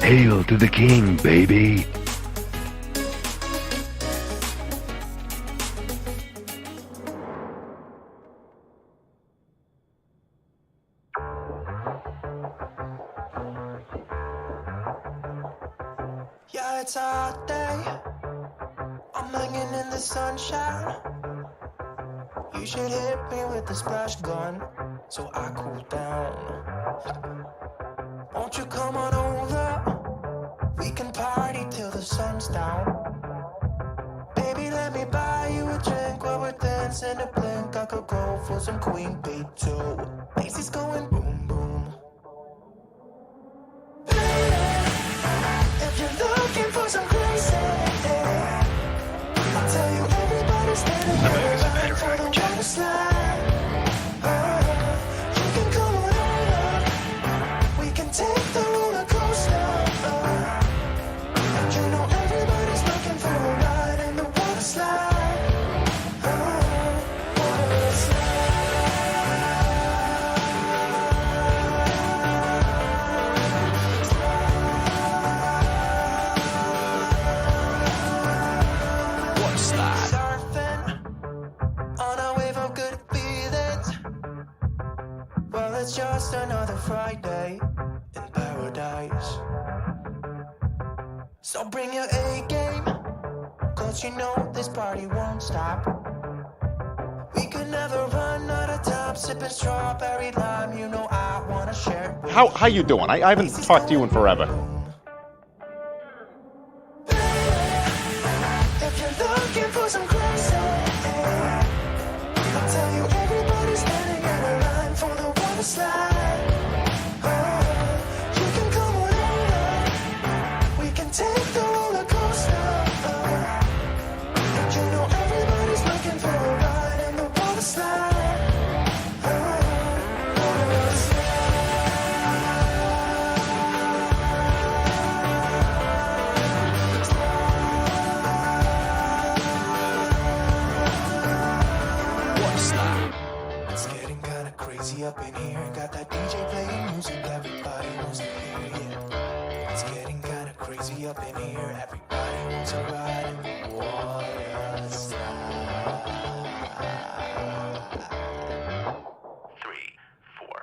Hail to the king, baby! Yeah, it's a hot day. I'm hanging in the sunshine. You should hit me with the splash gun so I cool down. Won't you come on over? We can party till the sun's down. Baby, let me buy you a drink while we're dancing a blink. I could go for some Queen Bee too. Macy's going boom boom. If you're looking for some crazy, I'll tell you everybody's standing in line for the water slide. You can come on over. We can take the roller coaster. And you know everybody's looking for a ride in the water slide. Water slide. Surfing on a wave of good feelings. Well, it's just another Friday in paradise. So bring your A game, cause you know this party won't stop. We could never run out of time, sipping strawberry lime. You know I wanna share. How you doing? I haven't talked to you in forever. If you're looking for some crazy, I'll tell you everybody's standing in a line for the water slide. You can come on over. We can take the roller coaster. And you know everybody's looking for a ride in the water slide. Water slide. It's getting kinda crazy up in here. Got that DJ playing music, everybody wants to hear it. It's getting kinda crazy up in here. Everybody wants to ride in the water slide. 3, 4.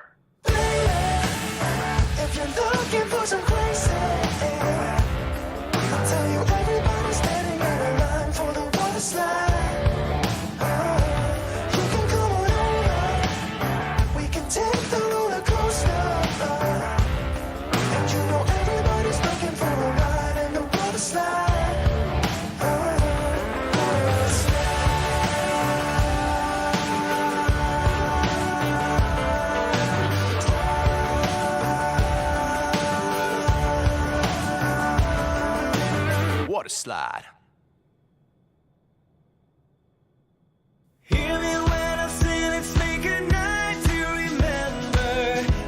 If you're looking for some crazy, I'll tell you everybody's standing in a line for the water slide. Take the roller coaster. And you know everybody's looking for a ride in the water slide. Water slide. Water slide. Hear me when I say let's make a night to remember.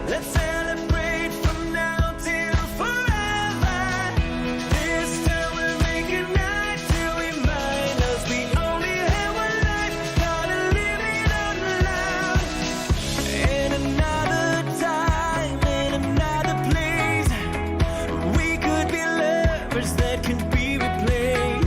Let's celebrate from now till forever. This time we'll make a night to remind us we only have one life, gotta live it out loud. In another time, in another place, we could be lovers that can be replaced.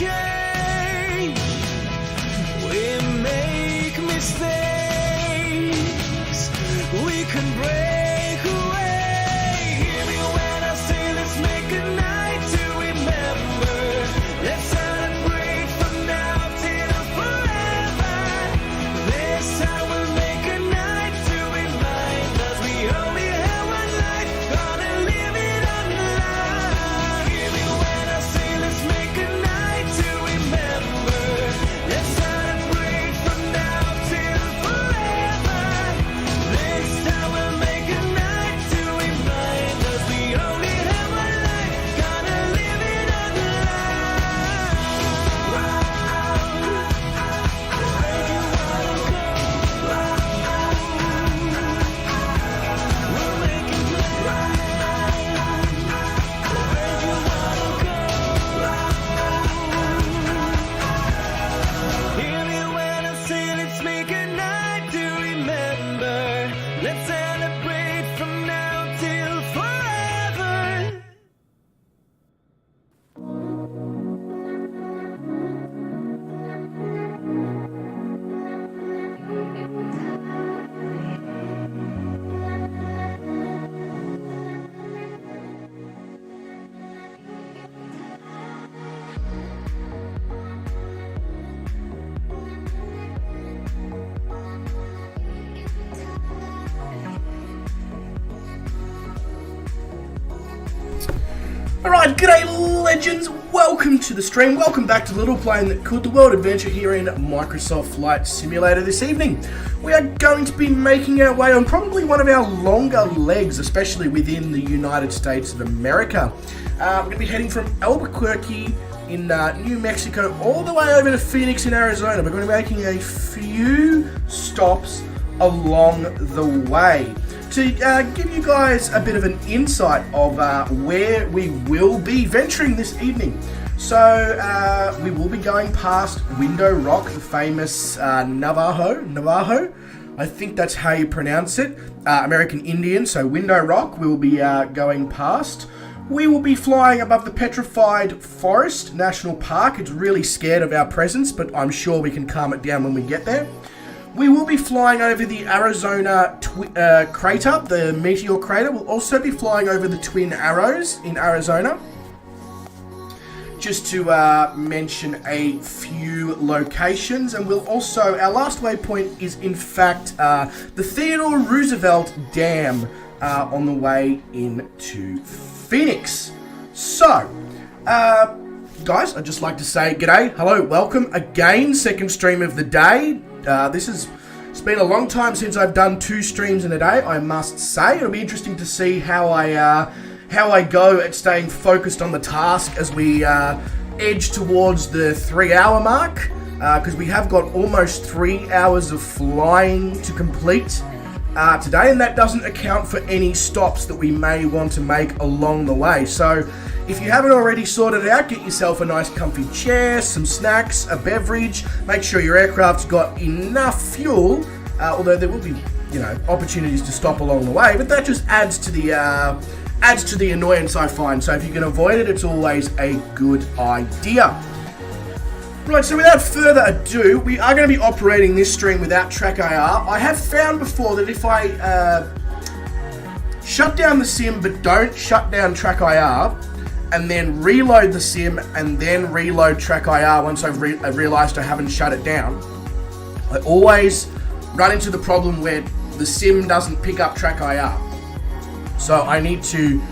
change. We make mistakes. We can break away. Hear me when I say let's make a night to remember. Let's celebrate from now till forever. This time we'll make a night to remind us we only have one life. Gonna live it on the line. Hear me when I say let's make a night to remember. Let's celebrate from now till forever. This time we'll make a night to remind us we only have one life. Gonna live it on the Hear me when I say let's make a night to remember. Let's celebrate from now till forever. Alright, g'day legends, welcome to the stream, welcome back to Little Plane That Could, the World Adventure here in Microsoft Flight Simulator this evening. We are going to be making our way on probably one of our longer legs, especially within the United States of America. We're going to be heading from Albuquerque in New Mexico all the way over to Phoenix in Arizona. We're going to be making a few stops along the way to give you guys a bit of an insight of where we will be venturing this evening. So we will be going past Window Rock, the famous Navajo, I think that's how you pronounce it, American Indian, so Window Rock we will be going past. We will be flying above the Petrified Forest National Park. It's really scared of our presence, but I'm sure we can calm it down when we get there. We will be flying over the Arizona crater, the meteor crater. We'll also be flying over the Twin Arrows in Arizona. Just to mention a few locations, and we'll also, our last waypoint is in fact the Theodore Roosevelt Dam on the way into Phoenix. So, guys, I'd just like to say g'day, hello, welcome again, second stream of the day. It's been a long time since I've done 2 streams in a day, I must say. It'll be interesting to see how I go at staying focused on the task as we edge towards the 3-hour mark, because we have got almost 3 hours of flying to complete today, and that doesn't account for any stops that we may want to make along the way. So if you haven't already sorted it out, get yourself a nice comfy chair, some snacks, a beverage. Make sure your aircraft's got enough fuel, although there will be, opportunities to stop along the way, but that just adds to the annoyance I find. So if you can avoid it, it's always a good idea. Right, so without further ado, we are going to be operating this stream without Track IR. I have found before that if I shut down the sim but don't shut down Track IR, and then reload the sim and then reload Track IR once I've realized I haven't shut it down, I always run into the problem where the sim doesn't pick up Track IR. So I need to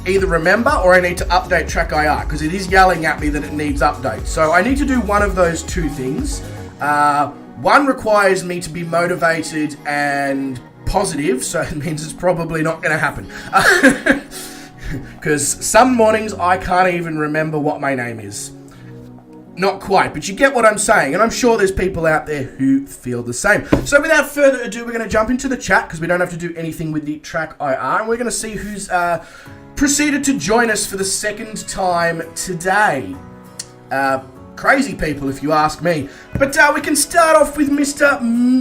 either remember or I need to update Track IR, because it is yelling at me that it needs update. So I need to do one of those 2 things. One requires me to be motivated and positive, so it means it's probably not going to happen. Because some mornings I can't even remember what my name is. Not quite, but you get what I'm saying, and I'm sure there's people out there who feel the same. So without further ado, we're going to jump into the chat, because we don't have to do anything with the Track IR, and we're going to see who's proceeded to join us for the second time today. Crazy people, if you ask me. But we can start off with Mr.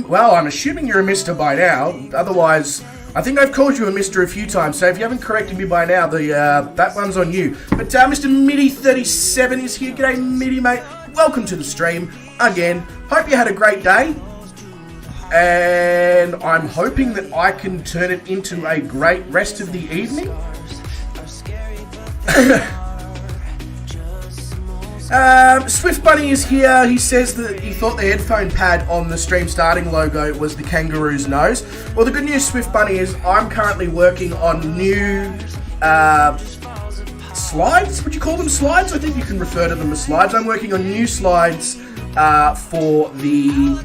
Well, I'm assuming you're a Mr. by now. Otherwise, I think I've called you a mister a few times, so if you haven't corrected me by now, that one's on you. But Mr. Mitty37 is here. G'day, Mitty, mate. Welcome to the stream again. Hope you had a great day. And I'm hoping that I can turn it into a great rest of the evening. Swift Bunny is here. He says that he thought the headphone pad on the stream starting logo was the kangaroo's nose. Well, the good news, Swift Bunny, is I'm currently working on new slides. Would you call them slides? I think you can refer to them as slides. I'm working on new slides for the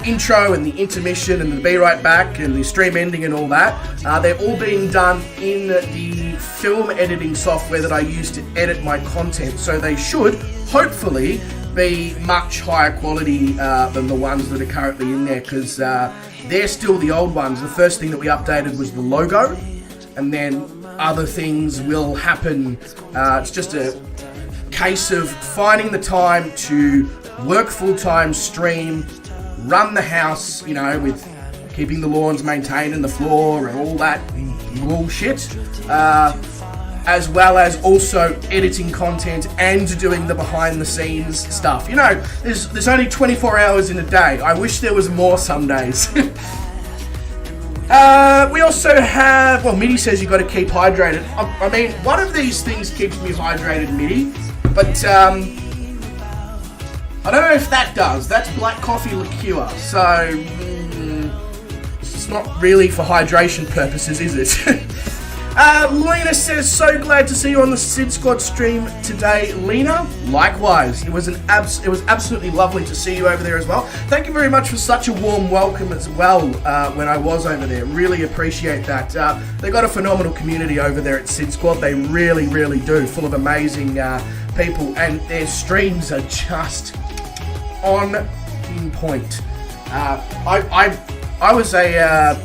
intro and the intermission and the be right back and the stream ending and all that. They're all being done in the film editing software that I use to edit my content, so they should hopefully be much higher quality than the ones that are currently in there, because they're still the old ones. The first thing that we updated was the logo, and then other things will happen. It's just a case of finding the time to work full-time, stream, run the house, you know, with keeping the lawns maintained and the floor and all that bullshit, as well as also editing content and doing the behind-the-scenes stuff. You know, there's only 24 hours in a day. I wish there was more some days. We also have, well, Mitty says you got to keep hydrated. I mean, one of these things keeps me hydrated, Mitty, but I don't know if that does. That's black coffee liqueur, so it's not really for hydration purposes, is it? Lena says, so glad to see you on the Sid Squad stream today, Lena. Likewise, it was absolutely lovely to see you over there as well. Thank you very much for such a warm welcome as well when I was over there. Really appreciate that. They got a phenomenal community over there at Sid Squad. They really, really do. Full of amazing people, and their streams are just on point. I was a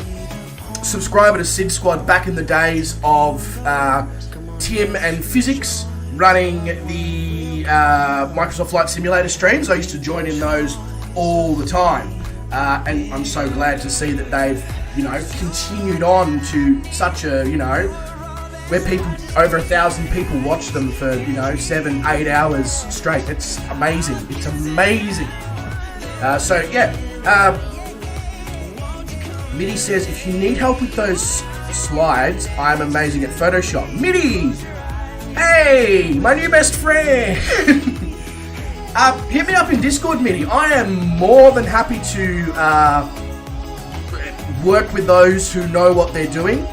subscriber to Sid Squad back in the days of Tim and Physics running the Microsoft Flight Simulator streams. I used to join in those all the time, and I'm so glad to see that they've, you know, continued on to such a, you know, where people, over 1,000 people watch them for, you know, 7-8 hours straight. It's amazing. It's amazing. So yeah, Mitty says, if you need help with those slides, I'm amazing at Photoshop. Mitty! Hey, my new best friend! Hit me up in Discord, Mitty. I am more than happy to work with those who know what they're doing.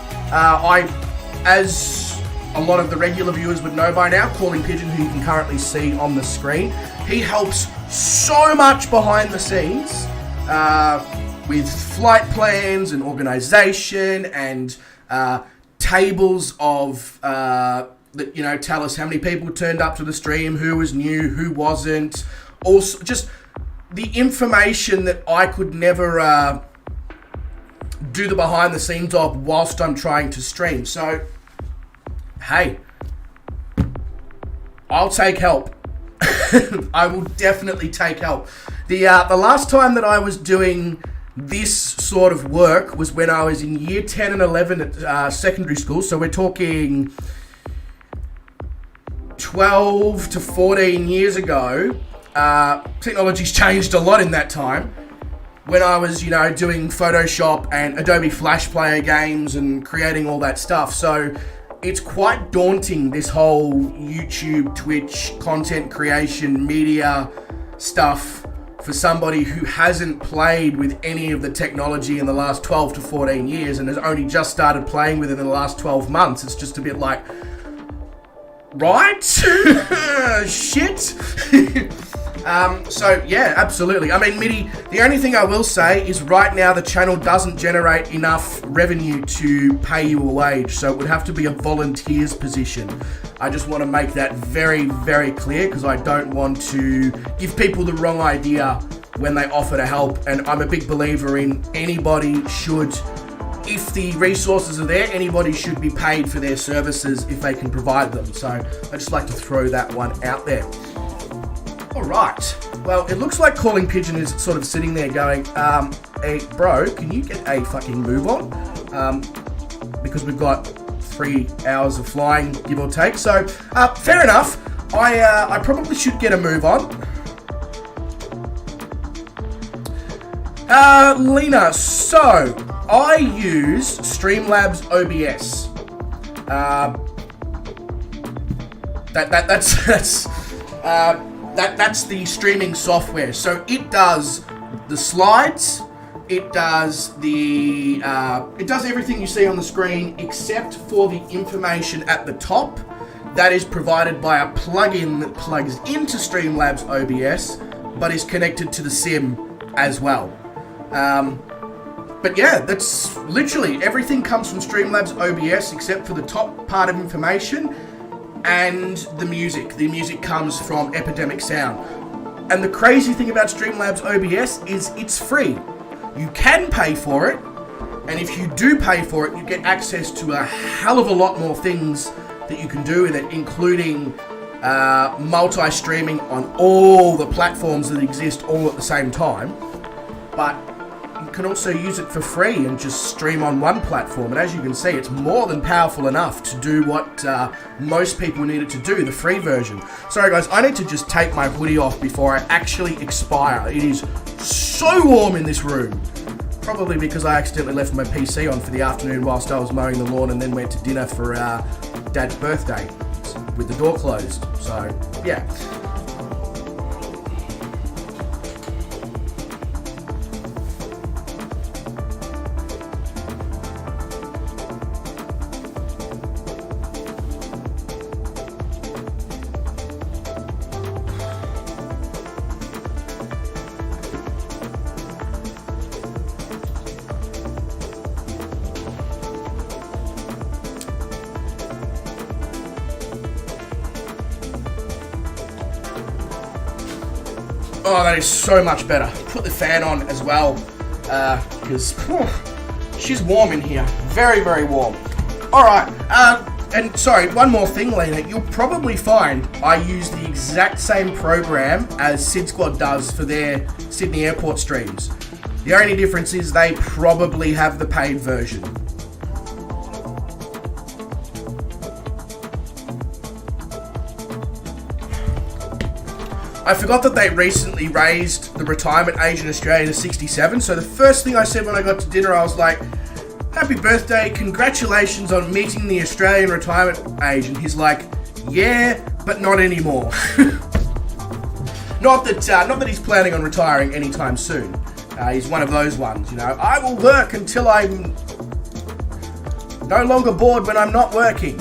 As a lot of the regular viewers would know by now, Calling Pigeon, who you can currently see on the screen, he helps so much behind the scenes with flight plans and organization and tables of that, you know, tell us how many people turned up to the stream, who was new, who wasn't. Also, just the information that I could never do the behind the scenes of whilst I'm trying to stream. So, hey, I'll take help. I will definitely take help. The last time that I was doing this sort of work was when I was in year 10 and 11 at secondary school. So we're talking 12 to 14 years ago. Technology's changed a lot in that time. When I was, you know, doing Photoshop and Adobe Flash Player games and creating all that stuff. So it's quite daunting, this whole YouTube, Twitch, content creation, media stuff for somebody who hasn't played with any of the technology in the last 12 to 14 years and has only just started playing with it in the last 12 months. It's just a bit like, right? Shit. So yeah, absolutely. I mean, Mitty, the only thing I will say is right now the channel doesn't generate enough revenue to pay you a wage, so it would have to be a volunteer's position. I just want to make that very, very clear because I don't want to give people the wrong idea when they offer to help. And I'm a big believer in anybody should, if the resources are there, anybody should be paid for their services if they can provide them. So I just like to throw that one out there. Alright, well, it looks like Calling Pigeon is sort of sitting there going, hey, bro, can you get a fucking move on? because we've got 3 hours of flying, give or take. So, fair enough. I probably should get a move on. Lena, so I use Streamlabs OBS. That's the streaming software. So it does the slides, it does everything you see on the screen except for the information at the top. That is provided by a plugin that plugs into Streamlabs OBS, but is connected to the sim as well. But yeah, that's literally everything comes from Streamlabs OBS except for the top part of information and the music. The music comes from Epidemic Sound. And the crazy thing about Streamlabs OBS is it's free. You can pay for it, and if you do pay for it, you get access to a hell of a lot more things that you can do with it, including multi-streaming on all the platforms that exist all at the same time. But you can also use it for free and just stream on one platform. And as you can see, it's more than powerful enough to do what most people need it to do, the free version. Sorry guys, I need to just take my hoodie off before I actually expire. It is so warm in this room. Probably because I accidentally left my PC on for the afternoon whilst I was mowing the lawn and then went to dinner for Dad's birthday with the door closed. So, yeah. Oh, that is so much better. Put the fan on as well, because she's warm in here. Very, very warm. Alright, and sorry, one more thing, Lena. You'll probably find I use the exact same program as Sid Squad does for their Sydney Airport streams. The only difference is they probably have the paid version. I forgot that they recently raised the retirement age in Australia to 67, so the first thing I said when I got to dinner, I was like, happy birthday, congratulations on meeting the Australian retirement age. And he's like, yeah, but not anymore. Not that he's planning on retiring anytime soon. He's one of those ones, you know, I will work until I'm no longer bored when I'm not working.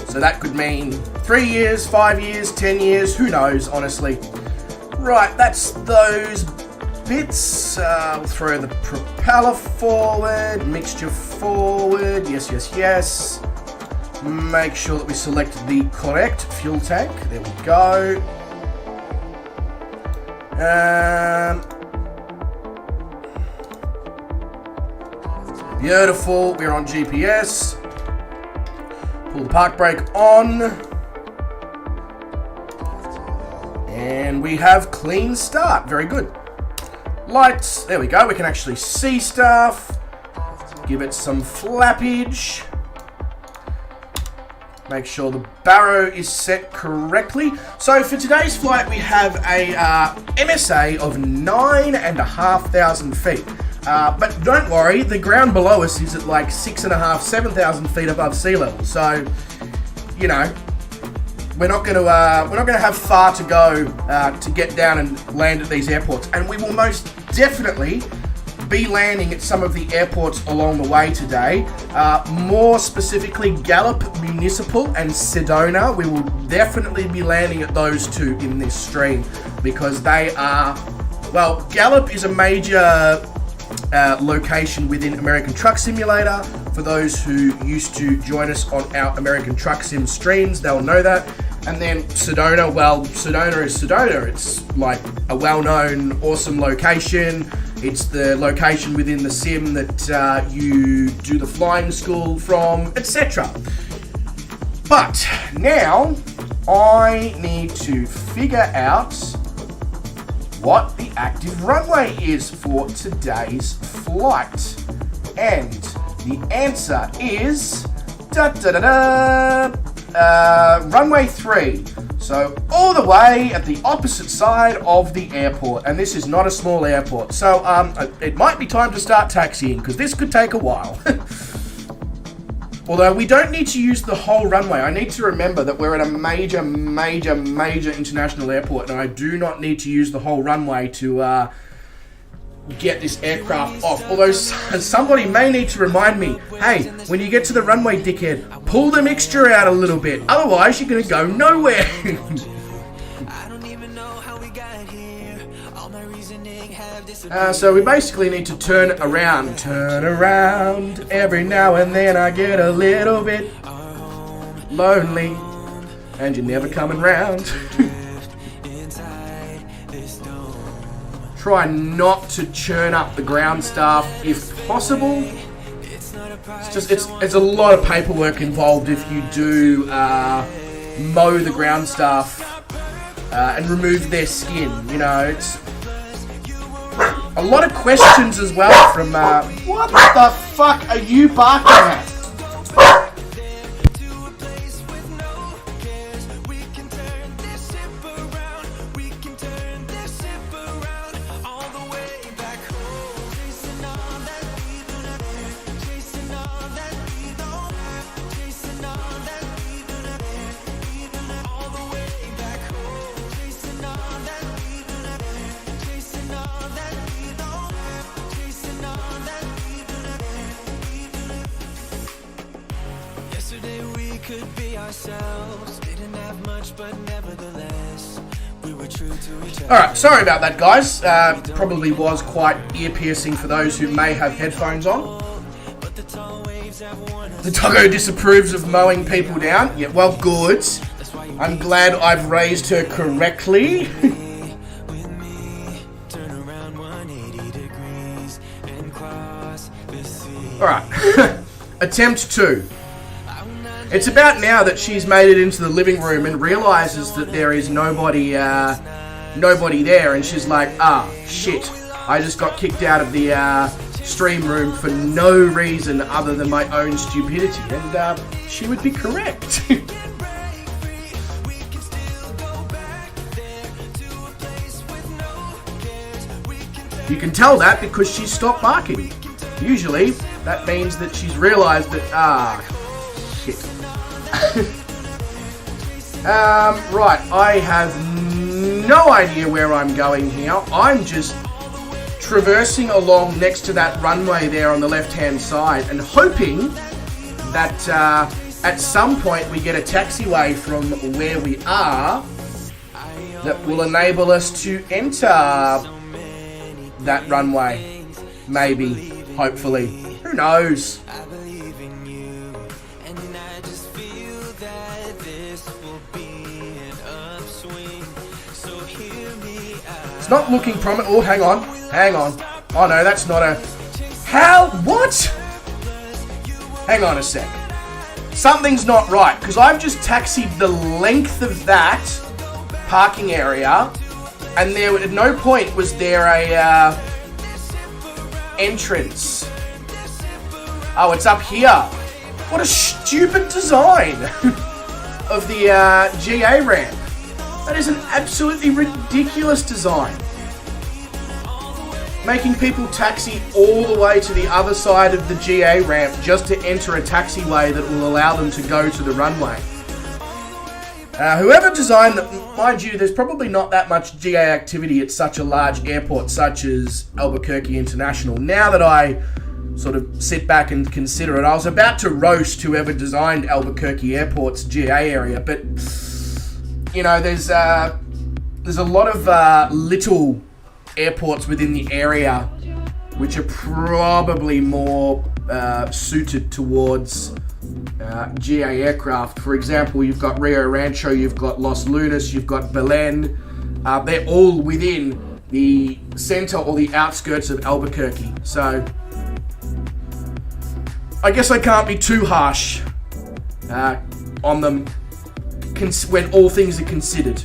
So that could mean 3 years, 5 years, 10 years, who knows, honestly. Right, that's those bits. We'll throw the propeller forward, mixture forward, yes, yes, yes. Make sure that we selected the correct fuel tank. There we go. Beautiful, we're on GPS. Pull the park brake on. And we have clean start. Very good. Lights. There we go. We can actually see stuff. Give it some flappage. Make sure the barrow is set correctly. So for today's flight, we have a MSA of 9,500 feet. But don't worry, the ground below us is at like 6,500, 7,000 feet above sea level. So, you know, we're not going to have far to go to get down and land at these airports, and we will most definitely be landing at some of the airports along the way today. More specifically, Gallup Municipal and Sedona. We will definitely be landing at those two in this stream because they are, well, Gallup is a major location within American Truck Simulator. For those who used to join us on our American Truck Sim streams, they'll know that. And then Sedona, well, Sedona is Sedona. It's like a well-known, awesome location. It's the location within the sim that you do the flying school from, etc. But now I need to figure out what the active runway is for today's flight. And the answer is runway 3. So all the way at the opposite side of the airport, and this is not a small airport. So it might be time to start taxiing because this could take a while. Although we don't need to use the whole runway. I need to remember that we're at a major international airport, and I do not need to use the whole runway to get this aircraft off. Although somebody may need to remind me, hey, when you get to the runway, dickhead, pull the mixture out a little bit. Otherwise, you're going to go nowhere. So we basically need to turn around. Turn around. Every now and then I get a little bit lonely. And you're never coming round. Try not to churn up the ground staff if possible. It's a lot of paperwork involved if you do mow the ground staff and remove their skin. You know, it's a lot of questions as well from what the fuck are you barking at? Could be ourselves, didn't have much, but nevertheless, we were true to each other. Alright, sorry about that, guys. Probably was quite ear-piercing for those who may have headphones on. The doggo disapproves of mowing people down. Yeah, well, good. I'm glad I've raised her correctly. Alright, attempt 2. It's about now that she's made it into the living room and realizes that there is nobody there, and she's like, shit, I just got kicked out of the stream room for no reason other than my own stupidity. And she would be correct. You can tell that because she stopped barking. Usually, that means that she's realized that, shit. Right, I have no idea where I'm going here. I'm just traversing along next to that runway there on the left-hand side and hoping that at some point we get a taxiway from where we are that will enable us to enter that runway. Maybe, hopefully. Who knows? It's not looking promising. Oh, hang on. Oh no, that's not a... How? What? Hang on a sec. Something's not right, because I've just taxied the length of that parking area, and there at no point was there a entrance. Oh, it's up here. What a stupid design of the GA ramp. That is an absolutely ridiculous design. Making people taxi all the way to the other side of the GA ramp just to enter a taxiway that will allow them to go to the runway. Whoever designed that, mind you, there's probably not that much GA activity at such a large airport such as Albuquerque International. Now that I sort of sit back and consider it, I was about to roast whoever designed Albuquerque Airport's GA area, but you know, there's a lot of little airports within the area which are probably more suited towards GA aircraft. For example, you've got Rio Rancho, you've got Los Lunas, you've got Belen. They're all within the center or the outskirts of Albuquerque. So I guess I can't be too harsh on them when all things are considered.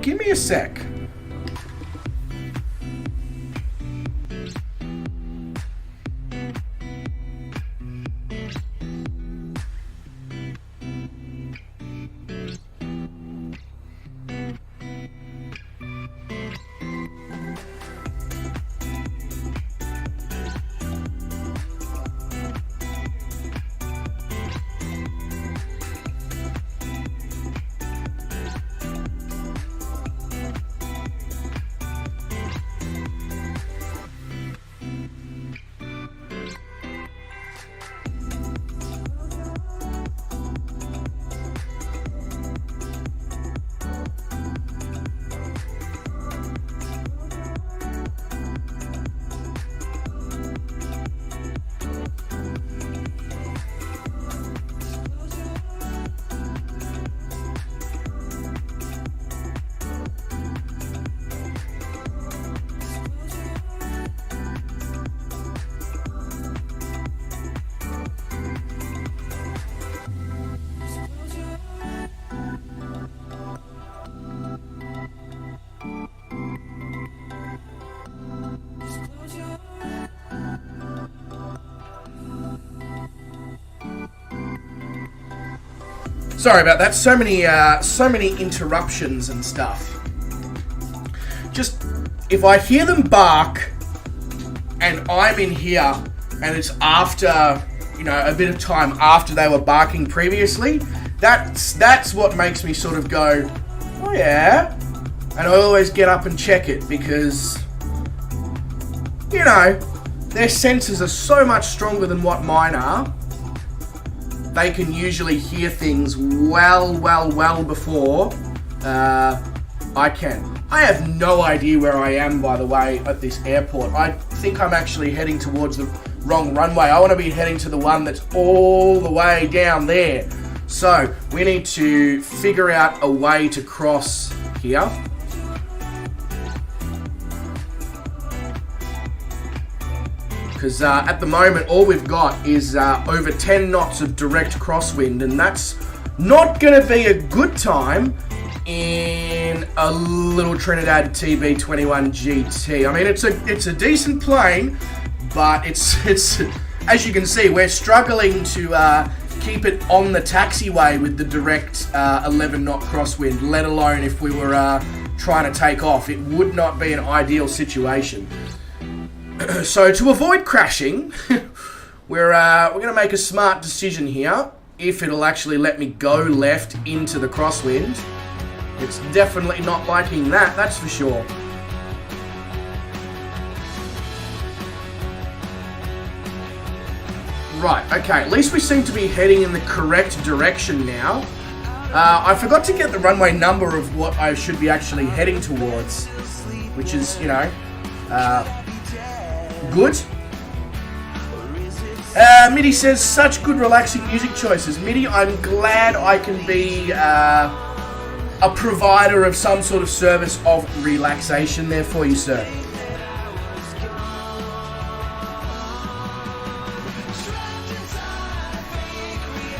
Give me a sec. Sorry about that. So many interruptions and stuff. Just if I hear them bark and I'm in here and it's after, you know, a bit of time after they were barking previously, that's what makes me sort of go, oh yeah. And I always get up and check it because, you know, their senses are so much stronger than what mine are. They can usually hear things well before I can. I have no idea where I am, by the way, at this airport. I think I'm actually heading towards the wrong runway. I want to be heading to the one that's all the way down there. So we need to figure out a way to cross here. Because at the moment, all we've got is over 10 knots of direct crosswind, and that's not going to be a good time in a little Trinidad TB21GT. I mean, it's a decent plane, but it's as you can see, we're struggling to keep it on the taxiway with the direct 11 knot crosswind, let alone if we were trying to take off. It would not be an ideal situation. So to avoid crashing, we're going to make a smart decision here. If it'll actually let me go left into the crosswind. It's definitely not liking that, that's for sure. Right, okay, at least we seem to be heading in the correct direction now. I forgot to get the runway number of what I should be actually heading towards, which is, you know, good. Mitty says, such good relaxing music choices. Mitty, I'm glad I can be a provider of some sort of service of relaxation there for you, sir.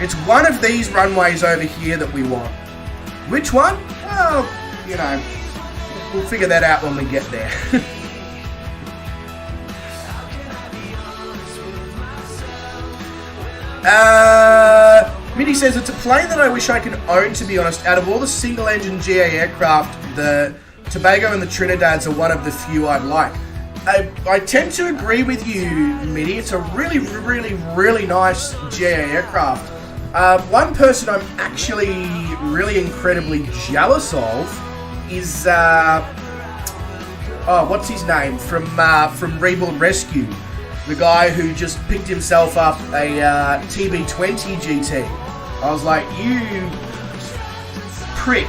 It's one of these runways over here that we want. Which one? Well, you know, we'll figure that out when we get there. Mitty says, it's a plane that I wish I could own, to be honest. Out of all the single engine GA aircraft, the Tobago and the Trinidads are one of the few I'd like. I tend to agree with you, Mitty. It's a really nice GA aircraft. One person I'm actually really incredibly jealous of is, what's his name? From Rebuild Rescue. The guy who just picked himself up a TB21GT. I was like, you prick.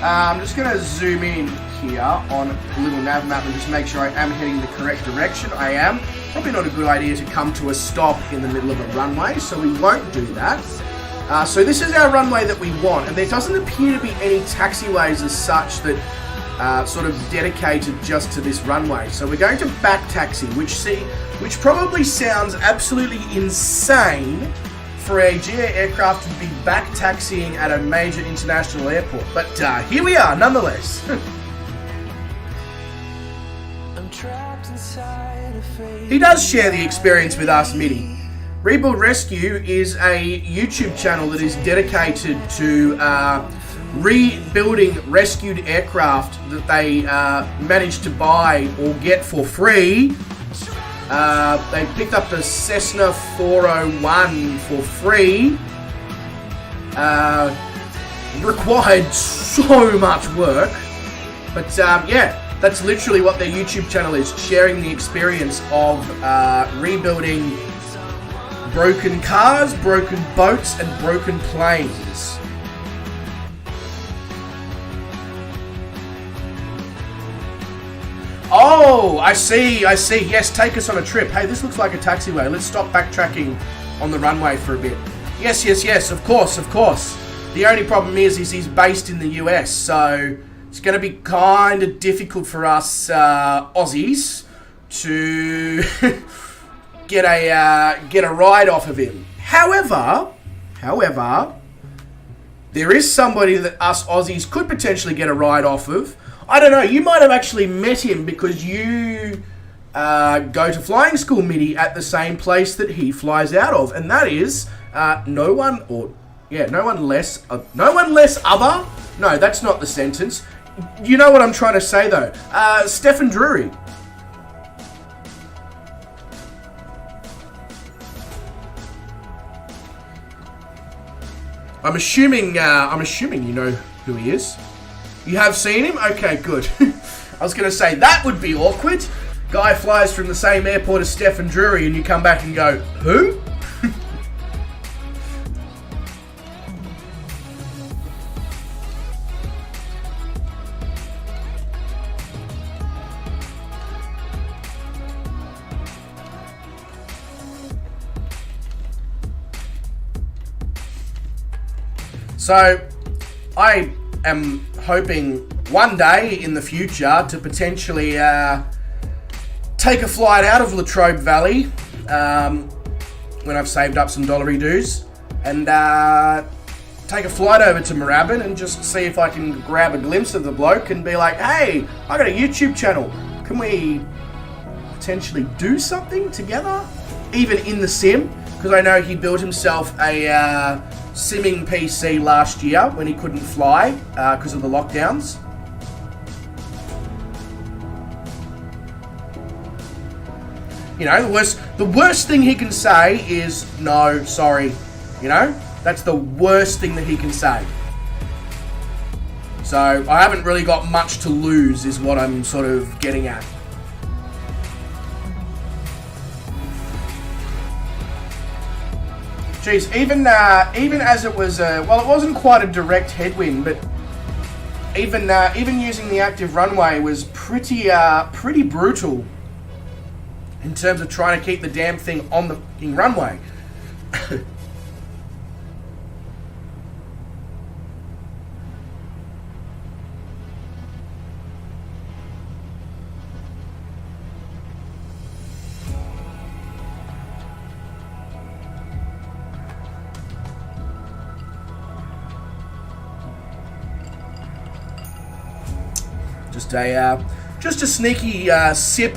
I'm just going to zoom in here on a little nav map and just make sure I am heading the correct direction. I am. Probably not a good idea to come to a stop in the middle of a runway, so we won't do that. So this is our runway that we want, and there doesn't appear to be any taxiways as such that sort of dedicated just to this runway. So we're going to back taxi, which probably sounds absolutely insane for a GA aircraft to be back taxiing at a major international airport. But here we are, nonetheless. I'm trapped inside a fate. He does share the experience with us, Mitty. Rebuild Rescue is a YouTube channel that is dedicated to rebuilding rescued aircraft that they managed to buy or get for free. They picked up the Cessna 401 for free. Required so much work. But yeah, that's literally what their YouTube channel is, sharing the experience of rebuilding broken cars, broken boats, and broken planes. Oh, I see. Yes, take us on a trip. Hey, this looks like a taxiway. Let's stop backtracking on the runway for a bit. Yes, of course. The only problem is he's based in the US, so it's going to be kind of difficult for us Aussies to get a ride off of him. However, there is somebody that us Aussies could potentially get a ride off of. I don't know, you might have actually met him because you go to flying school, Mitty, at the same place that he flies out of, and that is no one less other. No, that's not the sentence. You know what I'm trying to say though. Stephen Drury. I'm assuming you know who he is. You have seen him? Okay, good. I was going to say, that would be awkward. Guy flies from the same airport as Stephen Drury and you come back and go, who? So, I am hoping one day in the future to potentially take a flight out of Latrobe Valley when I've saved up some dollary dues and take a flight over to Moorabbin and just see if I can grab a glimpse of the bloke and be like, hey, I got a YouTube channel. Can we potentially do something together? Even in the sim? Because I know he built himself a simming PC last year when he couldn't fly because of the lockdowns. You know, the worst thing he can say is no, sorry. You know, that's the worst thing that he can say. So I haven't really got much to lose, is what I'm sort of getting at. Jeez, even as it was, well, it wasn't quite a direct headwind, but even using the active runway was pretty brutal in terms of trying to keep the damn thing on the fucking runway. Just a sneaky sip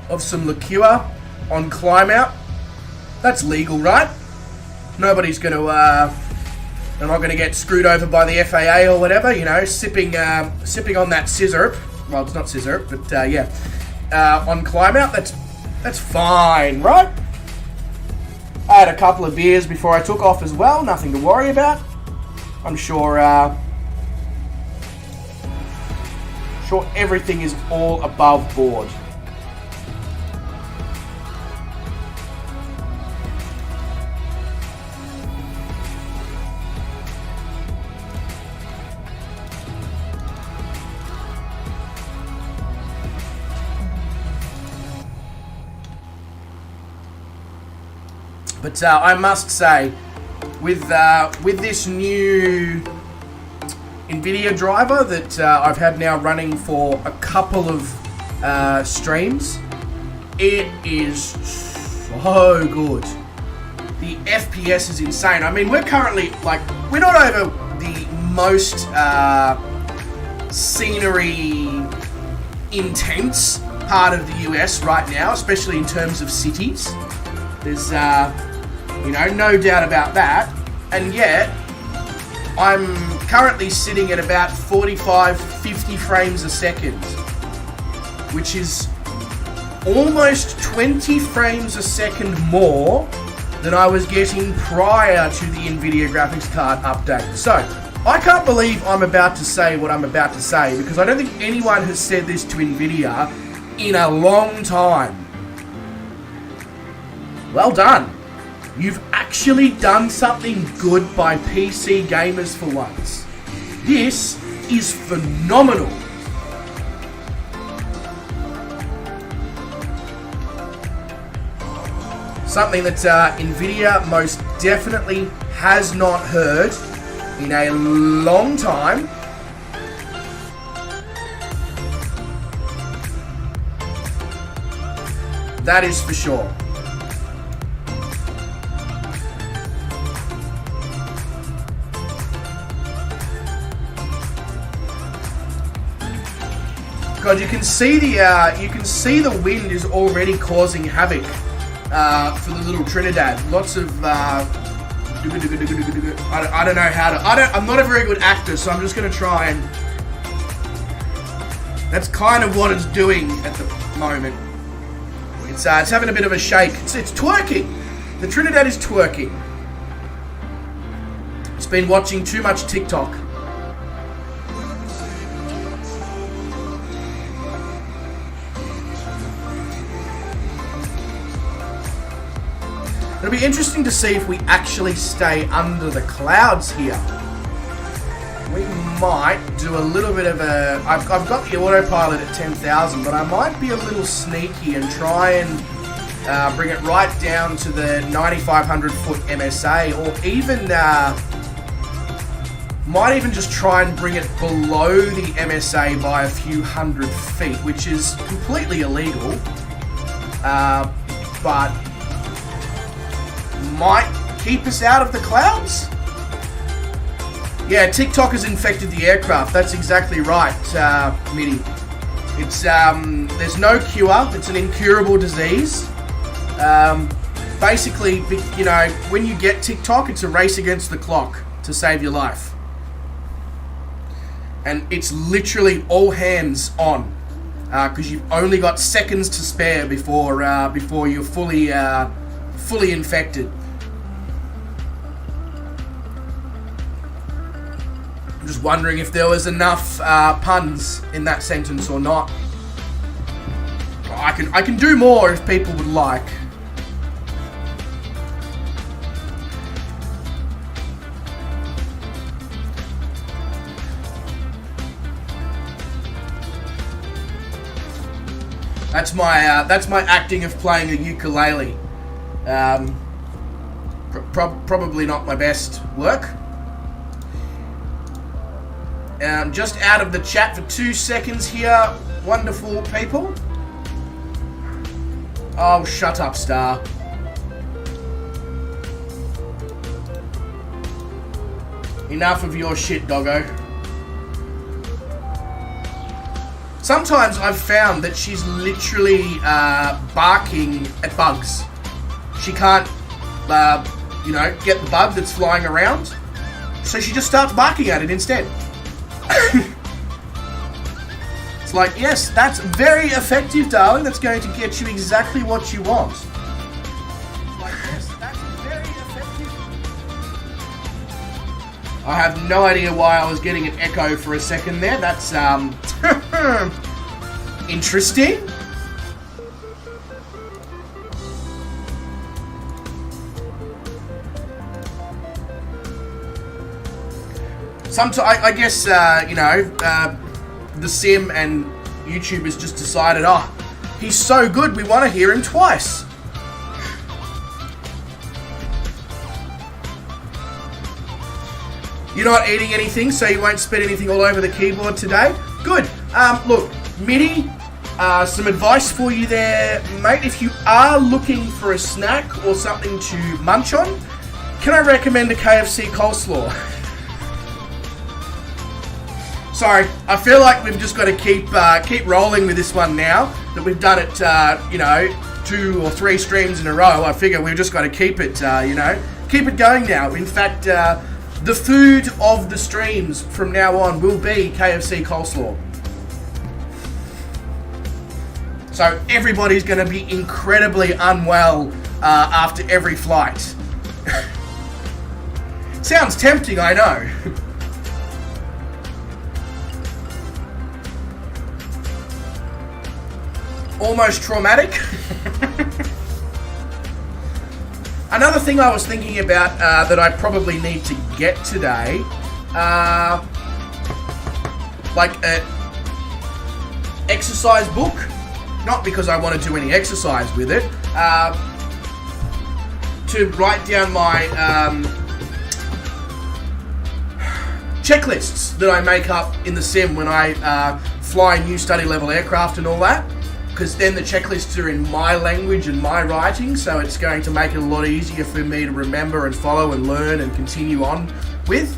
of some liqueur on climb out. That's legal, right? Nobody's they're not gonna get screwed over by the FAA or whatever, you know, sipping on that scissor. Well, it's not scissor, but yeah, on climb out. That's fine, right? I had a couple of beers before I took off as well. Nothing to worry about. I'm sure everything is all above board. But I must say, with this new NVIDIA driver that I've had now running for a couple of streams, it is so good. the FPS is insane. I mean, we're currently, like, we're not over the most scenery intense part of the US right now, especially in terms of cities. There's, no doubt about that. And yet, I'm currently sitting at about 45, 50 frames a second, which is almost 20 frames a second more than I was getting prior to the NVIDIA graphics card update. So, I can't believe I'm about to say what I'm about to say, because I don't think anyone has said this to NVIDIA in a long time. Well done. You've actually done something good by PC gamers for once. This is phenomenal. Something that NVIDIA most definitely has not heard in a long time. That is for sure. God, you can see the wind is already causing havoc for the little Trinidad. Lots of I don't know how to. I'm not a very good actor, so I'm just going to try and. That's kind of what it's doing at the moment. It's having a bit of a shake. It's twerking. The Trinidad is twerking. It's been watching too much TikTok. It'll be interesting to see if we actually stay under the clouds here. We might do a little bit of a... I've got the autopilot at 10,000, but I might be a little sneaky and try and bring it right down to the 9,500 foot MSA, or even... might even just try and bring it below the MSA by a few hundred feet, which is completely illegal. But... might keep us out of the clouds? Yeah, TikTok has infected the aircraft. That's exactly right, Mitty. It's there's no cure. It's an incurable disease. Basically, when you get TikTok, it's a race against the clock to save your life, and it's literally all hands on, because you've only got seconds to spare before you're fully infected. I'm just wondering if there was enough puns in that sentence or not. I can do more if people would like. That's my acting of playing a ukulele. Probably not my best work. Just out of the chat for 2 seconds here, wonderful people. Oh, shut up, Star. Enough of your shit, doggo. Sometimes I've found that she's literally barking at bugs. She can't, get the bug that's flying around, so she just starts barking at it instead. It's like, yes, that's very effective, darling. That's going to get you exactly what you want. Like, yes, that's very effective. I have no idea why I was getting an echo for a second there. That's, interesting. Sometimes, I guess, the sim and YouTubers just decided, oh, he's so good, we want to hear him twice. You're not eating anything, so you won't spit anything all over the keyboard today? Good. Look, MIDI, some advice for you there, mate. If you are looking for a snack or something to munch on, can I recommend a KFC coleslaw? Sorry, I feel like we've just got to keep rolling with this one now that we've done it, 2 or 3 streams in a row. I figure we've just got to keep it, keep it going now. In fact, the food of the streams from now on will be KFC coleslaw. So everybody's going to be incredibly unwell after every flight. Sounds tempting, I know. Almost traumatic. Another thing I was thinking about that I probably need to get today, like an exercise book. Not because I want to do any exercise with it, to write down my checklists that I make up in the sim when I fly new study level aircraft and all that. Because then the checklists are in my language and my writing, so it's going to make it a lot easier for me to remember and follow and learn and continue on with.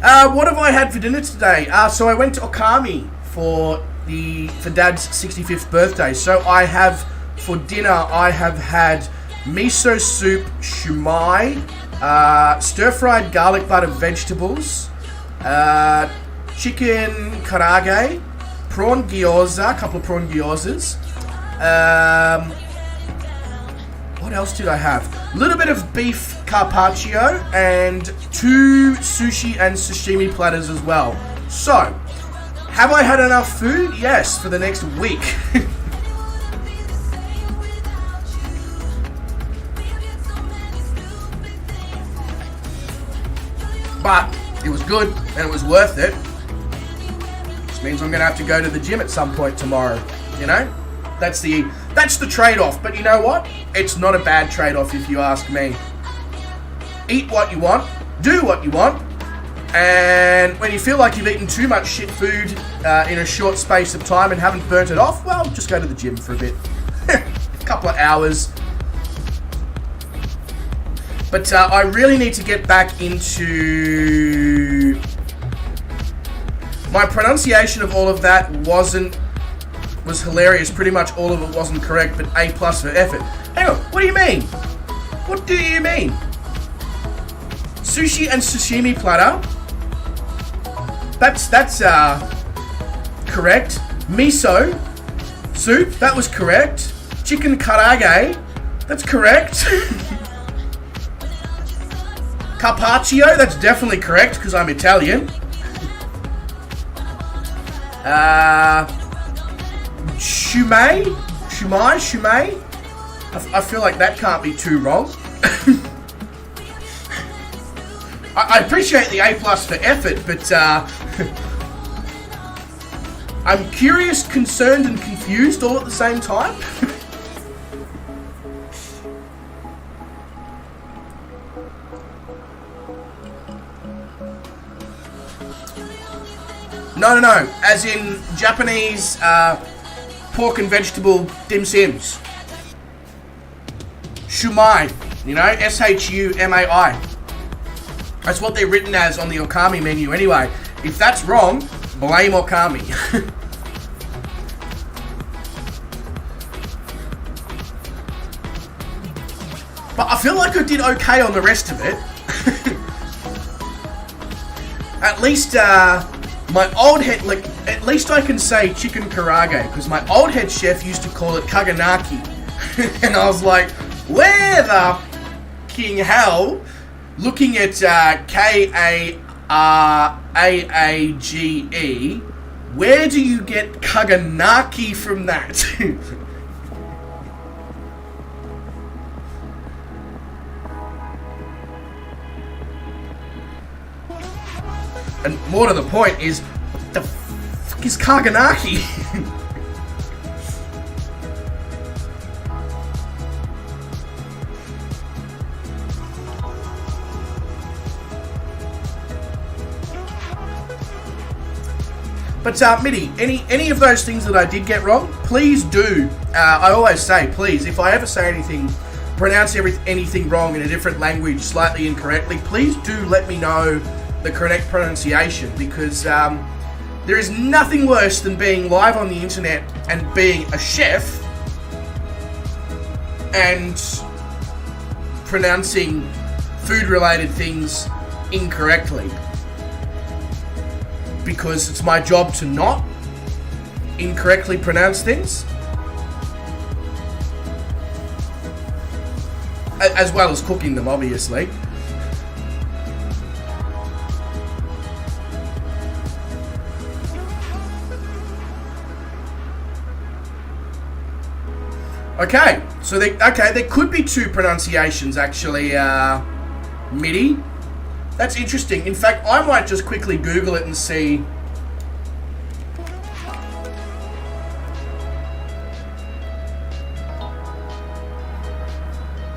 What have I had for dinner today? So I went to Okami for Dad's 65th birthday. So I have, for dinner, I have had miso soup, shumai, stir-fried garlic butter vegetables, chicken karage, prawn gyoza, a couple of prawn gyozas. What else did I have? A little bit of beef carpaccio and 2 sushi and sashimi platters as well. So, have I had enough food? Yes, for the next week. But it was good and it was worth it. Which means I'm going to have to go to the gym at some point tomorrow. You know? That's the trade-off. But you know what? It's not a bad trade-off if you ask me. Eat what you want. Do what you want. And when you feel like you've eaten too much shit food in a short space of time and haven't burnt it off, well, just go to the gym for a bit. A couple of hours. But I really need to get back into... My pronunciation of all of that was hilarious. Pretty much all of it wasn't correct, but A+ for effort. Hang on, what do you mean? What do you mean? Sushi and sashimi platter. That's correct. Miso soup, that was correct. Chicken karage, that's correct. Carpaccio, that's definitely correct because I'm Italian. Shumai. I feel like that can't be too wrong. I appreciate the A+ for effort, but I'm curious, concerned, and confused all at the same time. No. As in Japanese pork and vegetable dim sims. Shumai. You know, SHUMAI. That's what they're written as on the Okami menu anyway. If that's wrong, blame Okami. But I feel like I did okay on the rest of it. At least, my old head, at least I can say chicken karage, because my old head chef used to call it kaganaki. And I was like, where the king hell, looking at KARAAGE, where do you get kaganaki from that? And more to the point is, what the fuck is kaganaki? But Mitty, any of those things that I did get wrong, please do. I always say, please, if I ever say anything, pronounce anything wrong in a different language slightly incorrectly, please do let me know the correct pronunciation, because there is nothing worse than being live on the internet and being a chef and pronouncing food-related things incorrectly. Because it's my job to not incorrectly pronounce things. As well as cooking them, obviously. Okay, so there could be two pronunciations actually, Mitty. That's interesting. In fact, I might just quickly Google it and see.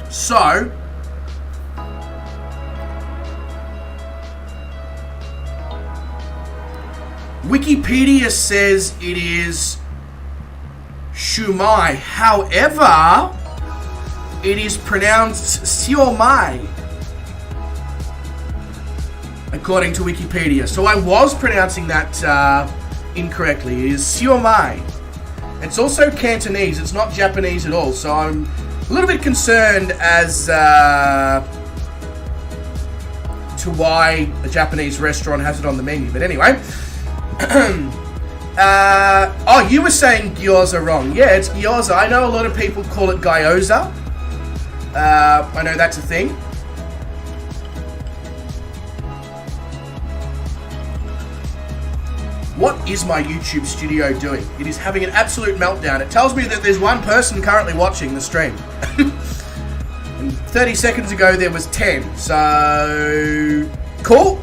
So, Wikipedia says it is shumai. However, it is pronounced siomai, according to Wikipedia. So I was pronouncing that incorrectly. It is siomai. It's also Cantonese. It's not Japanese at all. So I'm a little bit concerned as to why a Japanese restaurant has it on the menu. But anyway. Oh, you were saying gyoza wrong. Yeah, it's gyoza. I know a lot of people call it gyoza. I know that's a thing. What is my YouTube studio doing? It is having an absolute meltdown. It tells me that there's one person currently watching the stream. And 30 seconds ago there was 10. So, cool.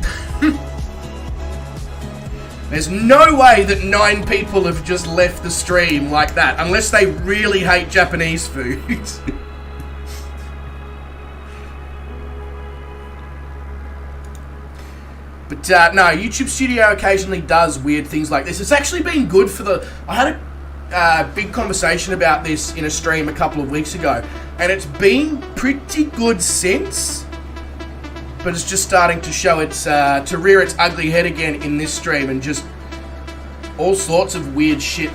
There's no way that 9 people have just left the stream like that, unless they really hate Japanese food. But no, YouTube Studio occasionally does weird things like this. It's actually been good for the... I had a big conversation about this in a stream a couple of weeks ago, and it's been pretty good since, but it's just starting to show its... to rear its ugly head again in this stream, and just all sorts of weird shit.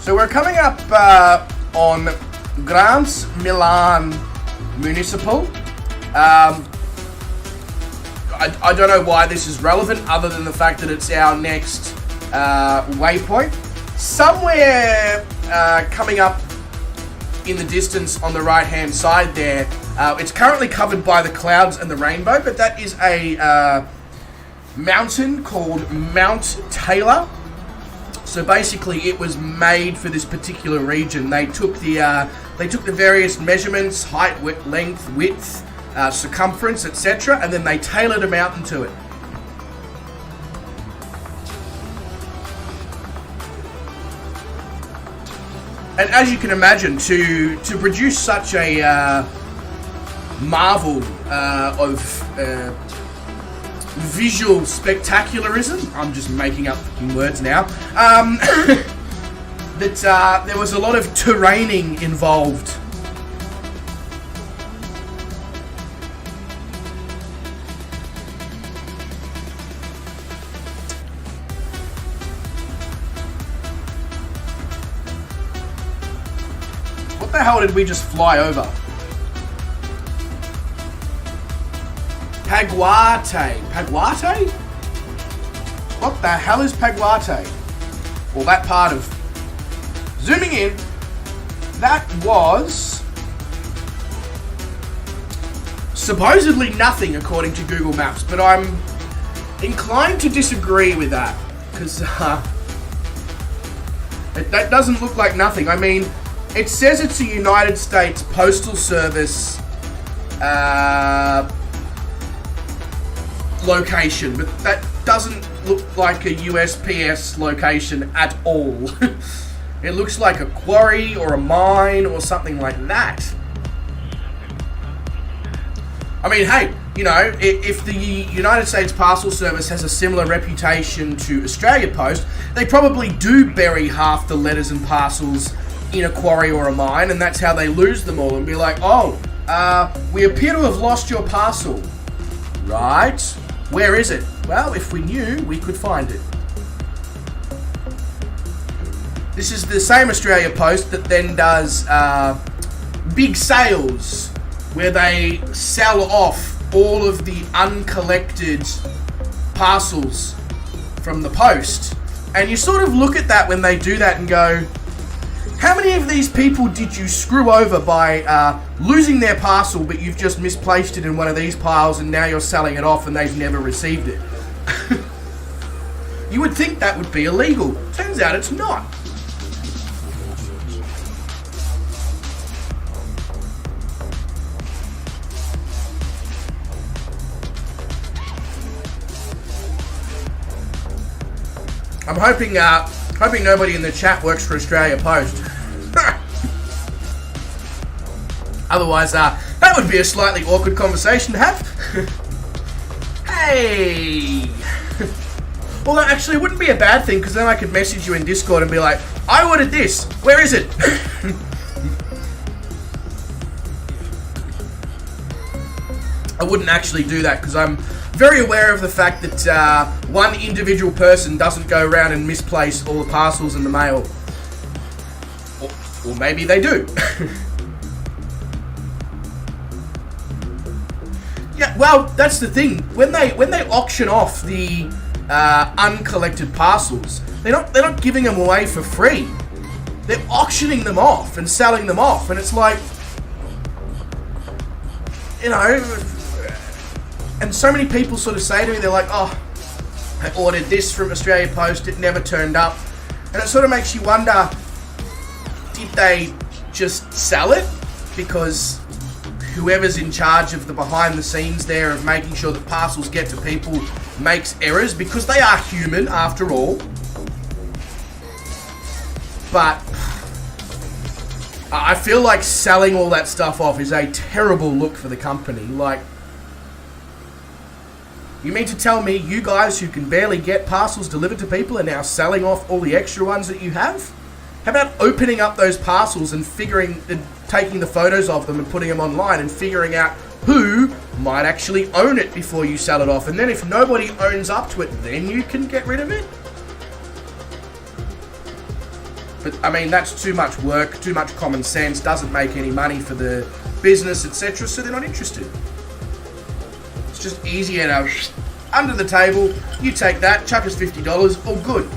So we're coming up on Grants Milan Municipal. I don't know why this is relevant, other than the fact that it's our next waypoint. Somewhere coming up in the distance on the right-hand side there, it's currently covered by the clouds and the rainbow, but that is a mountain called Mount Taylor. So basically, it was made for this particular region. They took the various measurements: height, length, width, circumference, etc., and then they tailored a mountain to it. And as you can imagine, to produce such a marvel of visual spectacularism, I'm just making up fucking words now, that there was a lot of terraining involved. What the hell did we just fly over? Paguate. Paguate? What the hell is Paguate? Well, that part of... Zooming in, that was... supposedly nothing according to Google Maps, but I'm inclined to disagree with that, because that doesn't look like nothing. I mean, It says it's a United States Postal Service location, but that doesn't look like a USPS location at all. It looks like a quarry or a mine or something like that. I mean, hey, you know, if the United States Postal Service has a similar reputation to Australia Post, they probably do bury half the letters and parcels in a quarry or a mine, and that's how they lose them all and be like, oh, we appear to have lost your parcel. Right? Where is it? Well, if we knew, we could find it. This is the same Australia Post that then does big sales where they sell off all of the uncollected parcels from the post. And you sort of look at that when they do that and go, how many of these people did you screw over by losing their parcel, but you've just misplaced it in one of these piles and now you're selling it off and they've never received it? You would think that would be illegal. Turns out it's not. I'm hoping nobody in the chat works for Australia Post. Otherwise, that would be a slightly awkward conversation to have. Hey! Well, that actually wouldn't be a bad thing, because then I could message you in Discord and be like, I ordered this. Where is it? I wouldn't actually do that, because I'm very aware of the fact that one individual person doesn't go around and misplace all the parcels in the mail. Or maybe they do. Yeah, well, that's the thing. When they auction off the uncollected parcels, they're not giving them away for free. They're auctioning them off and selling them off, and it's like, you know. And so many people sort of say to me, they're like, oh, I ordered this from Australia Post, it never turned up. And it sort of makes you wonder, did they just sell it? Because whoever's in charge of the behind the scenes there of making sure that parcels get to people makes errors, because they are human after all. But I feel like selling all that stuff off is a terrible look for the company. Like, you mean to tell me you guys who can barely get parcels delivered to people are now selling off all the extra ones that you have? How about opening up those parcels and taking the photos of them and putting them online and figuring out who might actually own it before you sell it off? And then if nobody owns up to it, then you can get rid of it? But, I mean, that's too much work, too much common sense, doesn't make any money for the business, etc., so they're not interested. Just easier to under the table, you take that, chuck us $50, all good.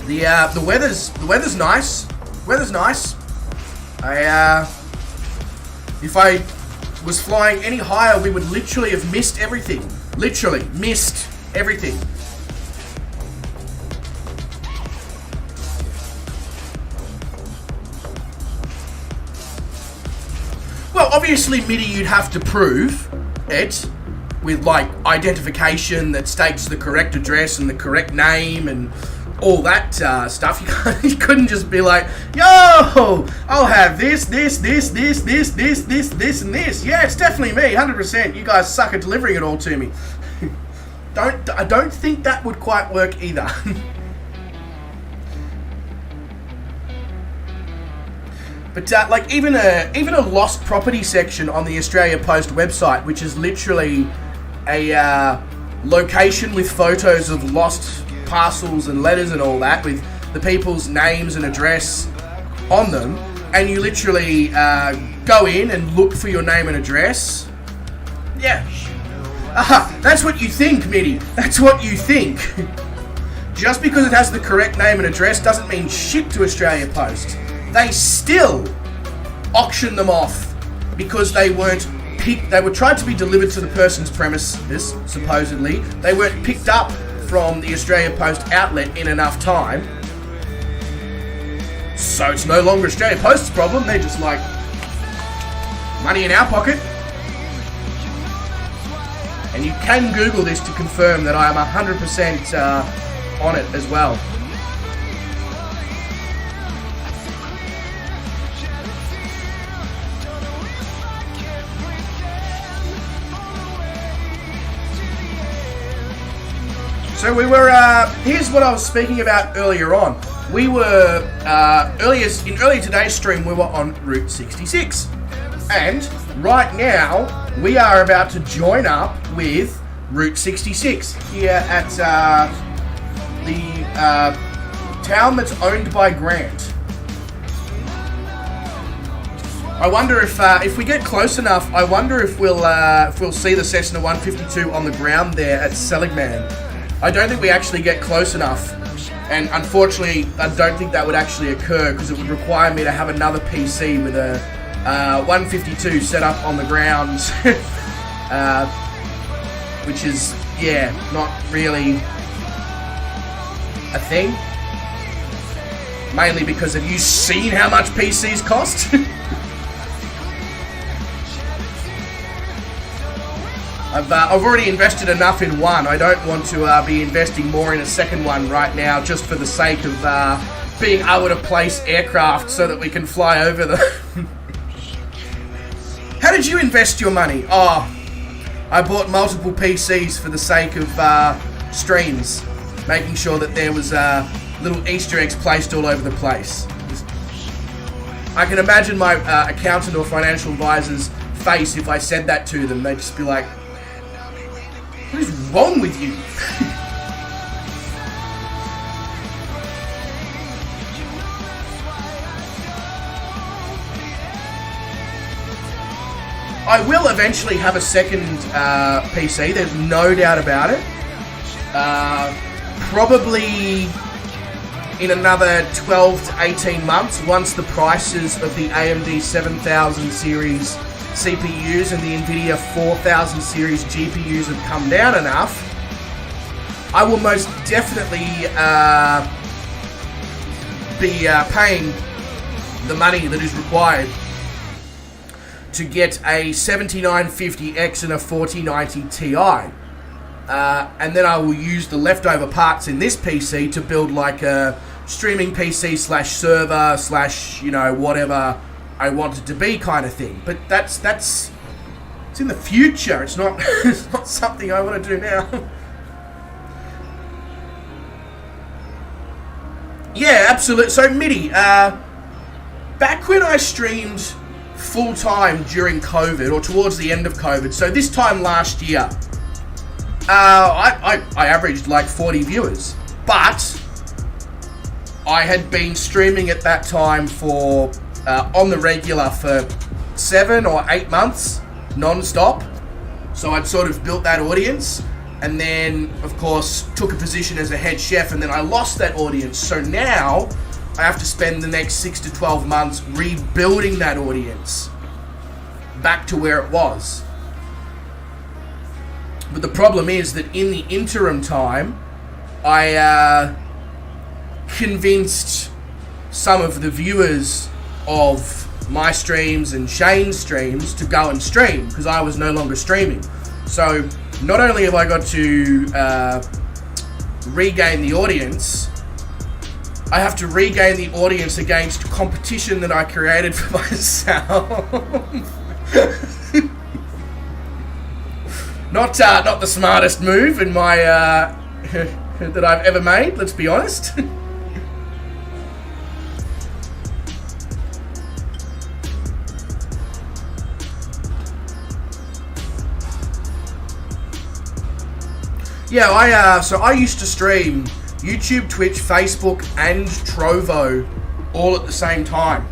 The weather's nice. Weather's nice. If I was flying any higher, we would literally have missed everything. Literally missed everything. Well, obviously, MIDI, you'd have to prove it with, like, identification that states the correct address and the correct name and all that stuff. You couldn't just be like, yo, I'll have this, and this. Yeah, it's definitely me, 100%. You guys suck at delivering it all to me. I don't think that would quite work either. But like even a lost property section on the Australia Post website, which is literally a location with photos of lost parcels and letters and all that, with the people's names and address on them, and you literally go in and look for your name and address. Yeah. Aha, that's what you think, MIDI. That's what you think. Just because it has the correct name and address doesn't mean shit to Australia Post. They still auction them off because they weren't picked. They were tried to be delivered to the person's premises, supposedly. They weren't picked up from the Australia Post outlet in enough time. So it's no longer Australia Post's problem. They're just like, money in our pocket. And you can Google this to confirm that I am 100% on it as well. So we were, here's what I was speaking about earlier on. We were, earlier today's stream, we were on Route 66. And right now, we are about to join up with Route 66 here at the town that's owned by Grant. I wonder if we get close enough, I wonder if we'll see the Cessna 152 on the ground there at Seligman. I don't think we actually get close enough, and unfortunately, I don't think that would actually occur because it would require me to have another PC with a 152 set up on the ground, which is, yeah, not really a thing. Mainly because have you seen how much PCs cost? I've already invested enough in one. I don't want to be investing more in a second one right now just for the sake of being able to place aircraft so that we can fly over them. How did you invest your money? Oh, I bought multiple PCs for the sake of streams, making sure that there was little Easter eggs placed all over the place. I can imagine my accountant or financial advisor's face if I said that to them. They'd just be like, what is wrong with you? I will eventually have a second PC, there's no doubt about it. Probably in another 12 to 18 months, once the prices of the AMD 7000 series CPUs and the NVIDIA 4000 series GPUs have come down enough, I will most definitely be paying the money that is required to get a 7950X and a 4090 Ti. And then I will use the leftover parts in this PC to build like a streaming PC slash server slash, you know, whatever I want it to be kind of thing. But that's it's in the future. It's not it's not something I want to do now. Yeah, absolutely. So MIDI, back when I streamed full time during COVID or towards the end of COVID, so this time last year, I averaged like 40 viewers, but I had been streaming at that time for on the regular for 7 or 8 months non-stop. So I'd sort of built that audience, and then of course took a position as a head chef, and then I lost that audience. So now I have to spend the next 6 to 12 months rebuilding that audience back to where it was. But the problem is that in the interim time, I convinced some of the viewers of my streams and Shane's streams to go and stream because I was no longer streaming. So not only have I got to regain the audience, I have to regain the audience against competition that I created for myself. Not the smartest move in my that I've ever made, let's be honest. Yeah, so I used to stream YouTube, Twitch, Facebook, and Trovo all at the same time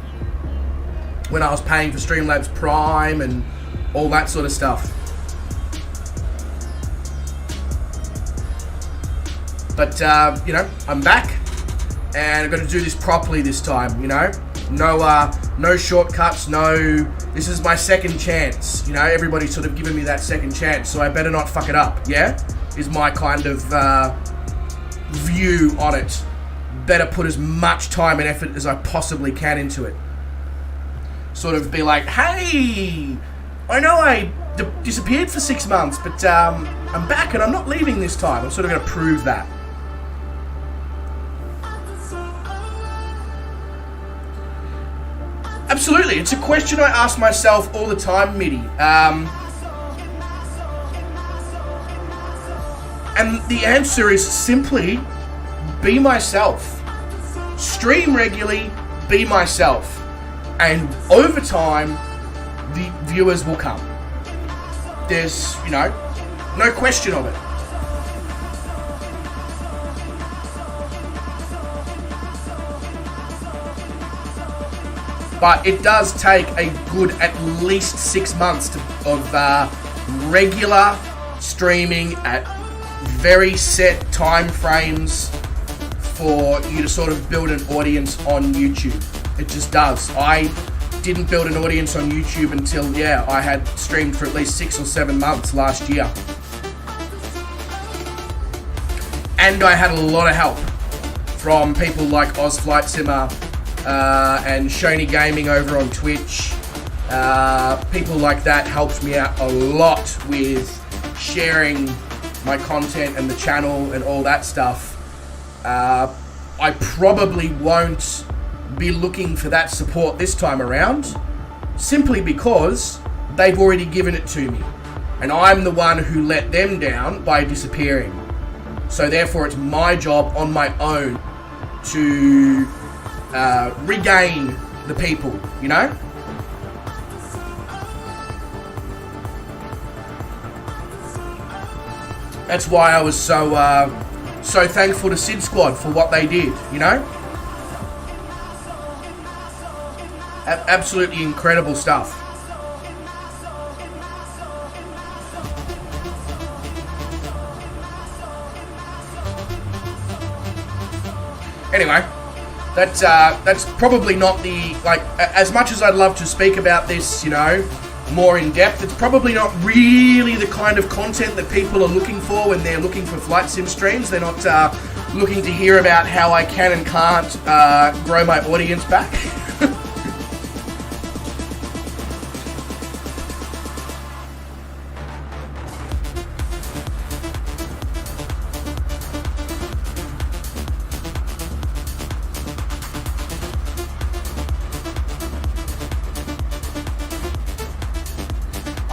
when I was paying for Streamlabs Prime and all that sort of stuff. But, you know, I'm back, and I've got to do this properly this time, you know. No shortcuts, no, this is my second chance. You know, everybody's sort of giving me that second chance, so I better not fuck it up, yeah? Is my kind of view on it. Better put as much time and effort as I possibly can into it. Sort of be like, hey, I know I disappeared for 6 months, but I'm back and I'm not leaving this time. I'm sort of going to prove that. Absolutely, it's a question I ask myself all the time, Mitty. And the answer is simply, be myself. Stream regularly, be myself. And over time, the viewers will come. There's, you know, no question of it. But it does take a good at least 6 months of regular streaming at very set time frames for you to sort of build an audience on YouTube. It just does. I didn't build an audience on YouTube until, I had streamed for at least 6 or 7 months last year. And I had a lot of help from people like Oz Flight Simmer, and Shoney Gaming over on Twitch. People like that helped me out a lot with sharing my content and the channel and all that stuff. I probably won't be looking for that support this time around, simply because they've already given it to me, and I'm the one who let them down by disappearing. So therefore it's my job on my own to regain the people, you know? That's why I was so thankful to Sid Squad for what they did, you know? Absolutely incredible stuff. Anyway, that's probably not the, like, as much as I'd love to speak about this, you know, more in depth, it's probably not really the kind of content that people are looking for when they're looking for flight sim streams. They're not looking to hear about how I can and can't grow my audience back.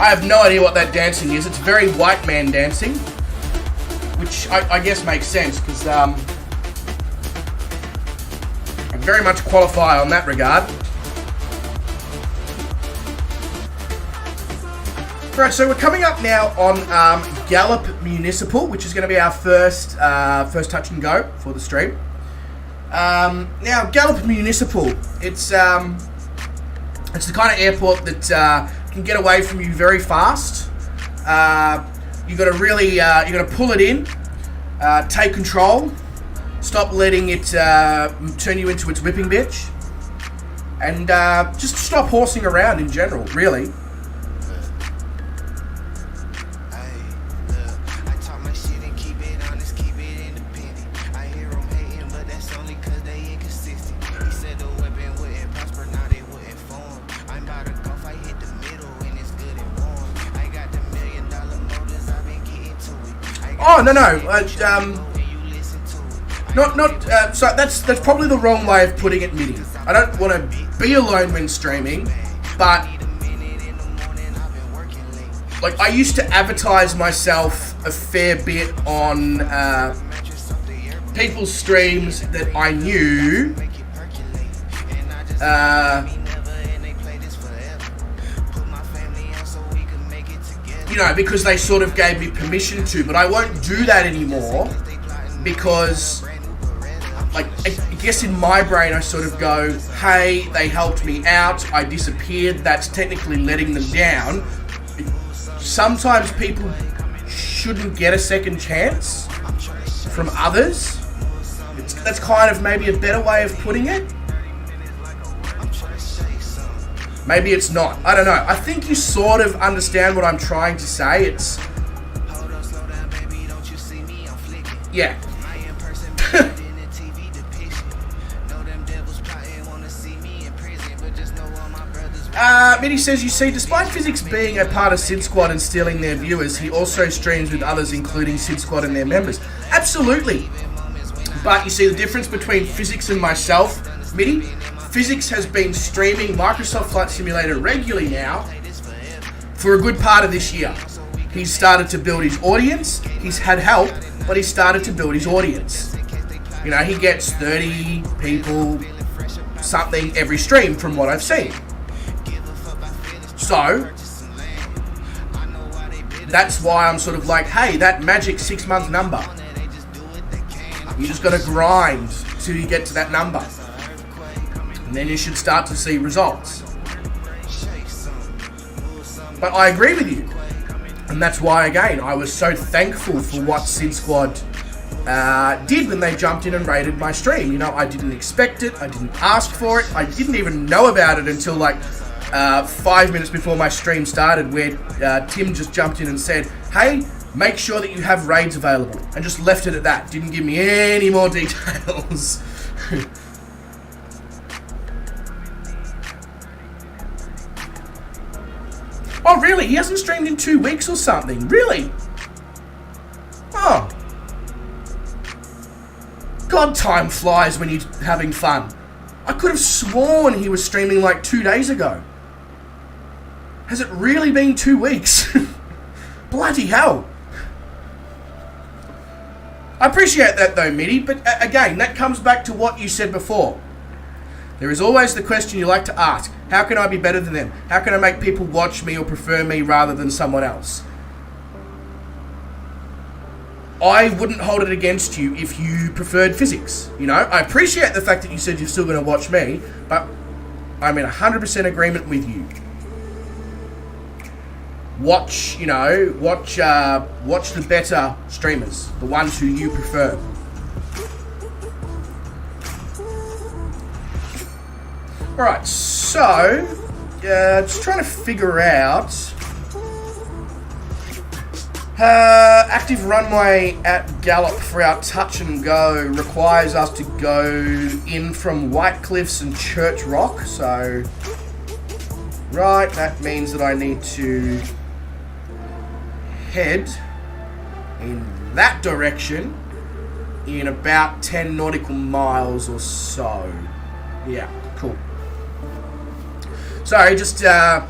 I have no idea what that dancing is. It's very white man dancing, which I guess makes sense, because I very much qualify on that regard. Right, so we're coming up now on Gallup Municipal, which is going to be our first touch and go for the stream. Now, Gallup Municipal, it's the kind of airport that can get away from you very fast. You got to really, you got to pull it in, take control, stop letting it turn you into its whipping bitch, and just stop horsing around in general, really. Oh, no. So that's probably the wrong way of putting it, Mitty. I don't want to be alone when streaming, but like, I used to advertise myself a fair bit on people's streams that I knew you know, because they sort of gave me permission to, but I won't do that anymore, because, like, I guess in my brain I sort of go, hey, they helped me out, I disappeared, that's technically letting them down. Sometimes people shouldn't get a second chance from others. That's kind of maybe a better way of putting it. Maybe it's not. I don't know. I think you sort of understand what I'm trying to say. It's... yeah. Mitty says, you see, despite Physics being a part of Sid Squad and stealing their viewers, he also streams with others, including Sid Squad and their members. Absolutely. But you see the difference between Physics and myself, Mitty? Physics has been streaming Microsoft Flight Simulator regularly now for a good part of this year. He's started to build his audience. He's had help, but he's started to build his audience. You know, he gets 30 people, something every stream from what I've seen. So, that's why I'm sort of like, hey, that magic 6 month number. You just got to grind till you get to that number. And then you should start to see results. But I agree with you. And that's why, again, I was so thankful for what Sid Squad did when they jumped in and raided my stream. You know, I didn't expect it. I didn't ask for it. I didn't even know about it until like 5 minutes before my stream started, where Tim just jumped in and said, hey, make sure that you have raids available. And just left it at that. Didn't give me any more details. Oh, really? He hasn't streamed in 2 weeks or something? Really? Oh. God, time flies when you're having fun. I could have sworn he was streaming like 2 days ago. Has it really been 2 weeks? Bloody hell. I appreciate that though, Mitty, but again, that comes back to what you said before. There is always the question you like to ask. How can I be better than them? How can I make people watch me or prefer me rather than someone else? I wouldn't hold it against you if you preferred Physics. You know, I appreciate the fact that you said you're still going to watch me, but I'm in 100% agreement with you. Watch, you know, watch the better streamers, the ones who you prefer. Alright, so, just trying to figure out, active runway at Gallop for our touch and go requires us to go in from White Cliffs and Church Rock, so, right, that means that I need to head in that direction in about 10 nautical miles or so. Yeah, cool. Sorry, just I'm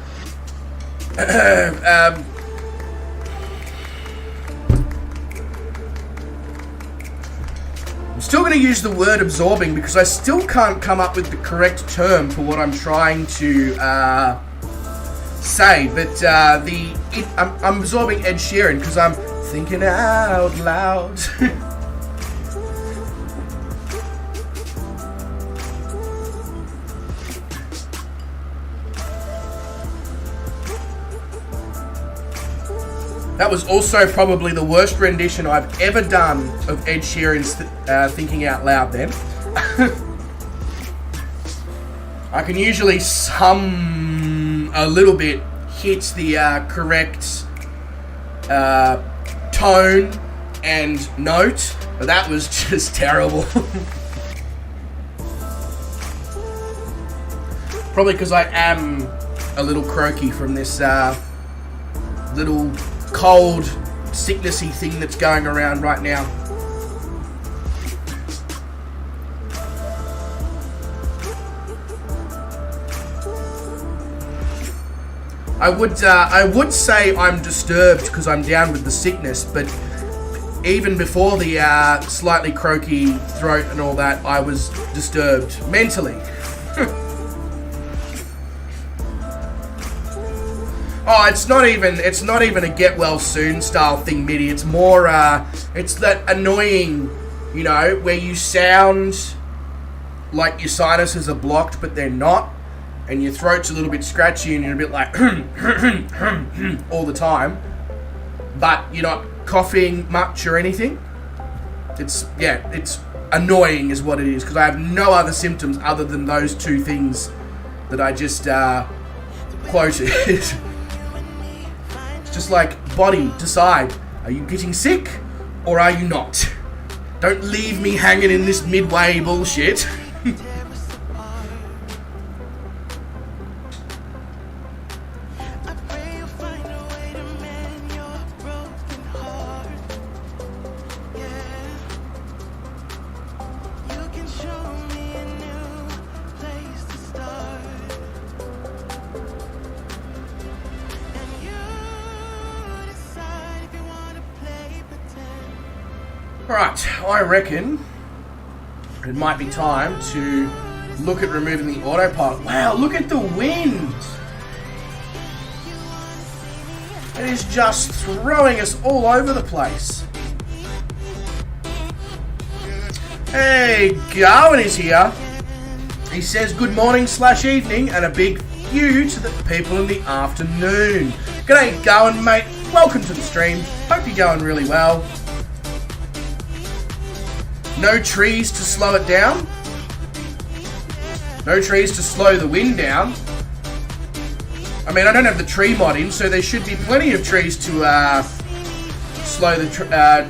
still going to use the word absorbing because I still can't come up with the correct term for what I'm trying to say, but I'm absorbing Ed Sheeran because I'm thinking out loud. That was also probably the worst rendition I've ever done of Ed Sheeran's Thinking Out Loud then. I can usually a little bit hit the correct tone and note, but that was just terrible. Probably because I am a little croaky from this little cold, sicknessy thing that's going around right now. I would say I'm disturbed because I'm down with the sickness, but even before the slightly croaky throat and all that, I was disturbed mentally. Oh, it's not even a get well soon style thing, Mitty. It's more, it's that annoying, you know, where you sound like your sinuses are blocked, but they're not, and your throat's a little bit scratchy, and you're a bit like all the time, but you're not coughing much or anything. It's annoying is what it is, because I have no other symptoms other than those two things that I just quoted. It's just like, body, decide. Are you getting sick or are you not? Don't leave me hanging in this midway bullshit. Alright, I reckon it might be time to look at removing the autopilot. Wow, look at the wind! It is just throwing us all over the place. Hey, Garwin is here. He says good morning / evening and a big you to the people in the afternoon. G'day, Garwin, mate. Welcome to the stream. Hope you're going really well. No trees to slow it down. No trees to slow the wind down. I mean, I don't have the tree mod in, so there should be plenty of trees to slow the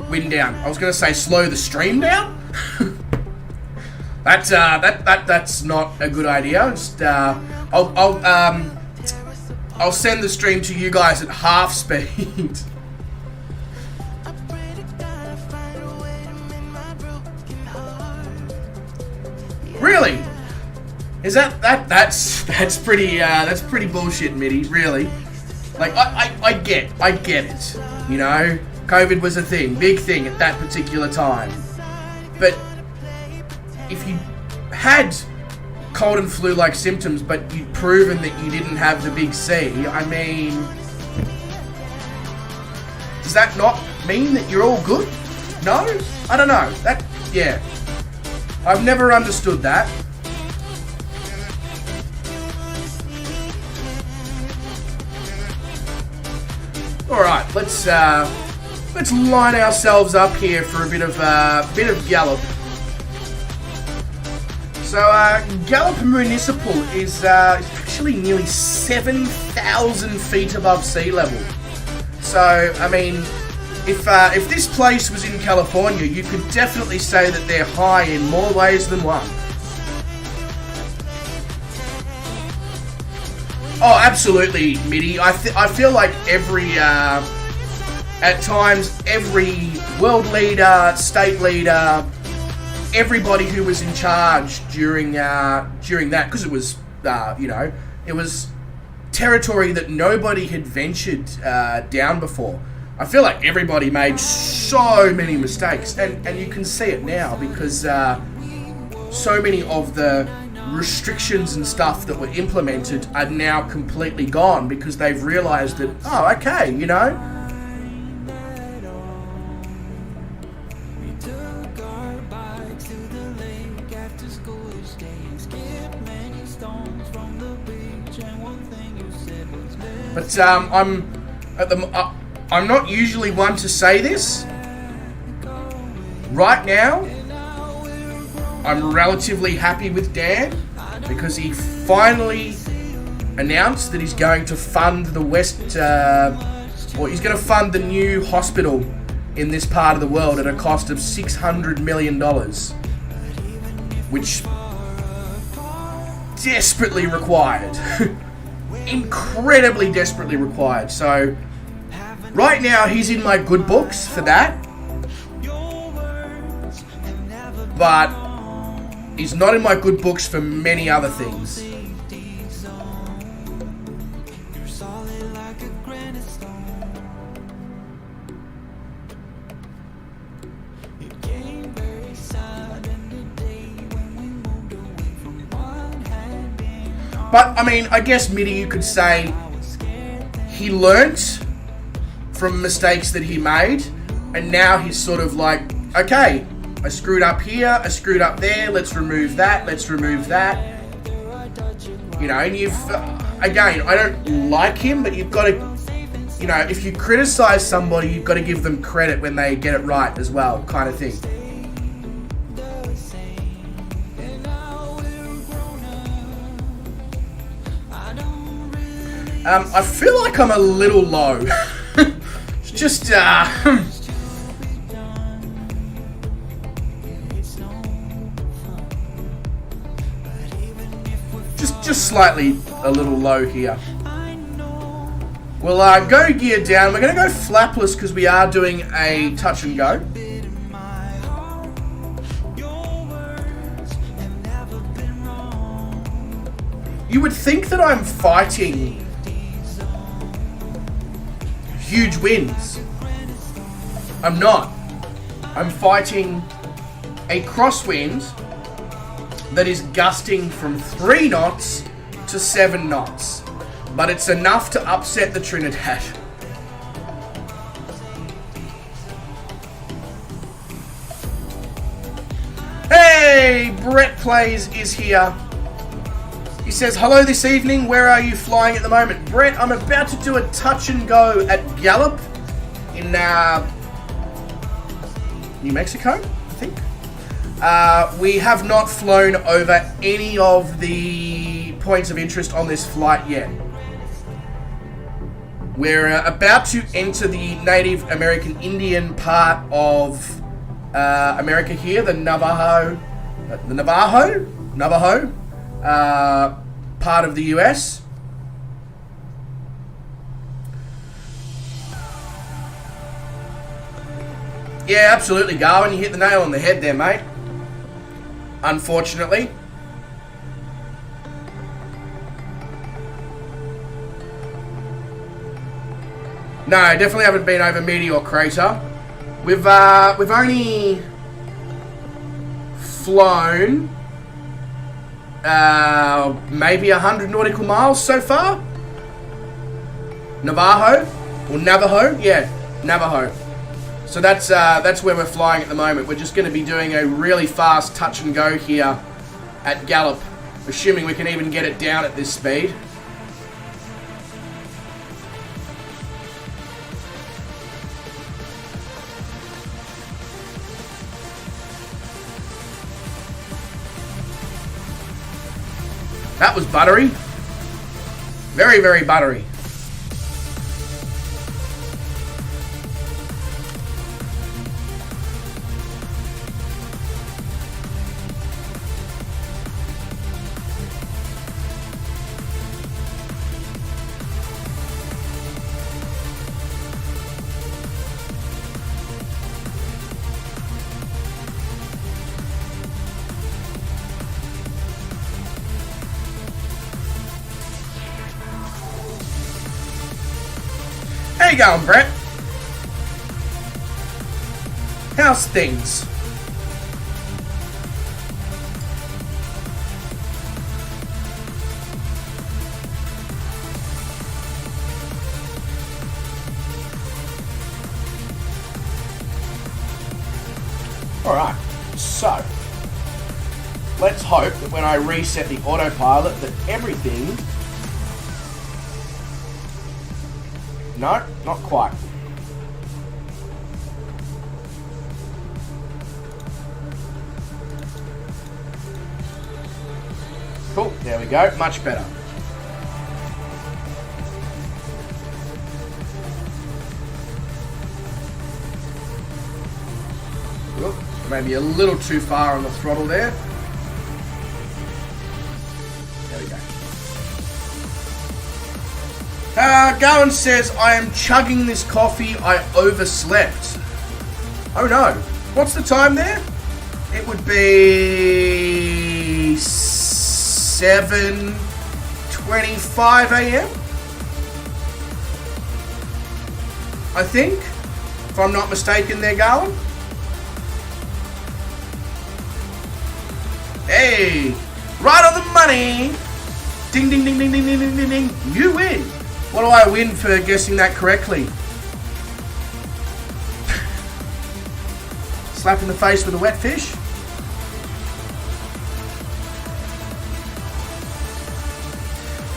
wind down. I was going to say slow the stream down. That's not a good idea. Just, I'll send the stream to you guys at half speed. Really? Is that's pretty bullshit, Mitty, really? Like I get it. You know, COVID was a thing, big thing at that particular time. But if you had cold and flu-like symptoms, but you'd proven that you didn't have the big C, I mean, does that not mean that you're all good? No? I don't know. Yeah. I've never understood that. Alright, let's line ourselves up here for a bit of Gallup. So Gallup Municipal is actually nearly 7,000 feet above sea level. So I mean, if this place was in California, you could definitely say that they're high in more ways than one. Oh, absolutely, Mitty. I feel like at times, every world leader, state leader, everybody who was in charge during that, because it was, it was territory that nobody had ventured down before. I feel like everybody made so many mistakes, and you can see it now because so many of the restrictions and stuff that were implemented are now completely gone because they've realized that, oh, okay, you know. But I'm not usually one to say this. Right now, I'm relatively happy with Dan because he finally announced that he's going to fund the he's going to fund the new hospital in this part of the world at a cost of $600 million, which desperately required. Incredibly desperately required. So right now he's in my good books for that, but he's not in my good books for many other things. But, I mean, I guess, Mitty, you could say he learnt from mistakes that he made, and now he's sort of like, okay, I screwed up here, I screwed up there, let's remove that. You know, and you've, again, I don't like him, but you've got to, you know, if you criticize somebody, you've got to give them credit when they get it right as well, kind of thing. I feel like I'm a little low. It's just, just slightly a little low here. We'll go gear down. We're going to go flapless because we are doing a touch and go. You would think that I'm fighting huge winds. I'm not. I'm fighting a crosswind that is gusting from 3 knots to 7 knots. But it's enough to upset the Trinidad. Hey, Brett Plays is here. He says, hello this evening, where are you flying at the moment? Brett, I'm about to do a touch and go at Gallup in New Mexico, I think. We have not flown over any of the points of interest on this flight yet. We're about to enter the Native American Indian part of America here, the Navajo part of the US. Yeah, absolutely, Garwin. You hit the nail on the head there, mate. Unfortunately. No, definitely haven't been over Meteor Crater. We've only flown maybe 100 nautical miles so far. Navajo? Yeah, Navajo. So that's where we're flying at the moment. We're just going to be doing a really fast touch and go here at Gallup, assuming we can even get it down at this speed. That was buttery. Very, very buttery. How you going, Brett? How's things? Alright, so let's hope that when I reset the autopilot that everything... No, not quite. Cool, there we go, much better. Oop, maybe a little too far on the throttle there. There we go. Gowan says, I am chugging this coffee, I overslept. Oh no. What's the time there? It would be 7:25 a.m. I think, if I'm not mistaken there, Gowan. Hey, right on the money. Ding, ding, ding, ding, ding, ding, ding, ding, ding. You win. What do I win for guessing that correctly? Slap in the face with a wet fish?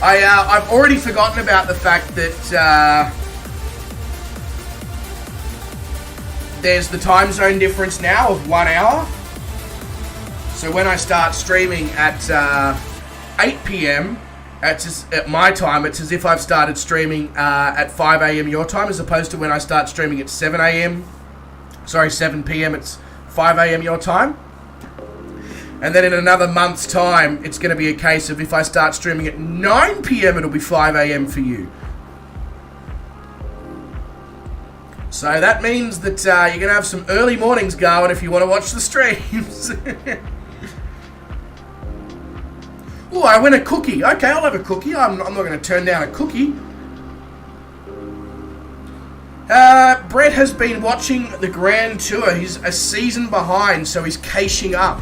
I've already forgotten about the fact that there's the time zone difference now of 1 hour. So when I start streaming at 8 p.m, At my time, it's as if I've started streaming at 5 a.m. your time, as opposed to when I start streaming at 7 a.m. Sorry, 7 p.m. It's 5 a.m. your time. And then in another month's time, it's going to be a case of if I start streaming at 9 p.m., it'll be 5 a.m. for you. So that means that you're going to have some early mornings going if you want to watch the streams. Oh, I win a cookie. Okay, I'll have a cookie. I'm not going to turn down a cookie. Brett has been watching the Grand Tour. He's a season behind, so he's caching up.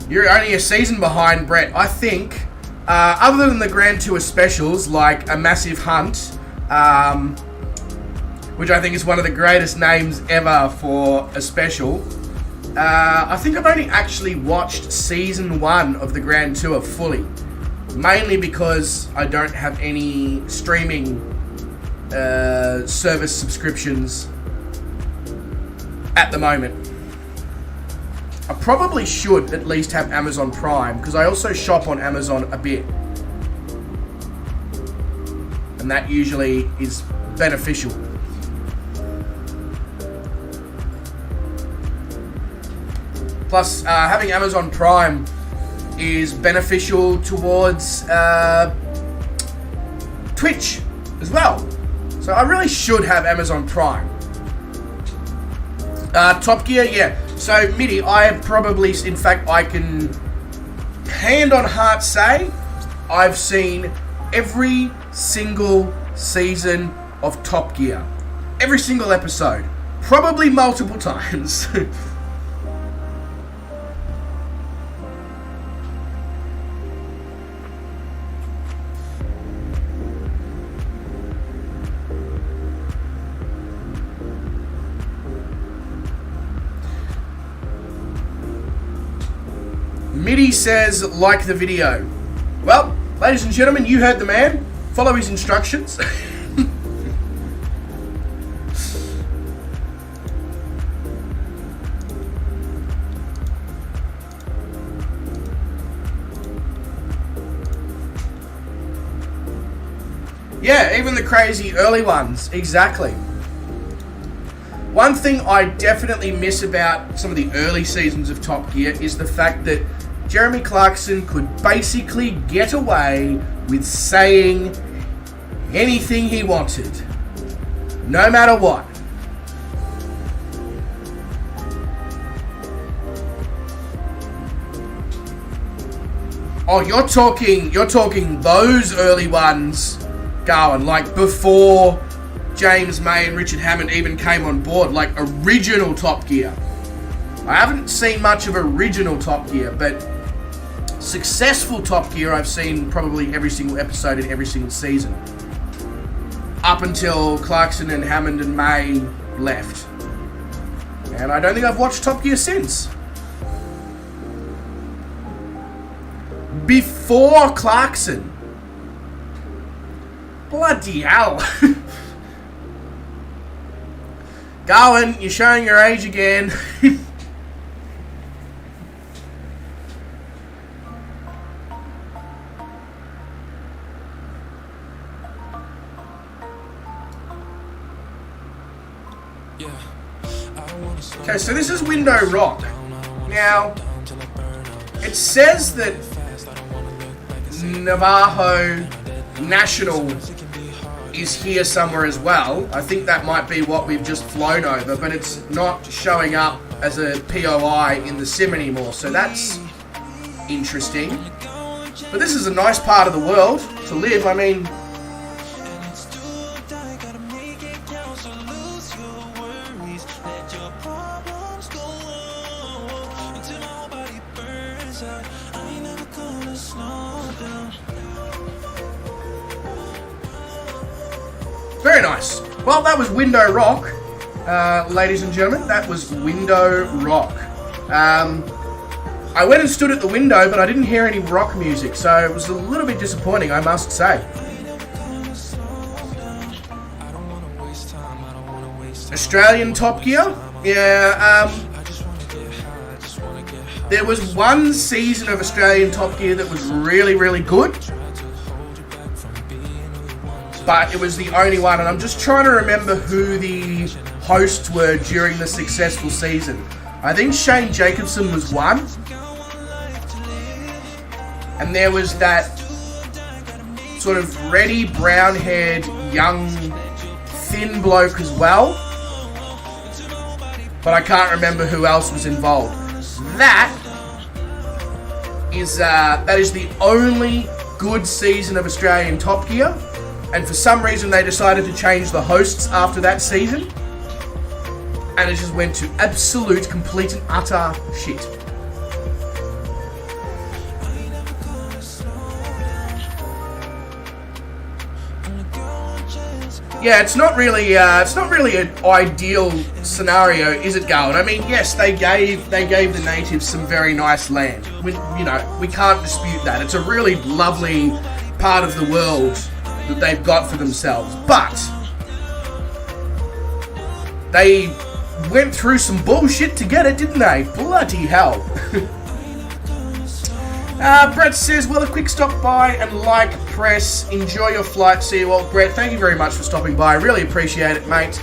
You're only a season behind, Brett. I think, other than the Grand Tour specials, like A Massive Hunt, which I think is one of the greatest names ever for a special, I think I've only actually watched Season 1 of the Grand Tour fully. Mainly because I don't have any streaming service subscriptions at the moment. I probably should at least have Amazon Prime, because I also shop on Amazon a bit. And that usually is beneficial. Plus, having Amazon Prime is beneficial towards Twitch as well. So I really should have Amazon Prime. Top Gear, yeah. So, Mitty, I probably, in fact, I can hand on heart say I've seen every single season of Top Gear. Every single episode. Probably multiple times. Mitty says, like the video. Well, ladies and gentlemen, you heard the man. Follow his instructions. Yeah, even the crazy early ones. Exactly. One thing I definitely miss about some of the early seasons of Top Gear is the fact that Jeremy Clarkson could basically get away with saying anything he wanted, no matter what. Oh, you're talking those early ones going, like before James May and Richard Hammond even came on board, like original Top Gear. I haven't seen much of original Top Gear, but successful Top Gear I've seen probably every single episode in every single season. Up until Clarkson and Hammond and May left. And I don't think I've watched Top Gear since. Before Clarkson. Bloody hell. Garwin, you're showing your age again. Okay, so this is Window Rock. Now, it says that Navajo National is here somewhere as well. I think that might be what we've just flown over, but it's not showing up as a POI in the sim anymore, so that's interesting. But this is a nice part of the world to live. I mean, very nice. Well, that was Window Rock, ladies and gentlemen. That was Window Rock. I went and stood at the window, but I didn't hear any rock music, so it was a little bit disappointing, I must say. Australian Top Gear? Yeah, There was one season of Australian Top Gear that was really, really good. But it was the only one, and I'm just trying to remember who the hosts were during the successful season. I think Shane Jacobson was one. And there was that sort of reddy, brown-haired, young, thin bloke as well. But I can't remember who else was involved. That is the only good season of Australian Top Gear. And for some reason they decided to change the hosts after that season. And it just went to absolute, complete and utter shit. Yeah, it's not really an ideal scenario, is it, Garland? I mean, yes, they gave the natives some very nice land. We can't dispute that. It's a really lovely part of the world that they've got for themselves. But they went through some bullshit to get it, didn't they? Bloody hell. Brett says, well, a quick stop by and like, press, enjoy your flight. See you all. Brett, thank you very much for stopping by. I really appreciate it, mate.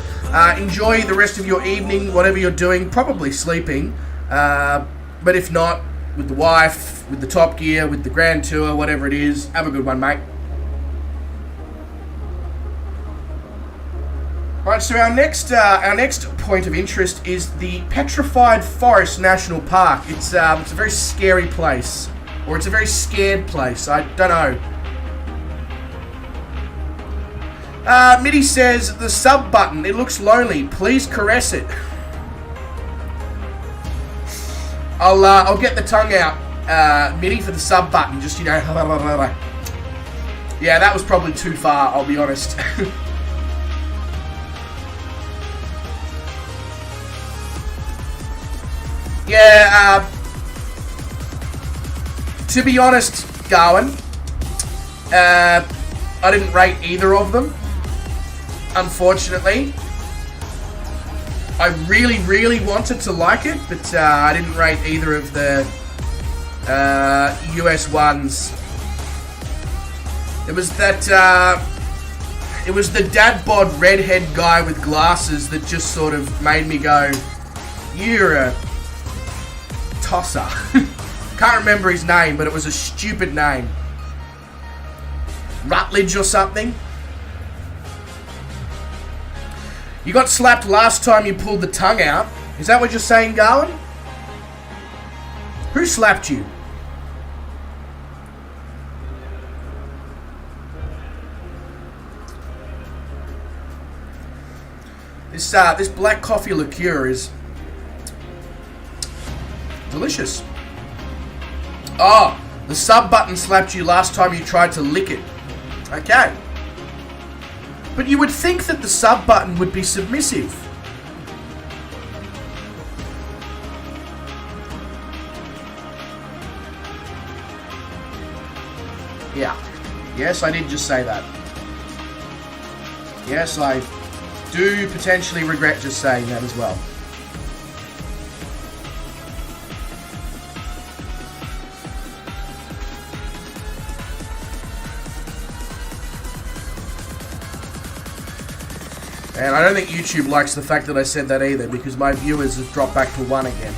Enjoy the rest of your evening, whatever you're doing, probably sleeping. But if not, with the wife, with the Top Gear, with the Grand Tour, whatever it is, have a good one, mate. Right, so our next point of interest is the Petrified Forest National Park. It's a very scary place. Or it's a very scared place. I don't know. Mitty says, the sub button, it looks lonely. Please caress it. I'll get the tongue out, Mitty, for the sub button. Just, Yeah, that was probably too far, I'll be honest. Yeah, to be honest, Garwin, I didn't rate either of them, unfortunately. I really, really wanted to like it, but I didn't rate either of the US ones. It was that, it was the dad bod redhead guy with glasses that just sort of made me go, you're a tosser. Can't remember his name, but it was a stupid name. Rutledge or something. You got slapped last time you pulled the tongue out. Is that what you're saying, Garland? Who slapped you? This black coffee liqueur is delicious. Oh, the sub button slapped you last time you tried to lick it. Okay. But you would think that the sub button would be submissive. Yeah. Yes, I did just say that. Yes, I do potentially regret just saying that as well. And I don't think YouTube likes the fact that I said that either, because my viewers have dropped back to 1 again.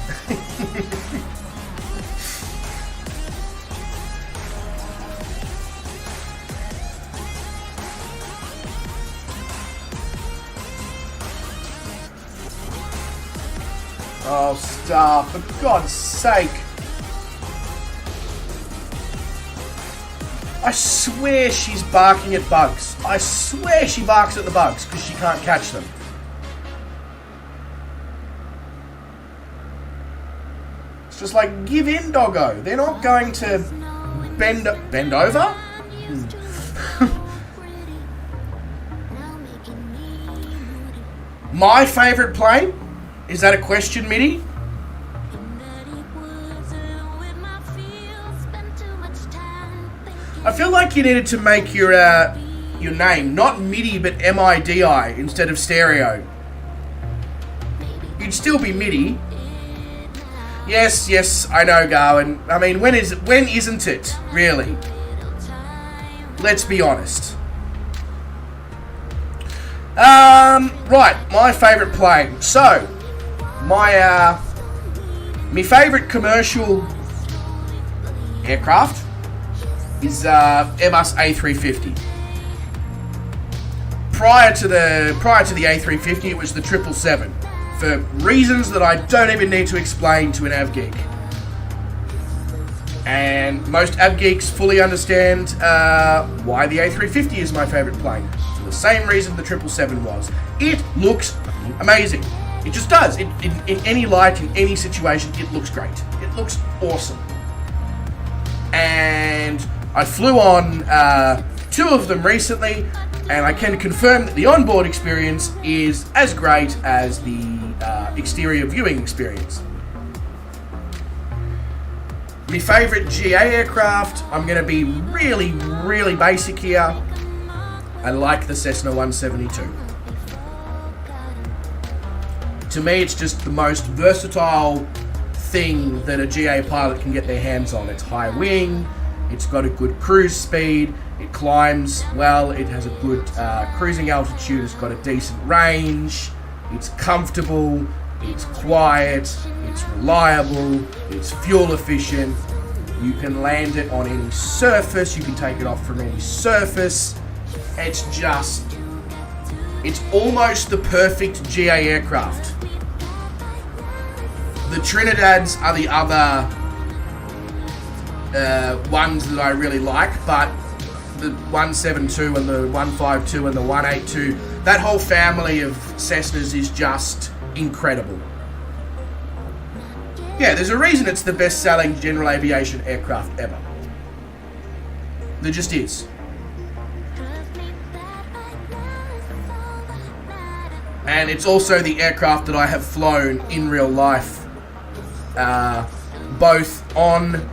Oh, stop, for God's sake. I swear she's barking at bugs. I swear she barks at the bugs because she can't catch them. It's just like, give in, doggo. They're not going to bend over? My favourite plane? Is that a question, Mitty? I feel like you needed to make your name not MIDI but MIDI instead of stereo. You'd still be MIDI. Yes, I know, Garwin. I mean, when isn't it, really? Let's be honest. Right, my favourite plane. So, my favourite commercial aircraft is Airbus A350. Prior to the A350, it was the 777, for reasons that I don't even need to explain to an av geek. And most av geeks fully understand why the A350 is my favourite plane. For the same reason the 777 was. It looks amazing. It just does. In any light, in any situation, it looks great. It looks awesome. And I flew on 2 of them recently, and I can confirm that the onboard experience is as great as the exterior viewing experience. My favourite GA aircraft, I'm going to be really, really basic here. I like the Cessna 172. To me, it's just the most versatile thing that a GA pilot can get their hands on. It's high wing, it's got a good cruise speed, it climbs well, it has a good cruising altitude, it's got a decent range, it's comfortable, it's quiet, it's reliable, it's fuel efficient. You can land it on any surface, you can take it off from any surface. It's almost the perfect GA aircraft. The Trinidads are the other ones that I really like, but the 172 and the 152 and the 182, that whole family of Cessnas is just incredible. Yeah, there's a reason it's the best-selling general aviation aircraft ever. There just is. And it's also the aircraft that I have flown in real life, both on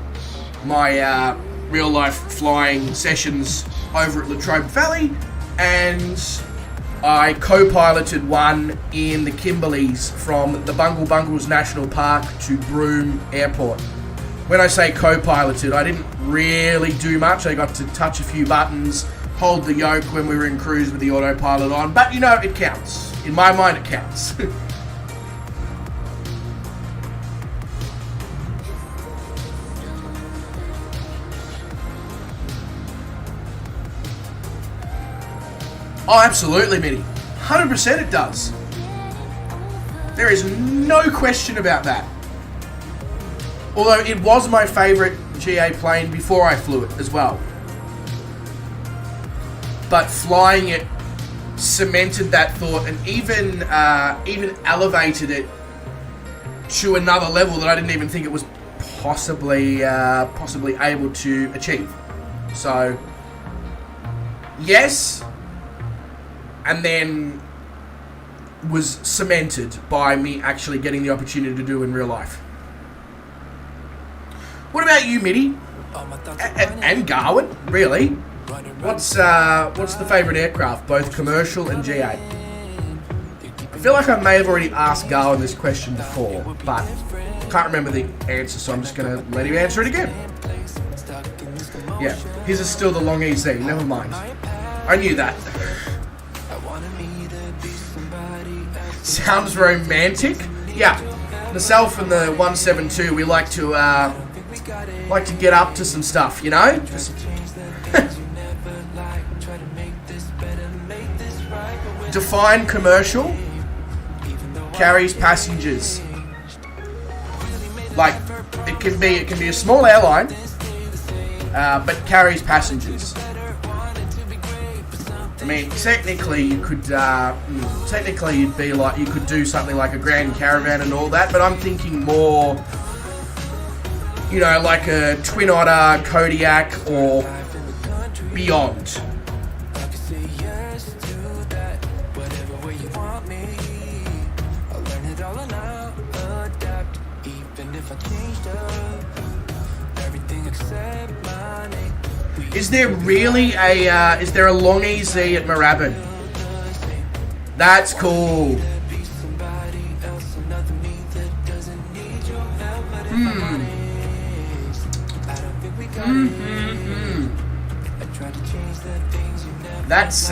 my real-life flying sessions over at Latrobe Valley, and I co-piloted one in the Kimberleys from the Bungle Bungles National Park to Broome Airport. When I say co-piloted, I didn't really do much. I got to touch a few buttons, hold the yoke when we were in cruise with the autopilot on, but you know, it counts. In my mind, it counts. Oh, absolutely, Mitty. 100% it does. There is no question about that. Although it was my favourite GA plane before I flew it as well. But flying it cemented that thought and even elevated it to another level that I didn't even think it was possibly able to achieve. So, yes, and then was cemented by me actually getting the opportunity to do in real life. What about you, Mitty? And Garwin, really? What's the favourite aircraft, both commercial and GA? I feel like I may have already asked Garwin this question before, but I can't remember the answer, so I'm just going to let him answer it again. Yeah, his is still the long EZ, never mind. I knew that. Sounds romantic. Yeah, myself and the 172, we like to get up to some stuff, you know? Just define commercial, carries passengers. Like, it can be a small airline, but carries passengers. I mean, technically you could, you'd be like, you could do something like a Grand Caravan and all that, but I'm thinking more, you know, like a Twin Otter, Kodiak, or beyond. Is there really is there a long EZ at Moorabbin? That's cool. That's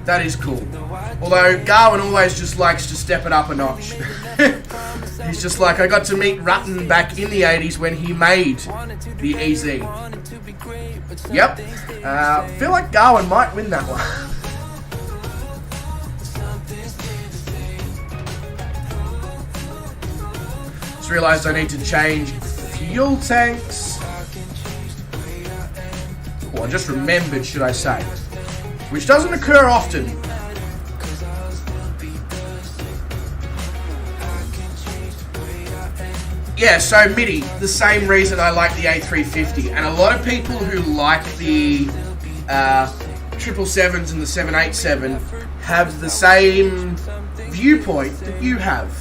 that is cool. Although Garwin always just likes to step it up a notch. He's just like, I got to meet Rutten back in the 80s when he made the EZ. Yep. Feel like Garwin might win that one. Just realised I need to change fuel tanks. Or I just remembered, should I say. Which doesn't occur often. Yeah, so MIDI, the same reason I like the A350. And a lot of people who like the 777s and the 787 have the same viewpoint that you have.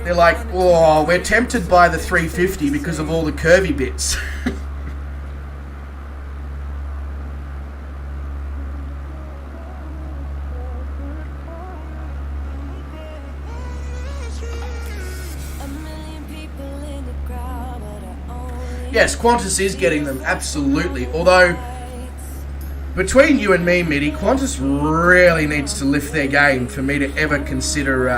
They're like, oh, we're tempted by the 350 because of all the curvy bits. Yes, Qantas is getting them, absolutely. Although, between you and me, Mitty, Qantas really needs to lift their game for me to ever consider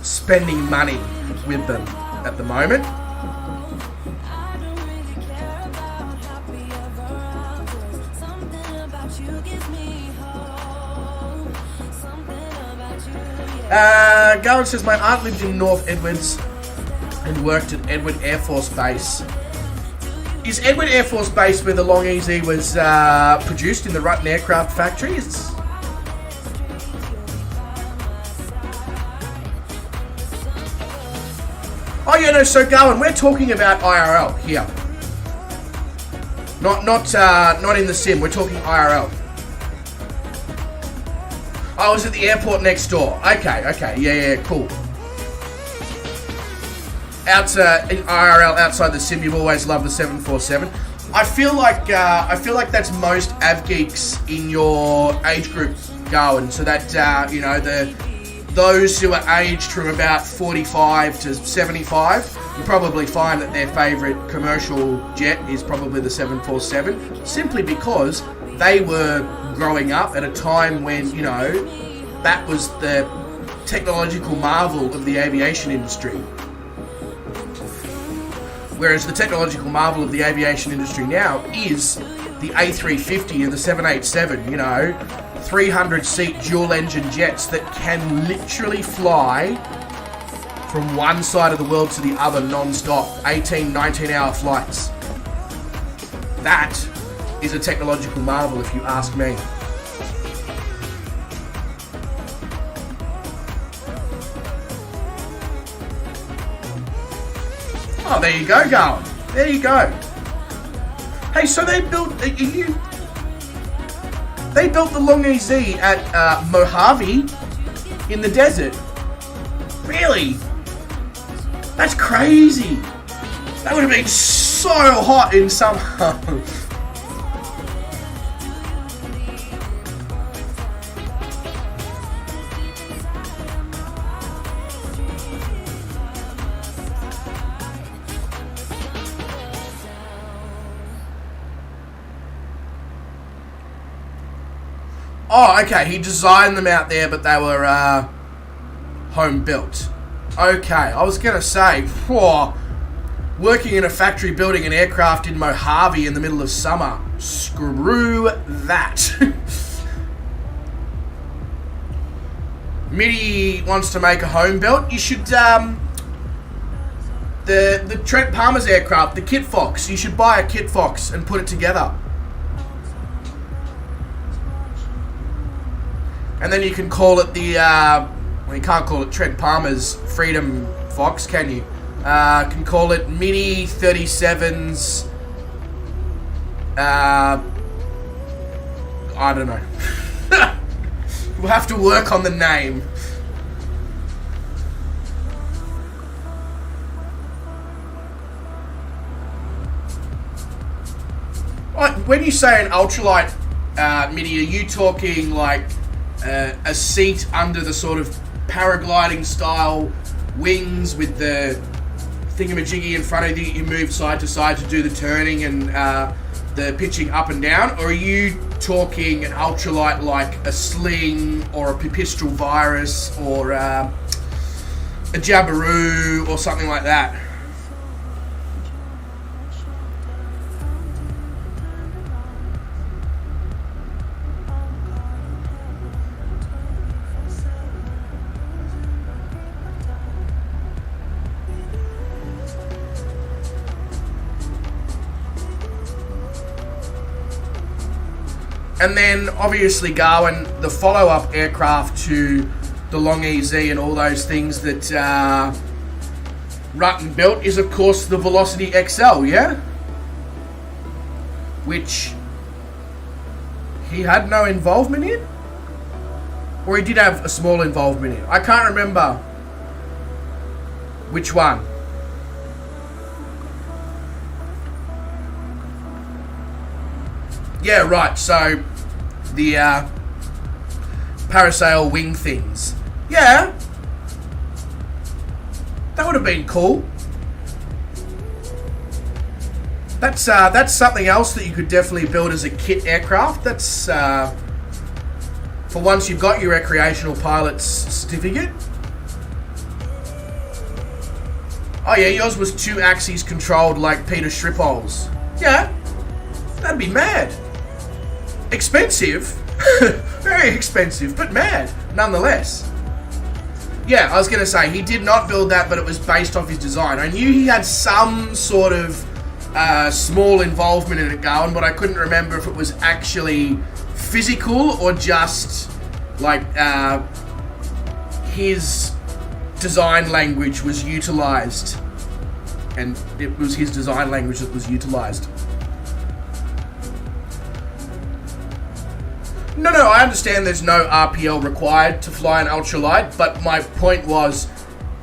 spending money with them at the moment. Garland says, my aunt lived in North Edwards and worked at Edward Air Force Base. Is Edward Air Force Base where the Long EZ was produced in the Rutten Aircraft Factory? Oh yeah, no. So Garwin, we're talking about IRL here, not in the sim. We're talking IRL. I was at the airport next door. Okay, yeah, cool. In IRL outside the sim, you've always loved the 747. I feel like that's most av geeks in your age group, Garwin. So that those who are aged from about 45 to 75, you probably find that their favourite commercial jet is probably the 747, simply because they were growing up at a time when, that was the technological marvel of the aviation industry. Whereas the technological marvel of the aviation industry now is the A350 and the 787, 300-seat dual-engine jets that can literally fly from one side of the world to the other non-stop, 18, 19-hour flights. That is a technological marvel, if you ask me. Oh, there you go, Garland. There you go. Hey, so they built the Long EZ at Mojave in the desert. Really? That's crazy. That would have been so hot in summer. Oh, okay, he designed them out there, but they were home built. Okay, I was going to say, working in a factory building an aircraft in Mojave in the middle of summer. Screw that. Mitty wants to make a home built. You should, the Trent Palmer's aircraft, the Kit Fox, you should buy a Kit Fox and put it together. And then you can call it the, well, you can't call it Trent Palmer's Freedom Fox, can you? Can call it Mini 37's, I don't know. We'll have to work on the name. When you say an ultralight, Midi, are you talking like a seat under the sort of paragliding style wings with the thingamajiggy in front of you. You move side to side to do the turning and the pitching up and down, or are you talking an ultralight like a Sling or a Pipistrel Virus or a Jabiru or something like that? And then, obviously, Garwin, the follow-up aircraft to the Long EZ and all those things that Rutten built is, of course, the Velocity XL, yeah? Which he had no involvement in? Or he did have a small involvement in? I can't remember which one. Yeah, right, so the parasail wing things. Yeah, that would have been cool. That's something else that you could definitely build as a kit aircraft. That's for once you've got your recreational pilot's certificate. Oh yeah, yours was 2 axes controlled like Peter Schrippol's. Yeah, that'd be mad. Expensive, very expensive, but mad nonetheless. Yeah, I was going to say, he did not build that, but it was based off his design. I knew he had some sort of small involvement in it going, but I couldn't remember if it was actually physical or just like his design language was utilized, and it was his design language that was utilized. No, I understand there's no RPL required to fly an ultralight, but my point was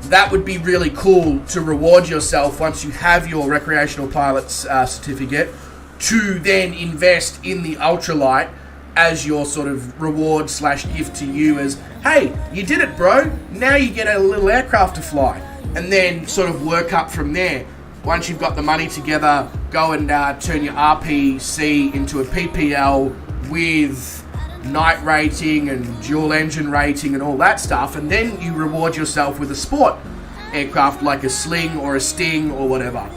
that would be really cool to reward yourself once you have your recreational pilot's certificate, to then invest in the ultralight as your sort of reward / gift to you as, hey, you did it, bro, now you get a little aircraft to fly, and then sort of work up from there. Once you've got the money together, go and turn your RPC into a PPL with night rating and dual engine rating and all that stuff, and then you reward yourself with a sport aircraft like a Sling or a Sting or whatever.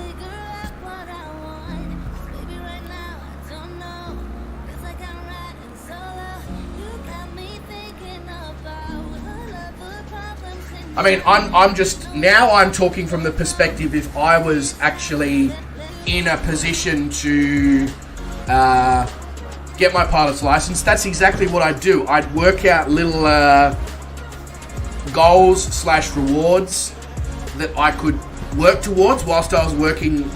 I mean, I'm talking from the perspective if I was actually in a position to get my pilot's license, that's exactly what I'd do. I'd work out little goals / rewards that I could work towards whilst I was working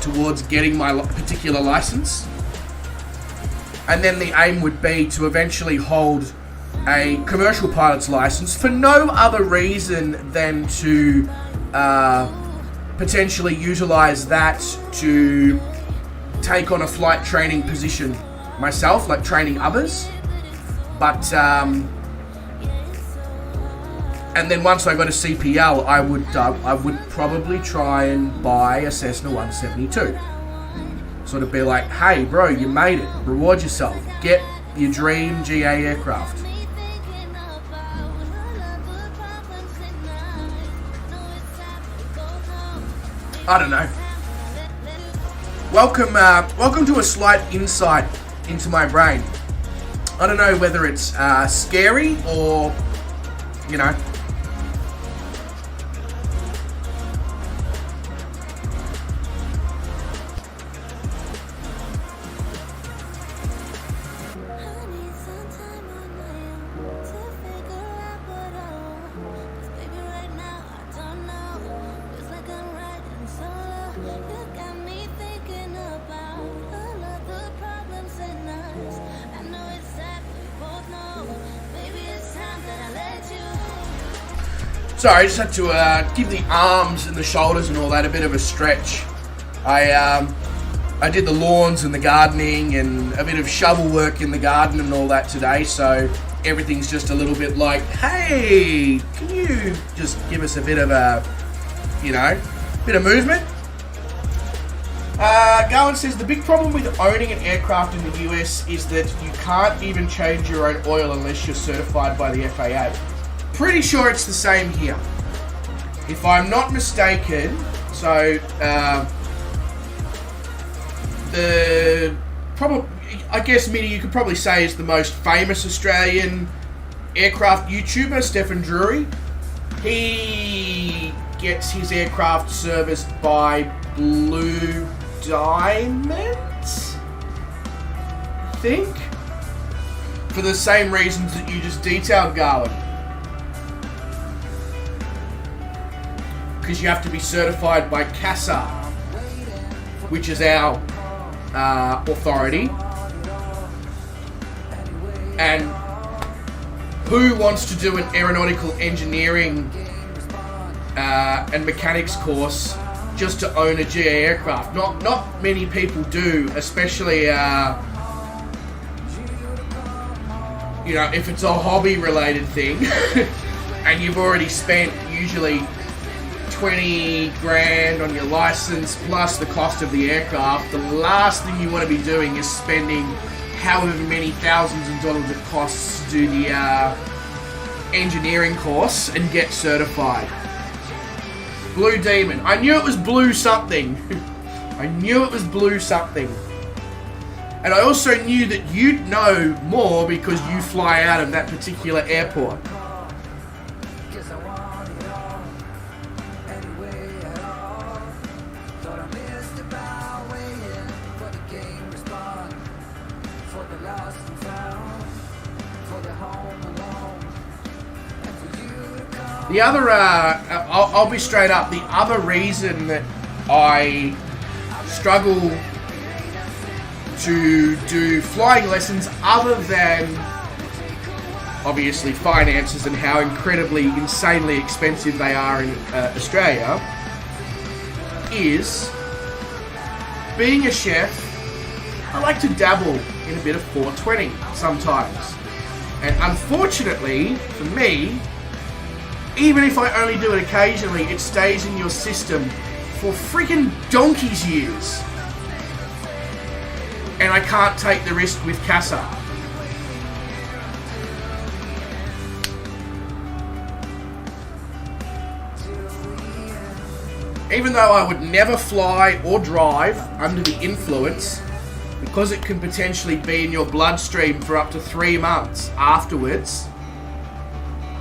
towards getting my particular license. And then the aim would be to eventually hold a commercial pilot's license for no other reason than to potentially utilize that to take on a flight training position myself, like training others. But and then once I got a CPL, I would probably try and buy a Cessna 172. Sort of be like, hey bro, you made it, reward yourself, get your dream GA aircraft. I don't know. Welcome to a slight insight into my brain. I don't know whether it's scary or, you know. Sorry, I just had to give the arms and the shoulders and all that a bit of a stretch. I did the lawns and the gardening and a bit of shovel work in the garden and all that today, so everything's just a little bit like, hey, can you just give us a bit of a, bit of movement? Gowan says the big problem with owning an aircraft in the US is that you can't even change your own oil unless you're certified by the FAA. Pretty sure it's the same here. If I'm not mistaken, so I guess Mitty, you could probably say is the most famous Australian aircraft YouTuber, Stefan Drury. He gets his aircraft serviced by Blue Diamond, I think, for the same reasons that you just detailed, Garland. Because you have to be certified by CASA, which is our authority. And who wants to do an aeronautical engineering and mechanics course just to own a GA aircraft? Not many people do, especially if it's a hobby related thing and you've already spent usually 20 grand on your license plus the cost of the aircraft. The last thing you want to be doing is spending however many thousands of dollars it costs to do the engineering course and get certified. Blue Demon. I knew it was blue something. I knew it was blue something. And I also knew that you'd know more because you fly out of that particular airport. The other, I'll be straight up, the other reason that I struggle to do flying lessons, other than obviously finances and how incredibly, insanely expensive they are in Australia, is being a chef. I like to dabble in a bit of 420 sometimes. And unfortunately, for me, even if I only do it occasionally, it stays in your system for freaking donkey's years. And I can't take the risk with CASA. Even though I would never fly or drive under the influence, because it can potentially be in your bloodstream for up to 3 months afterwards,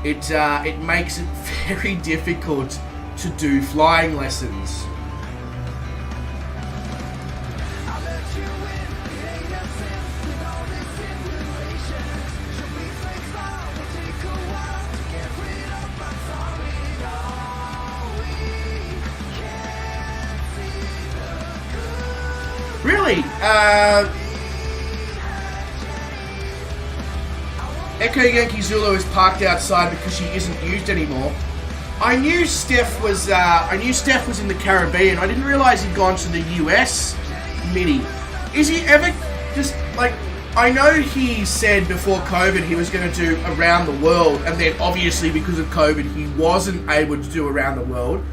it makes it very difficult to do flying lessons. Really? Echo Yankee Zulu is parked outside because she isn't used anymore. I knew Steph was in the Caribbean. I didn't realize he'd gone to the US. Mitty, is he ever just like? I know he said before COVID he was going to do around the world, and then obviously because of COVID he wasn't able to do around the world.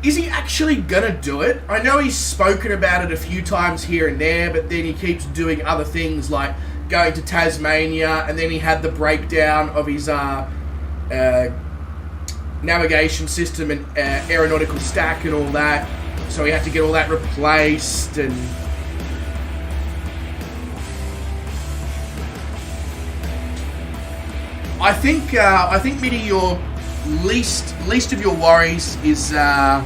Is he actually gonna do it? I know he's spoken about it a few times here and there, but then he keeps doing other things like going to Tasmania, and then he had the breakdown of his navigation system and aeronautical stack and all that, so he had to get all that replaced. And I think Mitty, your least of your worries is the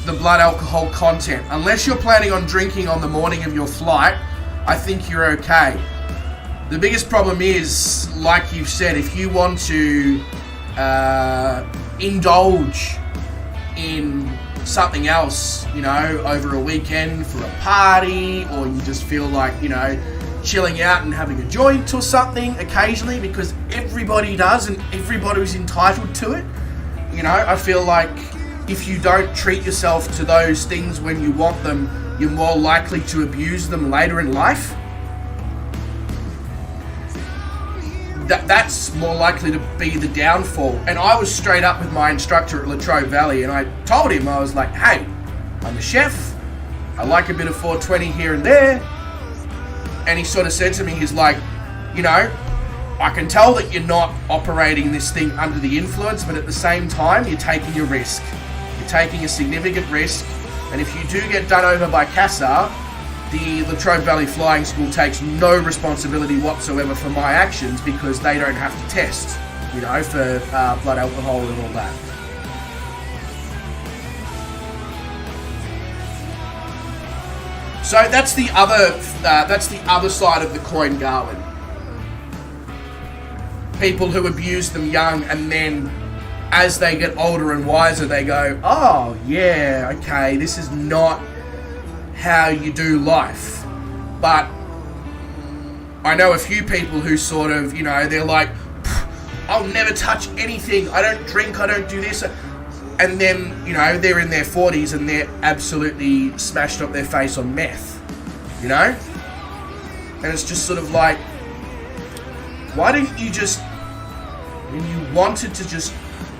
blood alcohol content. Unless you're planning on drinking on the morning of your flight, I think you're okay. The biggest problem is, like you've said, if you want to indulge in something else, over a weekend for a party, or you just feel like, chilling out and having a joint or something occasionally, because everybody does and everybody's entitled to it. I feel like if you don't treat yourself to those things when you want them, you're more likely to abuse them later in life. that's more likely to be the downfall. And I was straight up with my instructor at Latrobe Valley, and I told him, I was like, hey, I'm a chef, I like a bit of 420 here and there. And he sort of said to me, he's like, you know, I can tell that you're not operating this thing under the influence, but at the same time, you're taking a risk. You're taking a significant risk, and if you do get done over by CASA, the Latrobe Valley Flying School takes no responsibility whatsoever for my actions because they don't have to test, you know, for blood alcohol and all that. So that's the other side of the coin, Garwin. People who abuse them young, and then as they get older and wiser, they go, oh yeah, okay, this is not how you do life. But I know a few people who sort of, you know, they're like, I'll never touch anything, I don't drink, I don't do this. And then, you know, they're in their 40s and they're absolutely smashed up their face on meth, you know? And it's just sort of like, why didn't you just, when you wanted to just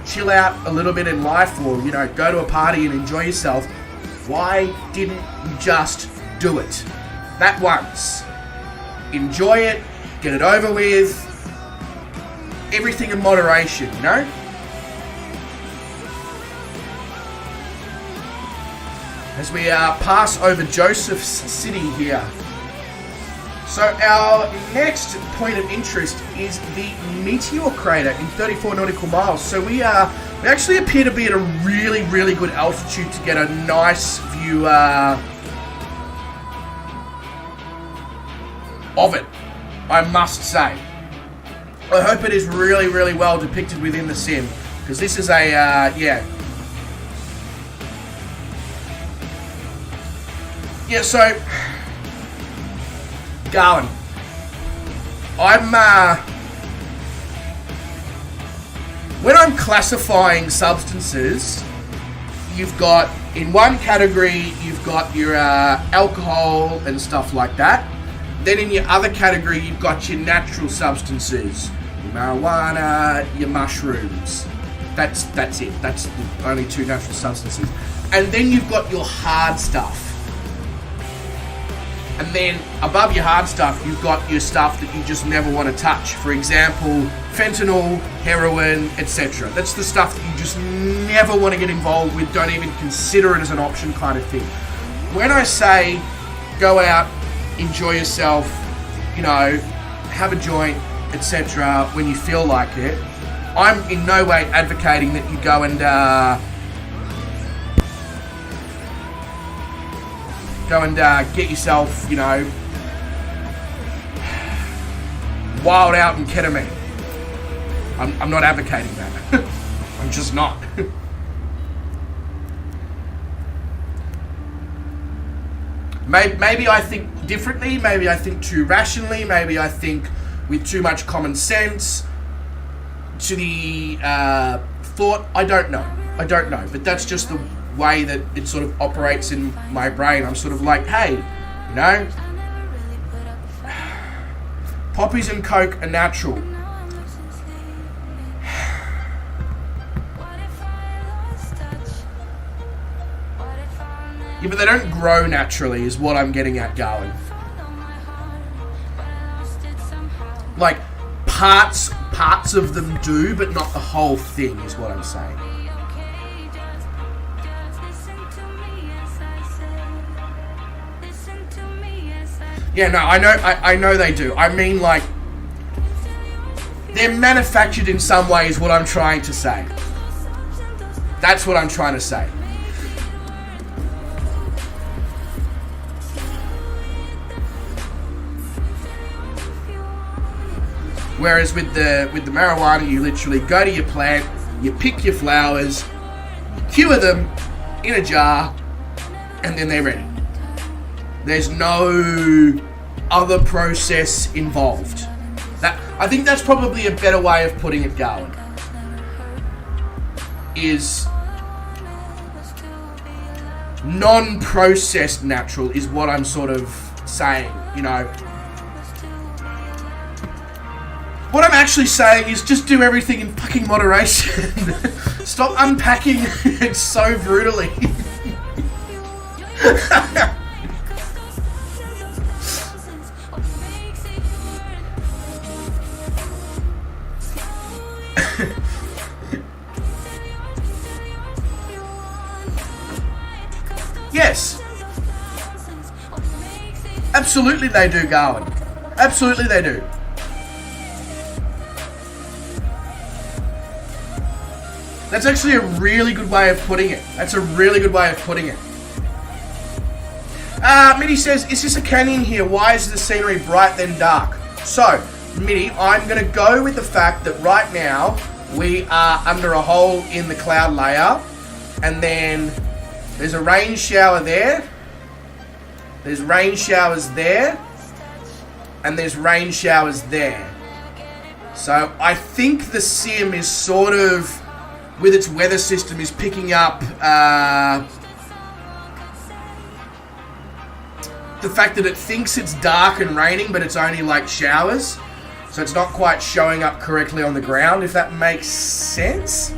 chill out a little bit in life, or, you know, go to a party and enjoy yourself, why didn't you just do it? That once. Enjoy it, get it over with, everything in moderation, you know? As we pass over Joseph's City here. So our next point of interest is the Meteor Crater in 34 nautical miles. So we actually appear to be at a really, really good altitude to get a nice view of it, I must say. I hope it is really, really well depicted within the sim, because this is a, yeah, so, Garwin, when I'm classifying substances, you've got, in one category, you've got your alcohol and stuff like that. Then in your other category, you've got your natural substances, your marijuana, your mushrooms. That's it. That's the only two natural substances. And then you've got your hard stuff. And then above your hard stuff, you've got your stuff that you just never want to touch. For example, fentanyl, heroin, etc. That's the stuff that you just never want to get involved with, don't even consider it as an option kind of thing. When I say go out, enjoy yourself, you know, have a joint, etc. when you feel like it, I'm in no way advocating that you go and get yourself, you know, wild out in ketamine. I'm not advocating that. I'm just not. Maybe I think differently, maybe I think too rationally, maybe I think with too much common sense to the thought. I don't know, but that's just the way that it sort of operates in my brain. I'm sort of like, hey, you know, poppies and coke are natural. Yeah, but they don't grow naturally, is what I'm getting at, Garwin. Like, parts of them do, but not the whole thing, is what I'm saying. Yeah, no, I know they do. I mean, like, they're manufactured in some way is what I'm trying to say. That's what I'm trying to say. Whereas with the marijuana, you literally go to your plant, you pick your flowers, you cure them in a jar, and then they're ready. There's no other process involved. I think that's probably a better way of putting it, Garwin. Is non-processed natural is what I'm sort of saying, you know. What I'm actually saying is just do everything in fucking moderation. Stop unpacking it so brutally. Yes. Absolutely they do, Garwin. Absolutely they do. That's actually a really good way of putting it. That's a really good way of putting it. Mitty says, is this a canyon here? Why is the scenery bright then dark? So, Mitty, I'm going to go with the fact that right now we are under a hole in the cloud layer, and then there's a rain shower there, there's rain showers there, and there's rain showers there. So I think the sim is sort of, with its weather system, is picking up the fact that it thinks it's dark and raining, but it's only like showers. So it's not quite showing up correctly on the ground, if that makes sense.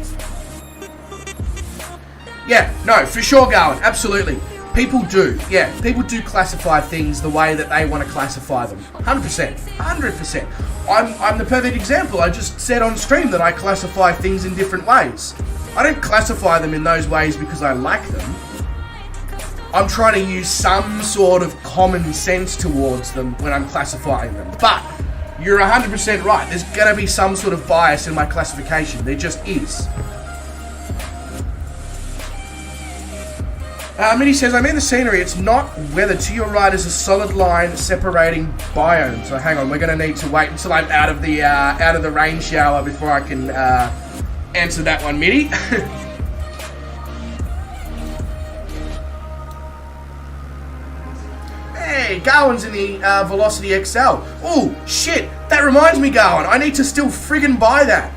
Yeah, no, for sure, Garwin, absolutely. People do, yeah, people do classify things the way that they want to classify them. 100%, 100%. I'm the perfect example. I just said on stream that I classify things in different ways. I don't classify them in those ways because I like them. I'm trying to use some sort of common sense towards them when I'm classifying them. But you're 100% right. There's going to be some sort of bias in my classification. There just is. Minnie says, I'm in the scenery. It's not weather. To your right is a solid line separating biomes. So hang on, we're going to need to wait until I'm out of the rain shower before I can answer that one, Minnie. Hey, Garwin's in the Velocity XL. Oh, shit. That reminds me, Garwin. I need to still friggin' buy that.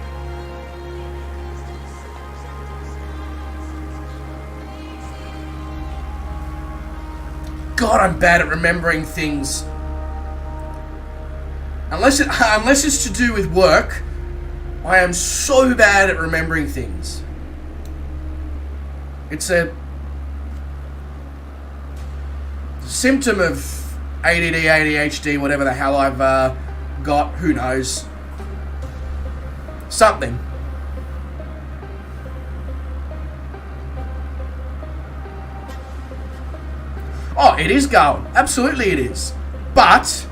God, I'm bad at remembering things. Unless it's to do with work, I am so bad at remembering things. It's a symptom of ADD, ADHD, whatever the hell I've got. Who knows? Something. Oh, it is going. Absolutely it is. But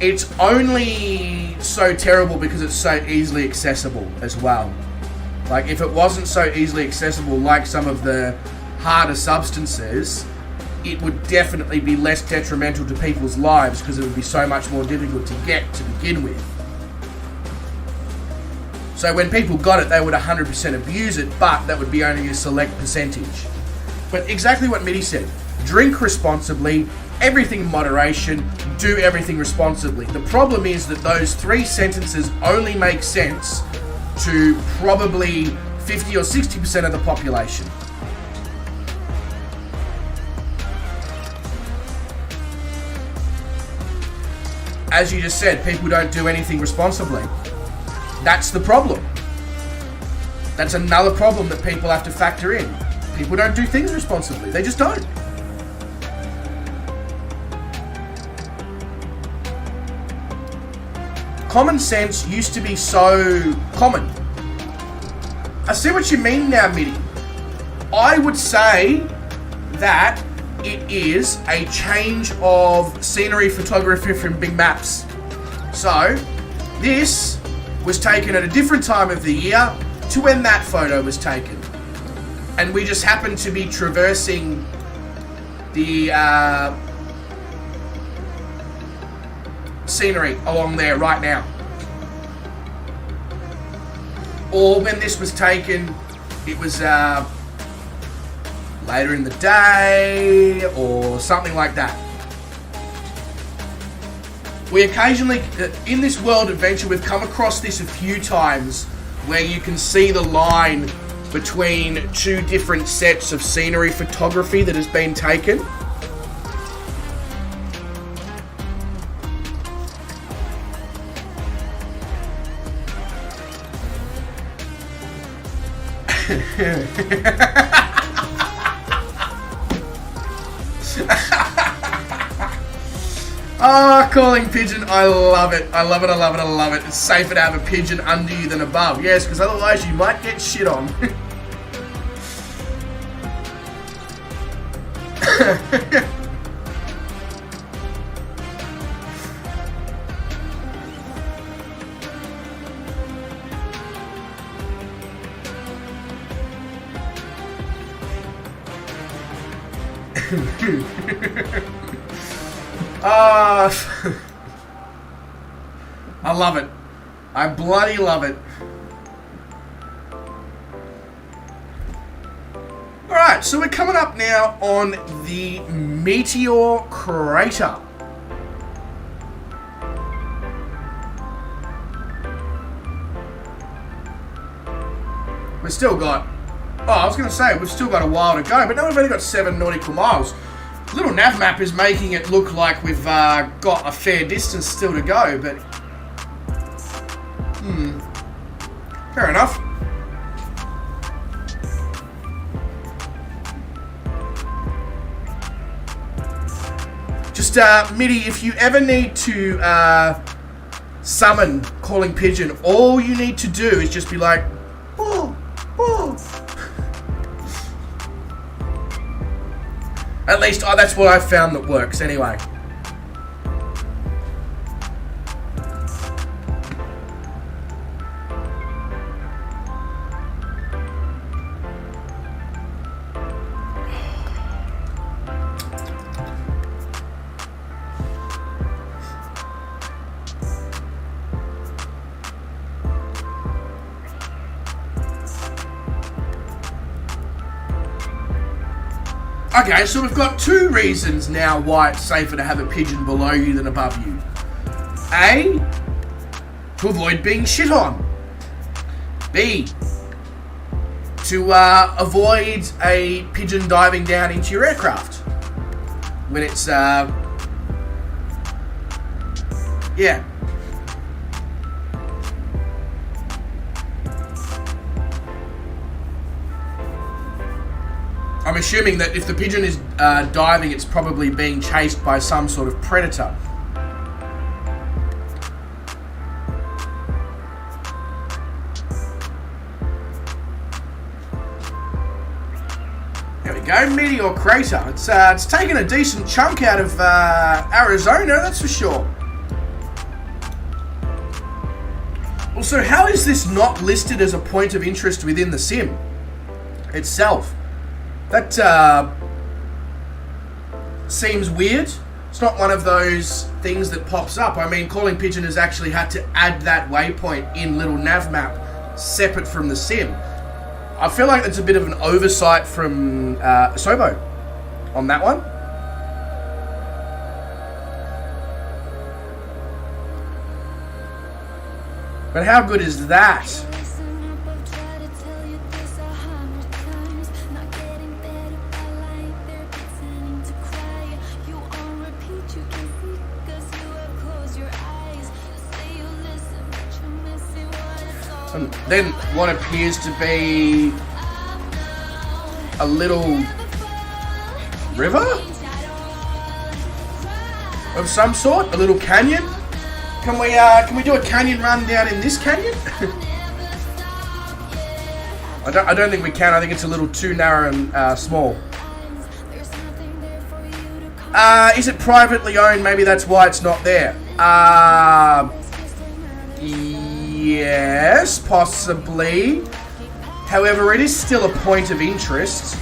it's only so terrible because it's so easily accessible as well. Like, if it wasn't so easily accessible like some of the harder substances, it would definitely be less detrimental to people's lives because it would be so much more difficult to get to begin with. So when people got it, they would 100% abuse it, but that would be only a select percentage. But exactly what Mitty said. Drink responsibly, everything in moderation, do everything responsibly. The problem is that those three sentences only make sense to probably 50 or 60% of the population. As you just said, people don't do anything responsibly. That's the problem. That's another problem that people have to factor in. People don't do things responsibly. They just don't. Common sense used to be so common. I see what you mean now, Mitty. I would say that it is a change of scenery photography from big maps. So, this was taken at a different time of the year to when that photo was taken. And we just happen to be traversing the scenery along there right now. Or when this was taken, it was later in the day or something like that. We occasionally, in this world adventure, we've come across this a few times where you can see the line between two different sets of scenery photography that has been taken. Oh, calling pigeon. I love it. I love it. I love it. I love it. It's safer to have a pigeon under you than above. Yes, because otherwise you might get shit on. I love it. I bloody love it. Alright, so we're coming up now on the Meteor Crater. We've still got... Oh, I was going to say, we've still got a while to go, but now we've only got 7 nautical miles. The little nav map is making it look like we've got a fair distance still to go, but... Fair enough. Just, Mitty, if you ever need to summon calling pigeon, all you need to do is just be like, oh, oh. At least that's what I've found that works anyway. Okay, so we've got 2 reasons now why it's safer to have a pigeon below you than above you. A, to avoid being shit on. B, to avoid a pigeon diving down into your aircraft. When it's, yeah. I'm assuming that if the pigeon is diving, it's probably being chased by some sort of predator. There we go, Meteor Crater. It's taken a decent chunk out of Arizona, that's for sure. Also, how is this not listed as a point of interest within the sim itself? That seems weird. It's not one of those things that pops up. I mean, Calling Pigeon has actually had to add that waypoint in little nav map separate from the sim. I feel like it's a bit of an oversight from Sobo on that one. But how good is that? And then what appears to be a little river of some sort, a little canyon. Can we do a canyon run down in this canyon? I don't think we can. I think it's a little too narrow and small. Is it privately owned? Maybe that's why it's not there. Yes, possibly. However, it is still a point of interest.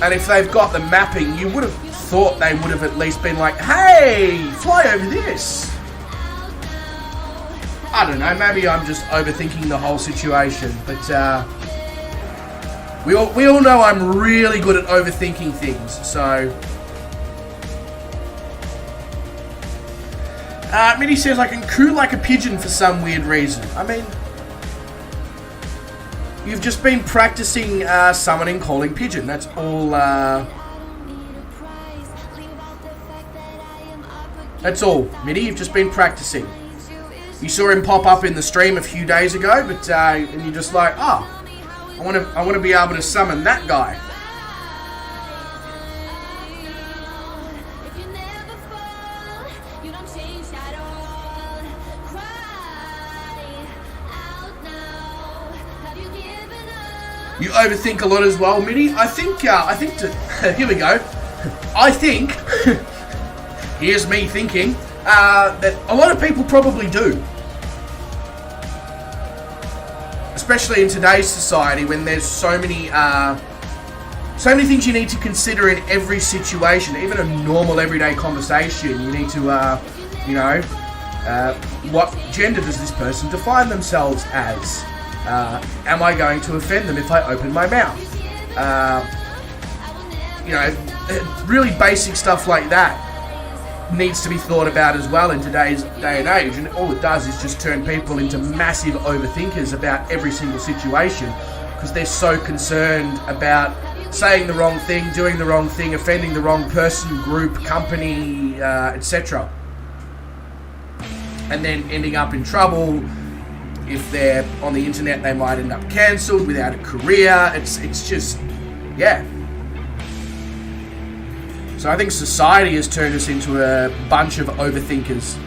And if they've got the mapping, you would have thought they would have at least been like, hey, fly over this. I don't know, maybe I'm just overthinking the whole situation, but we all know I'm really good at overthinking things, so... Mitty says I can coo like a pigeon for some weird reason. I mean, you've just been practicing summoning calling pigeon. That's all. That's all, Mitty. You've just been practicing. you saw him pop up in the stream a few days ago, but and you're just like, oh, I want to be able to summon that guy. You overthink a lot as well, Mitty. I think here we go. I think, here's me thinking, that a lot of people probably do. Especially in today's society when there's so many things you need to consider in every situation. Even a normal everyday conversation, you need to, what gender does this person define themselves as? Am I going to offend them if I open my mouth? Really basic stuff like that needs to be thought about as well in today's day and age. And all it does is just turn people into massive overthinkers about every single situation because they're so concerned about saying the wrong thing, doing the wrong thing, offending the wrong person, group, company, etc. And then ending up in trouble. If they're on the internet, they might end up cancelled without a career. It's just, yeah. So I think society has turned us into a bunch of overthinkers.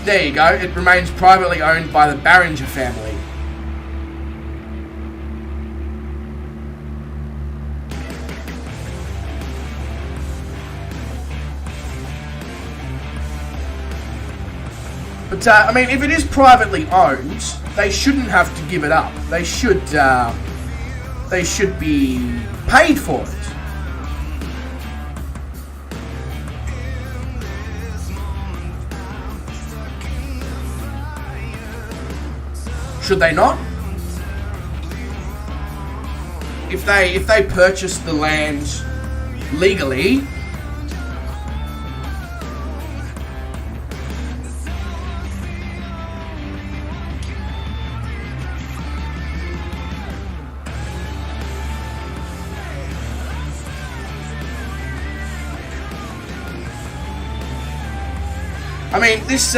There you go. It remains privately owned by the Barringer family. But, I mean, if it is privately owned, they shouldn't have to give it up. They should be paid for it. Should they not? If they purchase the land legally, I mean, this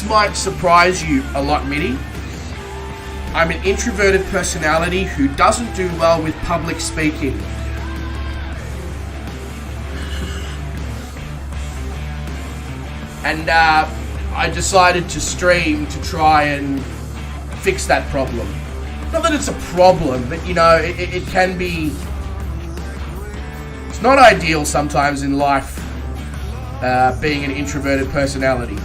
might surprise you a lot, Mitty. I'm an introverted personality who doesn't do well with public speaking. And I decided to stream to try and fix that problem. Not that it's a problem, but it can be... It's not ideal sometimes in life. Being an introverted personality.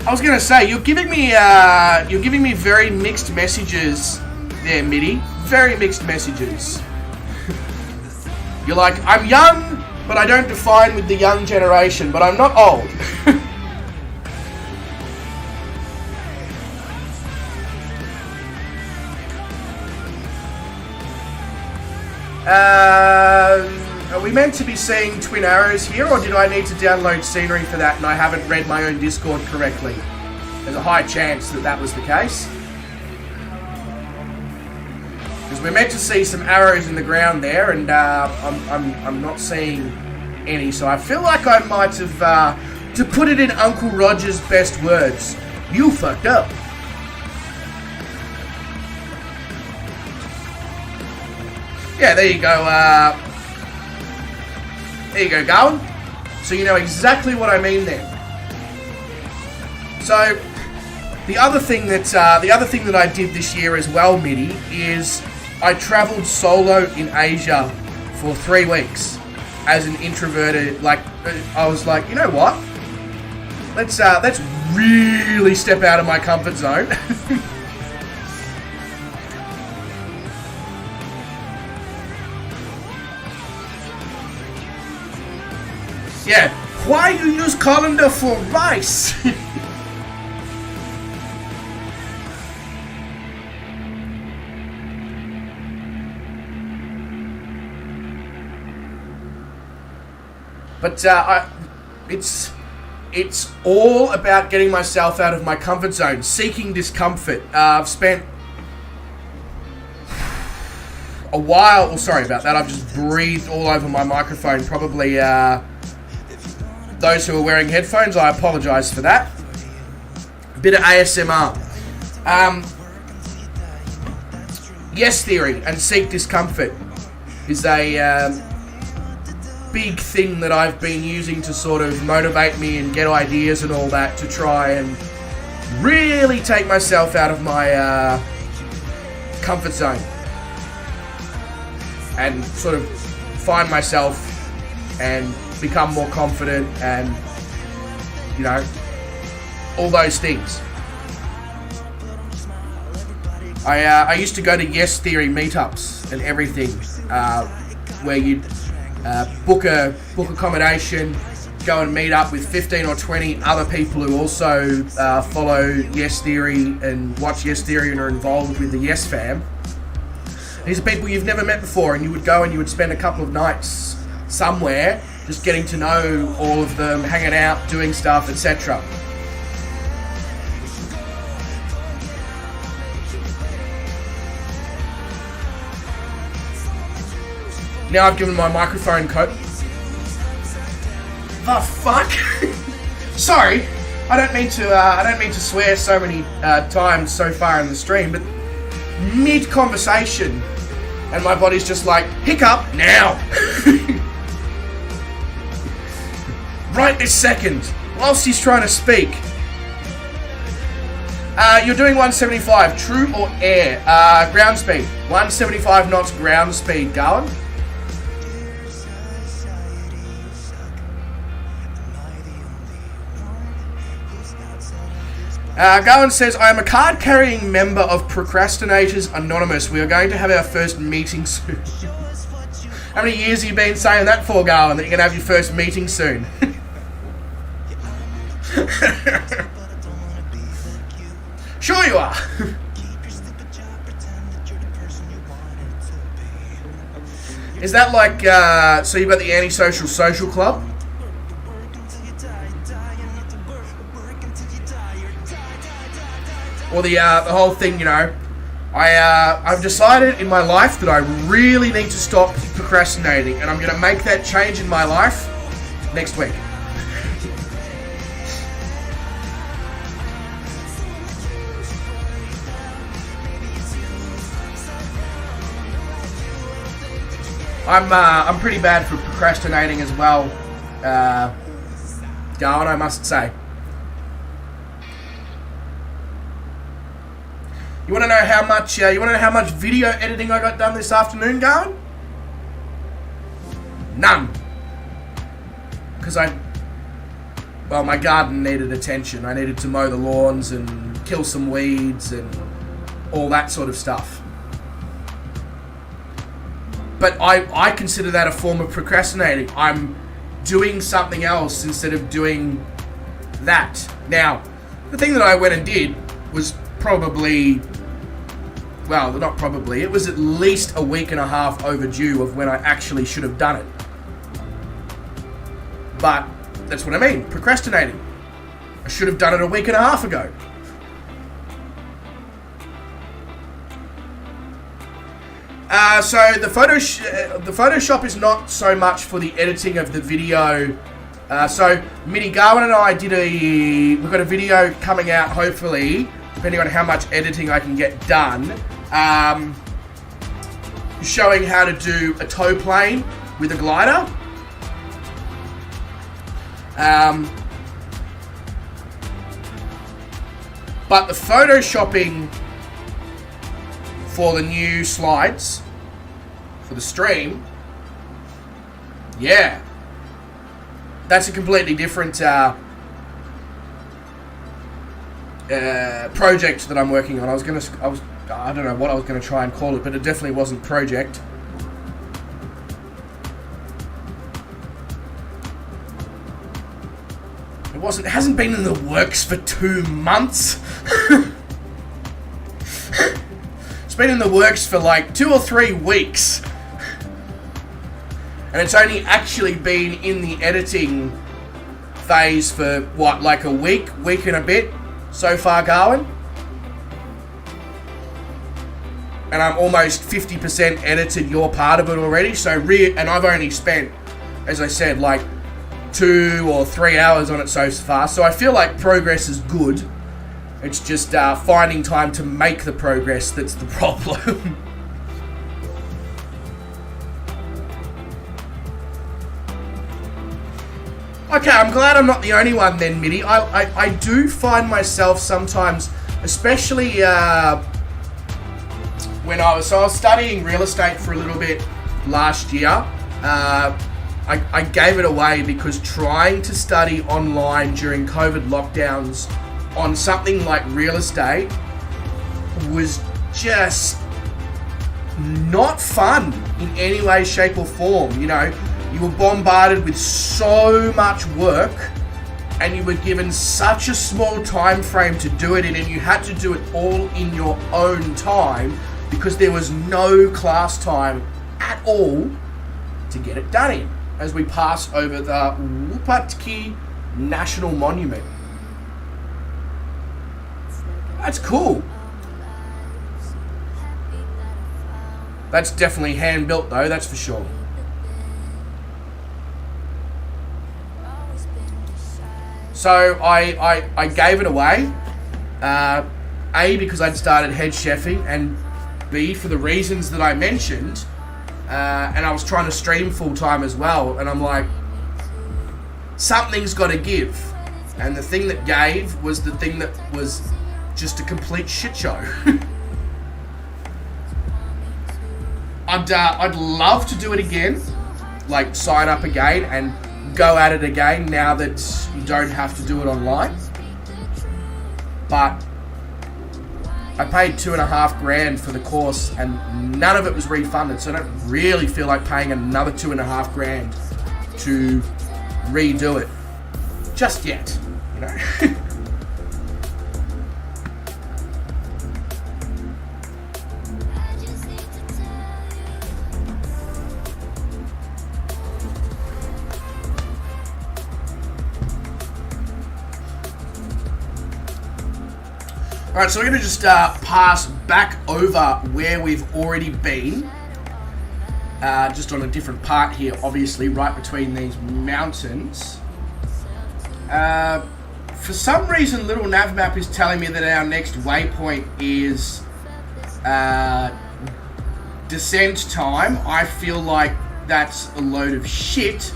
I was gonna say you're giving me very mixed messages there, Mitty. Very mixed messages. You're like, I'm young, but I don't define with the young generation, but I'm not old. Are we meant to be seeing twin arrows here, or did I need to download scenery for that and I haven't read my own Discord correctly? There's a high chance that was the case. Because we're meant to see some arrows in the ground there, and I'm not seeing any, so I feel like I might have, to put it in Uncle Roger's best words, you fucked up. Yeah, there you go. There you go, Gowan. So you know exactly what I mean then. So the other thing that I did this year as well, Mitty, is I travelled solo in Asia for 3 weeks as an introverted. Like, I was like, you know what? Let's really step out of my comfort zone. Yeah, why you use colander for rice? But it's all about getting myself out of my comfort zone, seeking discomfort. I've spent a while. Oh, sorry about that. I've just breathed all over my microphone. Probably those who are wearing headphones, I apologise for that. A bit of ASMR. Yes theory and seek discomfort is a big thing that I've been using to sort of motivate me and get ideas and all that, to try and really take myself out of my comfort zone and sort of find myself and become more confident and, you know, all those things. I used to go to Yes Theory meetups and everything, where you'd book accommodation, go and meet up with 15 or 20 other people who also follow Yes Theory and watch Yes Theory and are involved with the Yes fam. These are people you've never met before, and you would go and you would spend a couple of nights somewhere just getting to know all of them, hanging out, doing stuff, etc. Now I've given my microphone coat. The fuck? Sorry, I don't mean to swear so many times so far in the stream, but mid conversation, and my body's just like, hiccup now. Right this second, whilst he's trying to speak. You're doing 175, true or air? Ground speed. 175 knots ground speed, going. Gowan says, I am a card-carrying member of Procrastinators Anonymous. We are going to have our first meeting soon. How many years have you been saying that for, Gowan, that you're going to have your first meeting soon? Sure you are. Is that like, so you've got the Antisocial Social Club? Or the whole thing, you know, I've decided in my life that I really need to stop procrastinating, and I'm going to make that change in my life next week. I'm pretty bad for procrastinating as well, Garwin, I must say. You want to know how much? You want to know how much video editing I got done this afternoon, Garwin? None. Because well, my garden needed attention. I needed to mow the lawns and kill some weeds and all that sort of stuff. But I consider that a form of procrastinating. I'm doing something else instead of doing that. Now, the thing that I went and did was probably, well, not probably, it was at least a week and a half overdue of when I actually should have done it. But that's what I mean, procrastinating. I should have done it a week and a half ago. So the Photoshop is not so much for the editing of the video. So Mitty, Garwin and I we've got a video coming out, hopefully, depending on how much editing I can get done, showing how to do a tow plane with a glider. But the photoshopping for the new slides for the stream, yeah, that's a completely different project that I'm working on. I don't know what I was gonna try and call it, but it definitely wasn't project. It hasn't been in the works for 2 months. It's been in the works for like 2 or 3 weeks. And it's only actually been in the editing phase for, what, like a week and a bit so far, Garwin? and I'm almost 50% edited your part of it already. So and I've only spent, as I said, like 2 or 3 hours on it so far. So I feel like progress is good. It's just finding time to make the progress that's the problem. Okay, I'm glad I'm not the only one then, Mitty. I do find myself sometimes, especially when I was studying real estate for a little bit last year. I gave it away because trying to study online during COVID lockdowns on something like real estate was just not fun in any way, shape or form. You know, you were bombarded with so much work and you were given such a small time frame to do it in, and you had to do it all in your own time because there was no class time at all to get it done in, as we pass over the Albuquerque National Monument. That's cool. That's definitely hand built though, that's for sure. So I gave it away, A, because I'd started head chefing, and B, for the reasons that I mentioned, and I was trying to stream full time as well, and I'm like, something's got to give. And the thing that gave was the thing that was just a complete shit show. I'd love to do it again, like sign up again and go at it again now that you don't have to do it online. But I paid $2,500 for the course and none of it was refunded, so I don't really feel like paying another $2,500 to redo it just yet, you know. Alright, so we're going to just pass back over where we've already been. Just on a different part here, obviously, right between these mountains. For some reason, Little Nav Map is telling me that our next waypoint is descent time. I feel like that's a load of shit,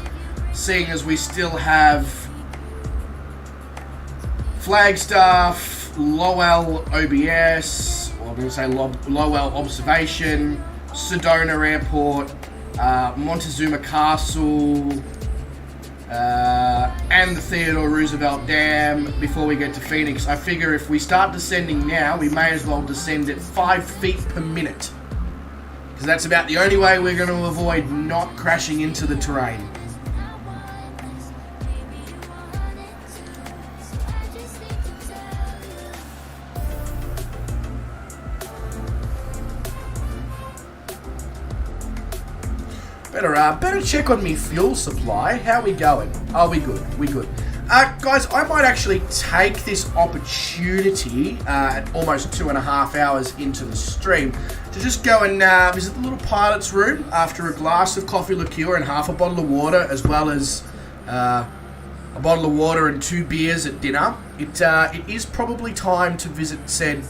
seeing as we still have Flagstaff, Lowell OBS, or I'm going to say Lowell Observation, Sedona Airport, Montezuma Castle, and the Theodore Roosevelt Dam before we get to Phoenix. I figure if we start descending now, we may as well descend at 5 feet per minute, because that's about the only way we're going to avoid not crashing into the terrain. Better check on me fuel supply. How we going? Oh, we good. We good. Guys, I might actually take this opportunity at almost 2.5 hours into the stream to just go and visit the little pilot's room after a glass of coffee liqueur and half a bottle of water, as well as a bottle of water and 2 beers at dinner. It is probably time to visit said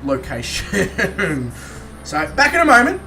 location. So, back in a moment.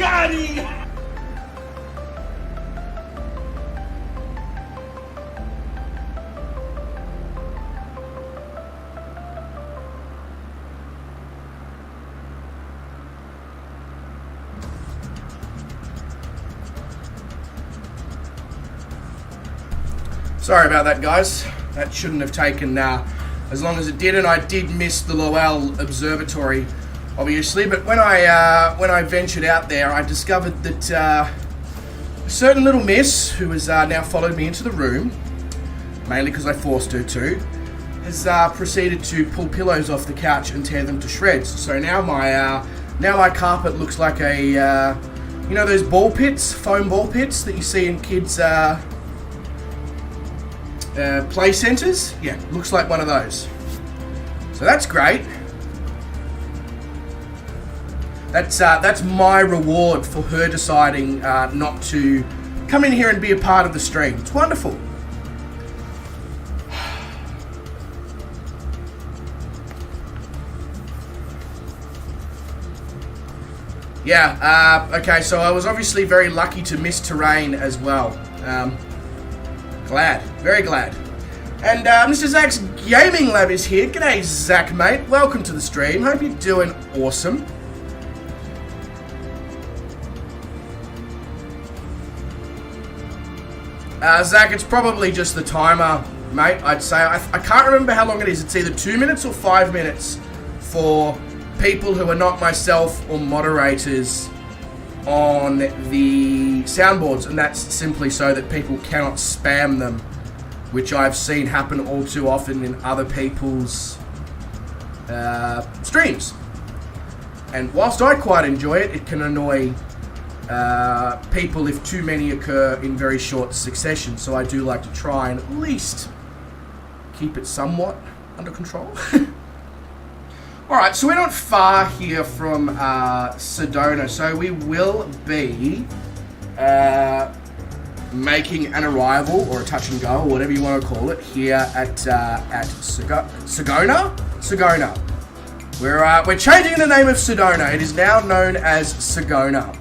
Got him! Sorry about that, guys. That shouldn't have taken as long as it did, and I did miss the Lowell Observatory, obviously. But when I ventured out there, I discovered that a certain little miss, who has now followed me into the room, mainly because I forced her to, has proceeded to pull pillows off the couch and tear them to shreds. So now my carpet looks like a you know those ball pits, foam ball pits that you see in kids' play centers? Yeah, looks like one of those. So that's great. That's my reward for her deciding not to come in here and be a part of the stream. It's wonderful. Yeah, okay, so I was obviously very lucky to miss terrain as well. Glad, very glad. And Mr. Zach's Gaming Lab is here. G'day, Zach, mate. Welcome to the stream. Hope you're doing awesome. Zach, it's probably just the timer, mate, I'd say. I can't remember how long it is. It's either 2 minutes or 5 minutes for people who are not myself or moderators on the soundboards, and that's simply so that people cannot spam them, which I've seen happen all too often in other people's streams. And whilst I quite enjoy it, it can annoy people if too many occur in very short succession, so I do like to try and at least keep it somewhat under control. Alright, so we're not far here from Sedona, so we will be making an arrival, or a touch and go, or whatever you want to call it, here at Segona? Segona. We're changing the name of Sedona. It is now known as Segona.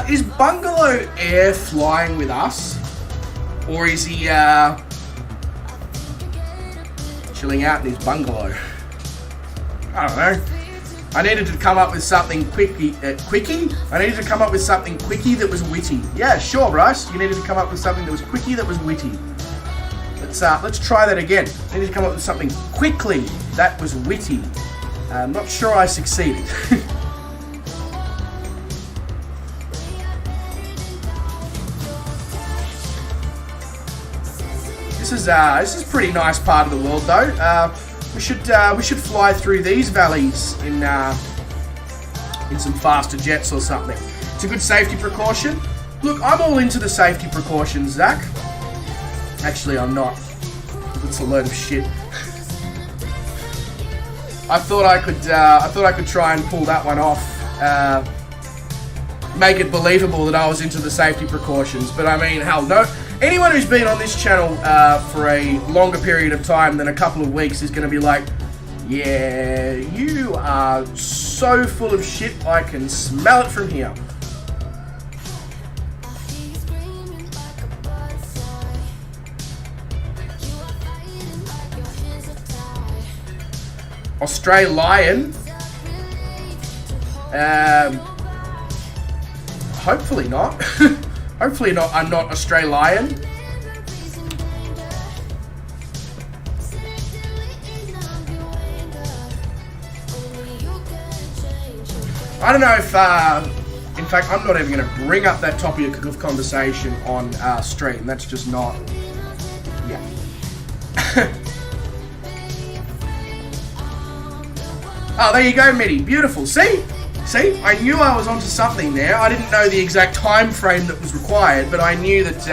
Is Bungalow Air flying with us? Or is he chilling out in his bungalow? I don't know. I needed to come up with something quickie? I needed to come up with something quickie that was witty. Yeah, sure, Bryce. You needed to come up with something that was quickie that was witty. Let's try that again. I needed to come up with something quickly that was witty. I'm not sure I succeeded. This is a pretty nice part of the world, though. We should fly through these valleys in some faster jets or something. It's a good safety precaution. Look, I'm all into the safety precautions, Zach. Actually, I'm not. It's a load of shit. I thought I could try and pull that one off. Make it believable that I was into the safety precautions, but I mean, hell no. Anyone who's been on this channel for a longer period of time than a couple of weeks is going to be like, yeah, you are so full of shit, I can smell it from here. Australian? Hopefully not. Hopefully not. I'm not Australian. I don't know if, in fact, I'm not even going to bring up that topic of conversation on stream. That's just not, yeah. Oh, there you go, Mitty. Beautiful. See? I knew I was onto something there. I didn't know the exact time frame that was required, but I knew that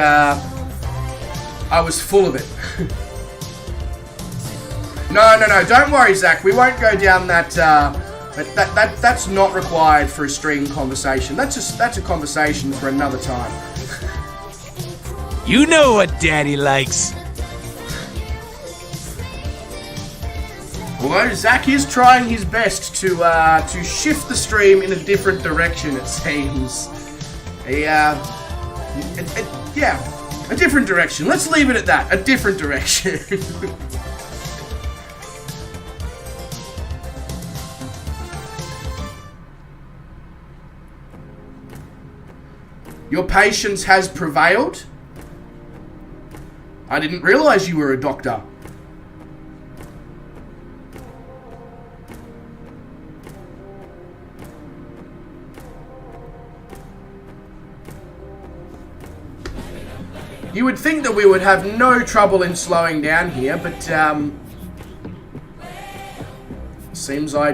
I was full of it. No. Don't worry, Zach. We won't go down that. That's not required for a stream conversation. That's a conversation for another time. You know what Daddy likes. Although Zach is trying his best to shift the stream in a different direction, it seems. Yeah, a different direction. Let's leave it at that. A different direction. Your patience has prevailed? I didn't realize you were a doctor. You would think that we would have no trouble in slowing down here, but seems I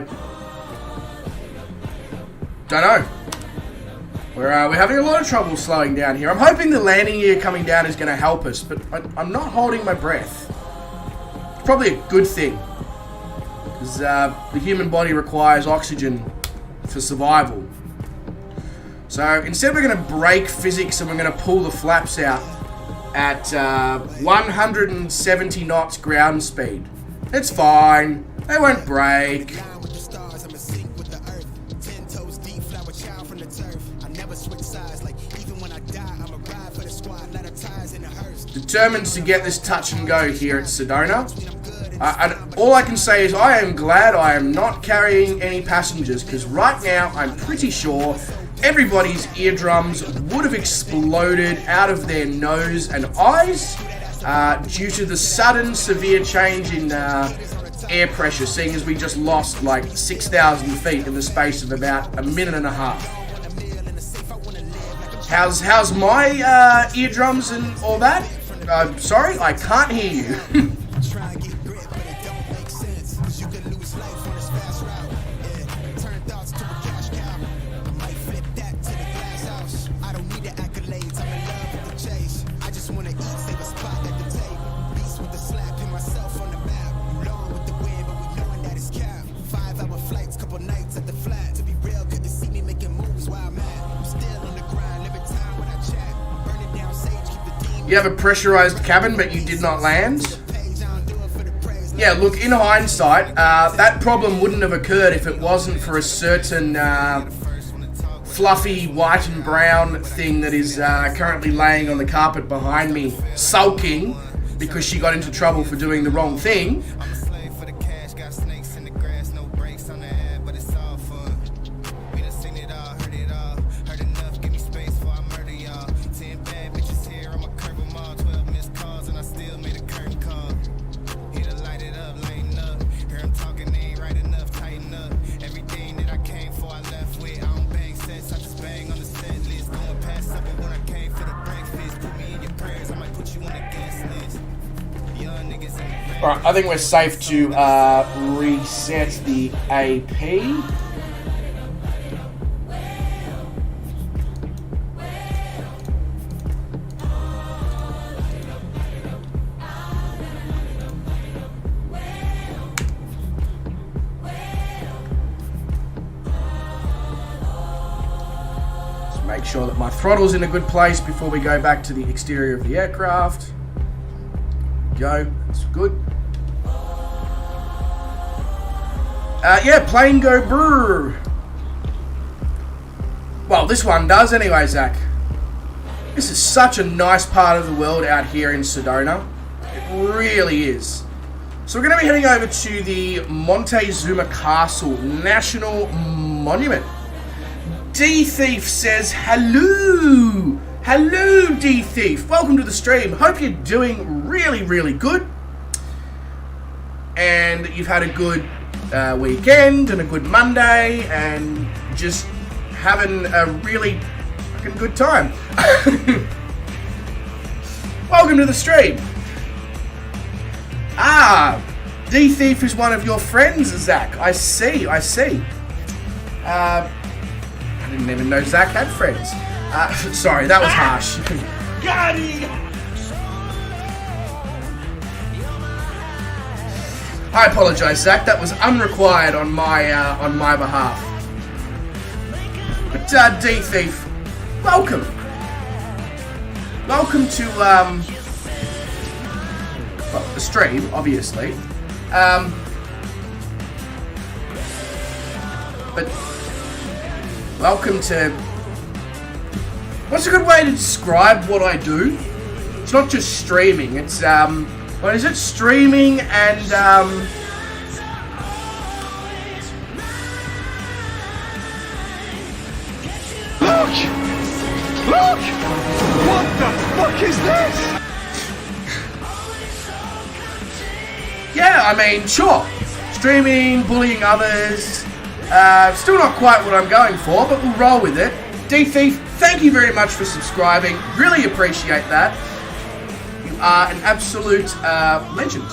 don't know. We're having a lot of trouble slowing down here. I'm hoping the landing gear coming down is going to help us, but I'm not holding my breath. It's probably a good thing, because the human body requires oxygen for survival. So instead we're going to break physics and we're going to pull the flaps out at 170 knots ground speed. It's fine. They won't break. Determined to get this touch and go here at Sedona. And all I can say is I am glad I am not carrying any passengers, because right now I'm pretty sure everybody's eardrums would have exploded out of their nose and eyes due to the sudden severe change in air pressure, seeing as we just lost like 6,000 feet in the space of about a minute and a half. How's my eardrums and all that? Sorry, I can't hear you. You have a pressurized cabin, but you did not land? Yeah, look, in hindsight, that problem wouldn't have occurred if it wasn't for a certain fluffy white and brown thing that is currently laying on the carpet behind me, sulking because she got into trouble for doing the wrong thing. Alright, I think we're safe to reset the AP. Just make sure that my throttle's in a good place before we go back to the exterior of the aircraft. Go, that's good. Yeah, plane go brrr. Well, this one does anyway, Zach. This is such a nice part of the world out here in Sedona. It really is. So we're going to be heading over to the Montezuma Castle National Monument. D-Thief says, hello! Hello, D-Thief! Welcome to the stream. Hope you're doing really, really good. And you've had a good weekend and a good Monday and just having a really fucking good time. Welcome to the stream. Ah, D-Thief is one of your friends, Zach. I see. I didn't even know Zach had friends. Sorry, that was harsh. Got it! I apologise, Zach. That was unrequired on my behalf. But D-Thief, welcome. welcome to, well, the stream, obviously. But, welcome to, what's a good way to describe what I do? It's not just streaming, it's, what is it? Streaming and, Look! Look! What the fuck is this? yeah, I mean, sure. Streaming, bullying others. Still not quite what I'm going for, but we'll roll with it. D-Thief, thank you very much for subscribing. Really appreciate that. You are an absolute legend.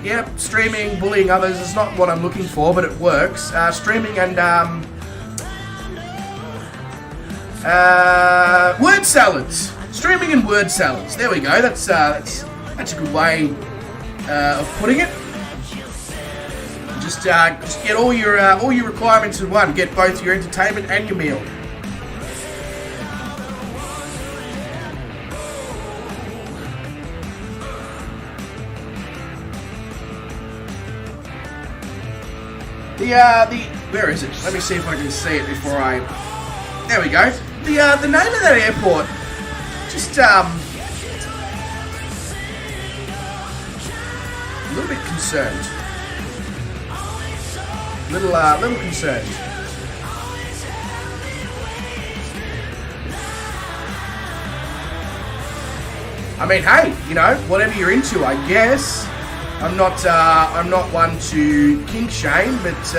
Yeah, streaming, bullying others is not what I'm looking for, but it works. Streaming and word salads. Streaming and word salads. There we go. That's a good way of putting it. Just get all your requirements in one. Get both your entertainment and your meal. The where is it? Let me see if I can see it before I. There we go. The name of that airport. Just a little bit concerned. Little concerned. I mean, hey, you know, whatever you're into, I guess. I'm not one to kink shame, but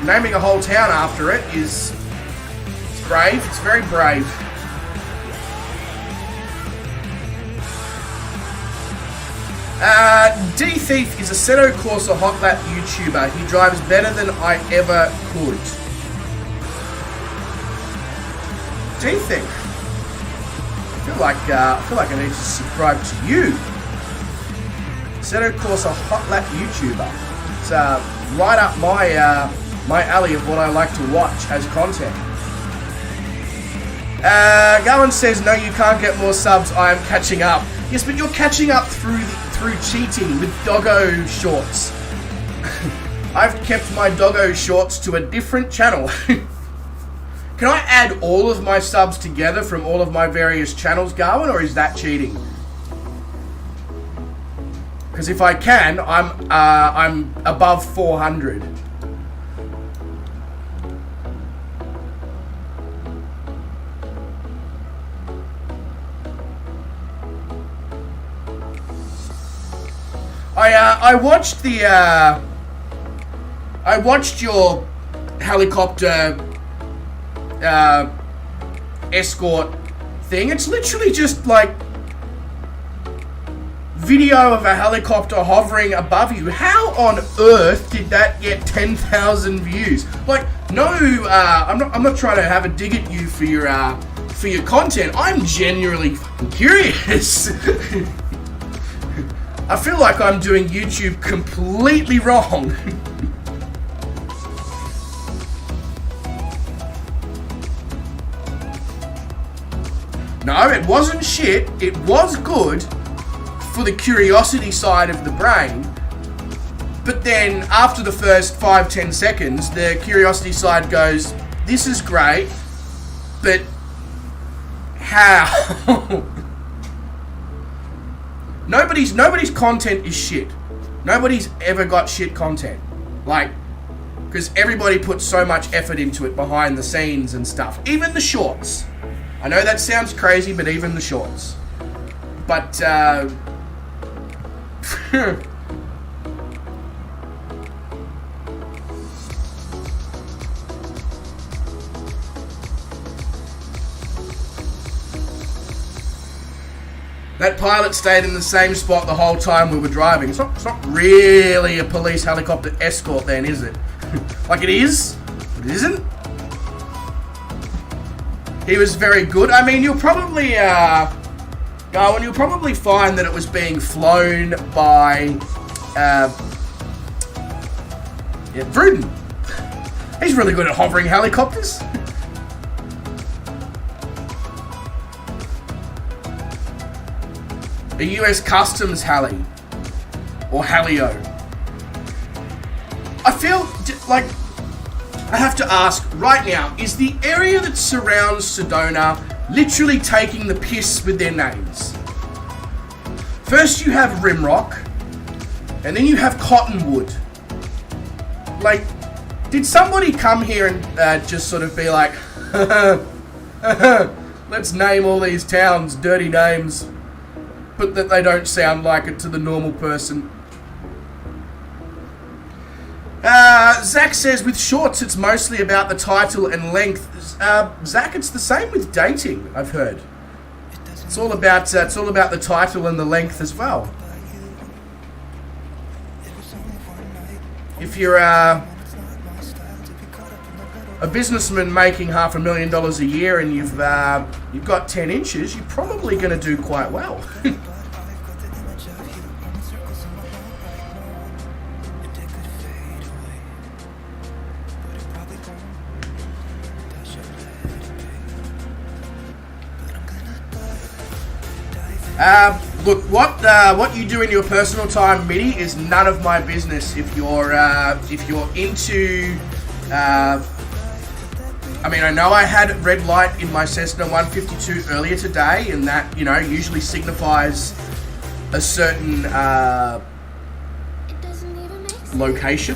naming a whole town after it is brave. It's very brave. D-Thief is a Seto Corsa hot lap YouTuber. He drives better than I ever could. D-Thief. I feel like I need to subscribe to you. Seto Corsa hot lap YouTuber. It's right up my alley of what I like to watch as content. Gowan says, no, you can't get more subs. I am catching up. Yes, but you're catching up through cheating with doggo shorts. I've kept my doggo shorts to a different channel. Can I add all of my subs together from all of my various channels, Garwin, or is that cheating? Because if I can, I'm above 400. I watched the I watched your helicopter escort thing. It's literally just like video of a helicopter hovering above you. How on earth did that get 10,000 views? Like, no, I'm not trying to have a dig at you for your content. I'm genuinely fucking curious. I feel like I'm doing YouTube completely wrong. No, it wasn't shit. It was good for the curiosity side of the brain. But then after the first 5-10 seconds, the curiosity side goes, this is great, but how? Nobody's content is shit. Nobody's ever got shit content. Like, because everybody puts so much effort into it behind the scenes and stuff. Even the shorts. I know that sounds crazy, but even the shorts. But, that pilot stayed in the same spot the whole time we were driving. It's not really a police helicopter escort then, is it? Like it is, but it isn't. He was very good. I mean, you'll probably, you'll probably find that it was being flown by, Vruden. He's really good at hovering helicopters. A US Customs Heli. Or Halio. I feel like I have to ask right now, is the area that surrounds Sedona literally taking the piss with their names? First you have Rimrock, and then you have Cottonwood. Like, did somebody come here and just sort of be like, let's name all these towns dirty names, but that they don't sound like it to the normal person? Zach says, with shorts, it's mostly about the title and length. Zach, it's the same with dating, I've heard. It's all about the title and the length as well. If you're a businessman making $500,000 a year and you've got 10 inches, you're probably going to do quite well. Look, what you do in your personal time, Mitty, is none of my business. If you're into, I mean, I know I had red light in my Cessna 152 earlier today, and that, you know, usually signifies a certain location.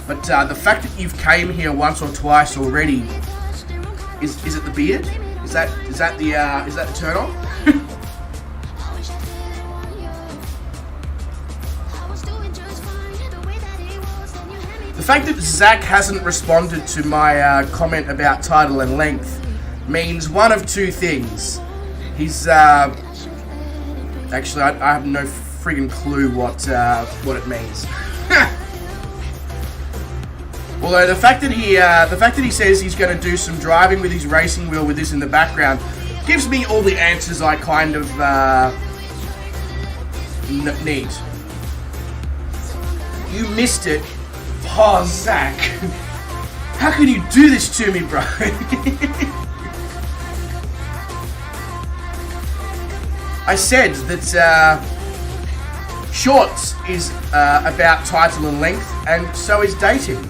But the fact that you've came here once or twice already, is it the beard? Is that the turn on? The fact that Zach hasn't responded to my comment about title and length means one of two things. He's actually I have no friggin' clue what it means. Although the fact that he says he's going to do some driving with his racing wheel with this in the background gives me all the answers I kind of need. You missed it. Oh, Zach. How can you do this to me, bro? I said that shorts is about title and length, and so is dating.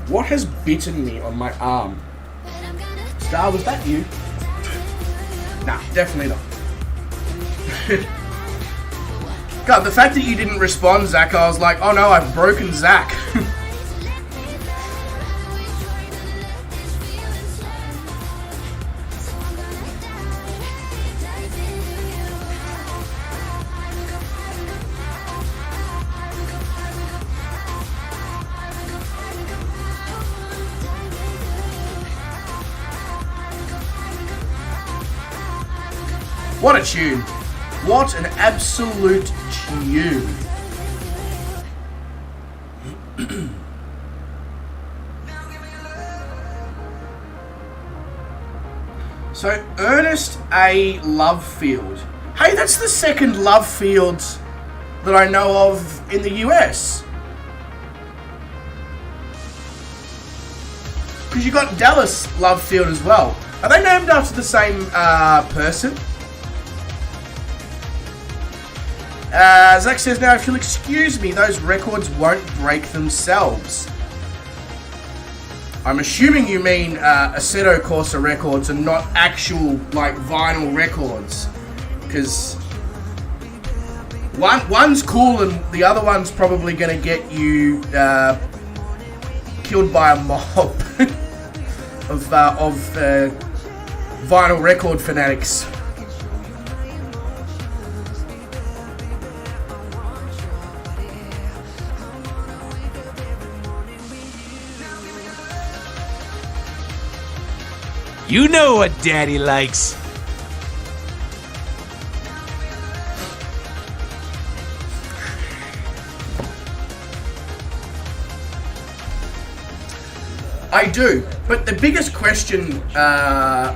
What has bitten me on my arm? Star, was that you? Nah, definitely not. God, the fact that you didn't respond, Zach, I was like, oh no, I've broken Zach. What a tune. What an absolute tune. So, Ernest A. Lovefield. Hey, that's the second Lovefield that I know of in the US. Because you got Dallas Lovefield as well. Are they named after the same person? Zach says, now if you'll excuse me, those records won't break themselves. I'm assuming you mean Assetto Corsa records and not actual, like, vinyl records. Because one's cool and the other one's probably going to get you killed by a mob of vinyl record fanatics. You know what Daddy likes. I do, but the biggest question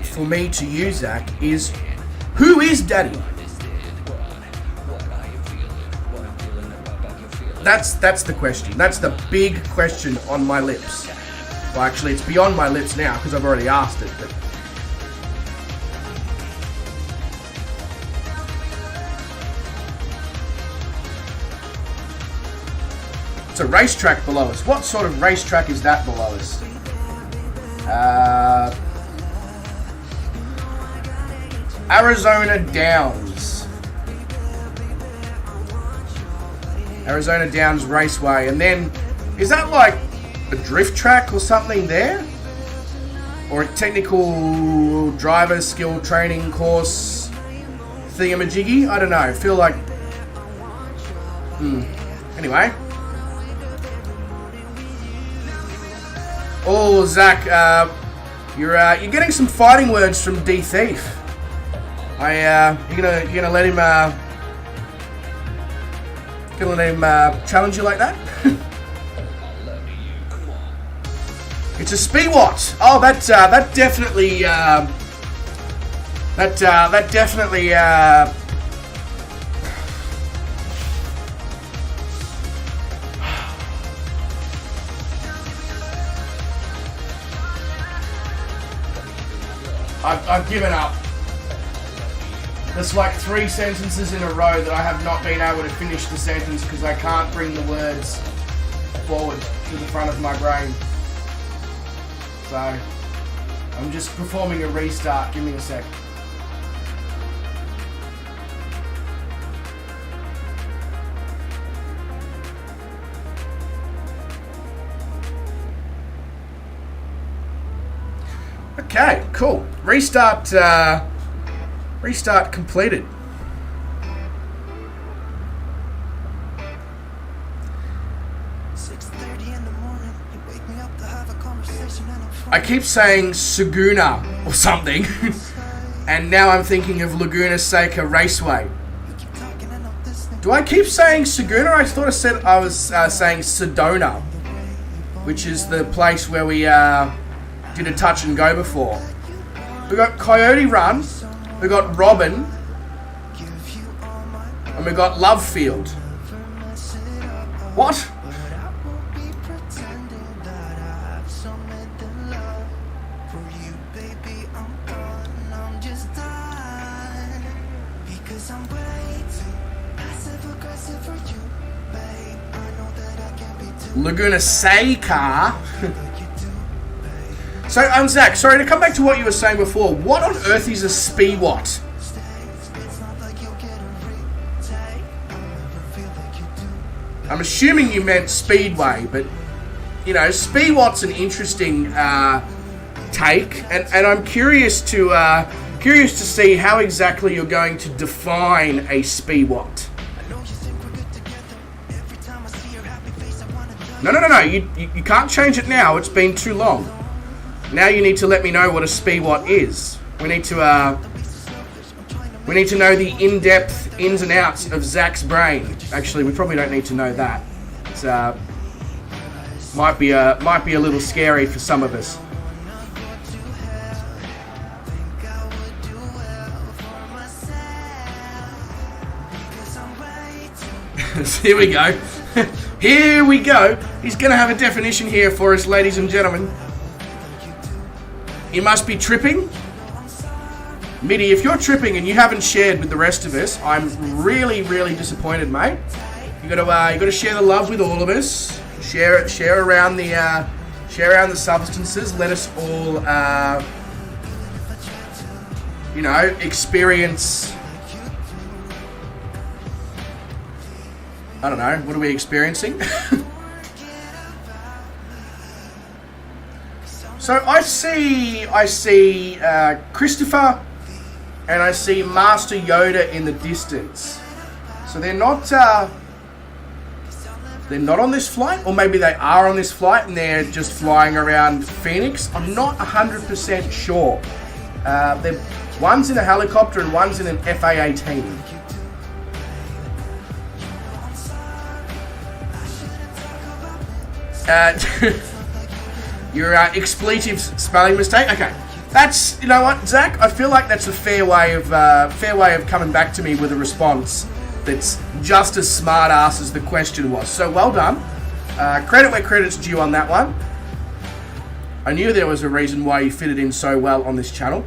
for me to you, Zach, is who is Daddy? That's the question. That's the big question on my lips. Well, actually, it's beyond my lips now because I've already asked it. But it's a racetrack below us. What sort of racetrack is that below us? Arizona Downs. Arizona Downs Raceway. And then, is that like a drift track or something there? Or a technical driver skill training course thingamajiggy? I don't know. I feel like... Anyway. Oh, Zach, you're getting some fighting words from D Thief. You're gonna let him challenge you like that? It's a Speedwatt. Oh, that definitely I've given up. There's like 3 sentences in a row that I have not been able to finish the sentence because I can't bring the words forward to the front of my brain. So, I'm just performing a restart. Give me a sec. Okay, cool. Restart completed. I keep saying Saguna or something, and now I'm thinking of Laguna Seca Raceway. Do I keep saying Saguna? I thought I was saying Sedona, which is the place where we did a touch and go before. We got Coyote Run, we got Robin, and we got Love Field. What? Laguna Seca. So, Zach, sorry to come back to what you were saying before. What on earth is a Speedwatt? I'm assuming you meant Speedway, but, you know, Speedwatt's an interesting take, and I'm curious to see how exactly you're going to define a Speedwatt. No, you can't change it now. It's been too long. Now you need to let me know what a Speedwatt is. We need to know the in-depth ins and outs of Zach's brain. Actually, we probably don't need to know that. It's might be a little scary for some of us. Here we go. Here we go. He's going to have a definition here for us, ladies and gentlemen. You must be tripping. Mitty, if you're tripping and you haven't shared with the rest of us, I'm really, really disappointed, mate. You got to share the love with all of us. Share around the substances. Let us all, experience. I don't know. What are we experiencing? So I see Christopher, and I see Master Yoda in the distance. So they're not on this flight, or maybe they are on this flight and they're just flying around Phoenix. I'm not 100% sure. One's in a helicopter and one's in an FA-18. Your expletive spelling mistake. Okay, that's, you know what, Zach. I feel like that's a fair way of coming back to me with a response that's just as smart ass as the question was. So well done. Credit where credit's due on that one. I knew there was a reason why you fitted in so well on this channel.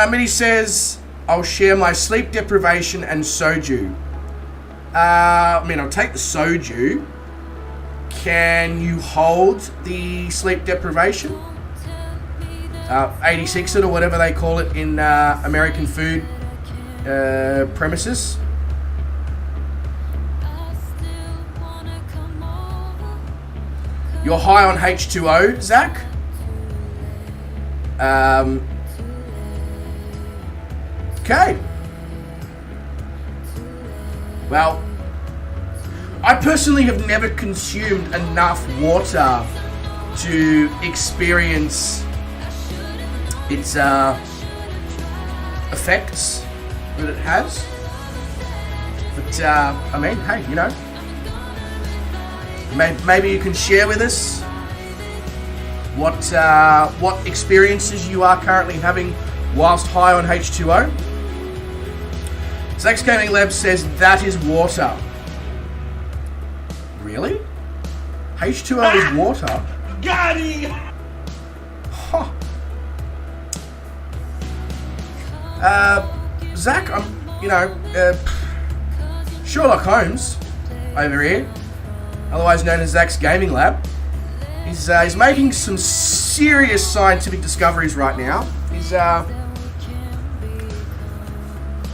Minnie says, I'll share my sleep deprivation and soju. I mean, I'll take the soju. Can you hold the sleep deprivation? 86 it or whatever they call it in American food premises. You're high on H2O, Zach. Okay. Well, I personally have never consumed enough water to experience its effects that it has. But, I mean, hey, you know, maybe you can share with us what experiences you are currently having whilst high on H2O. Zach's Gaming Lab says that is water. Really? H2O is water? Got him! Huh. Zach, Sherlock Holmes over here, otherwise known as Zach's Gaming Lab. He's making some serious scientific discoveries right now.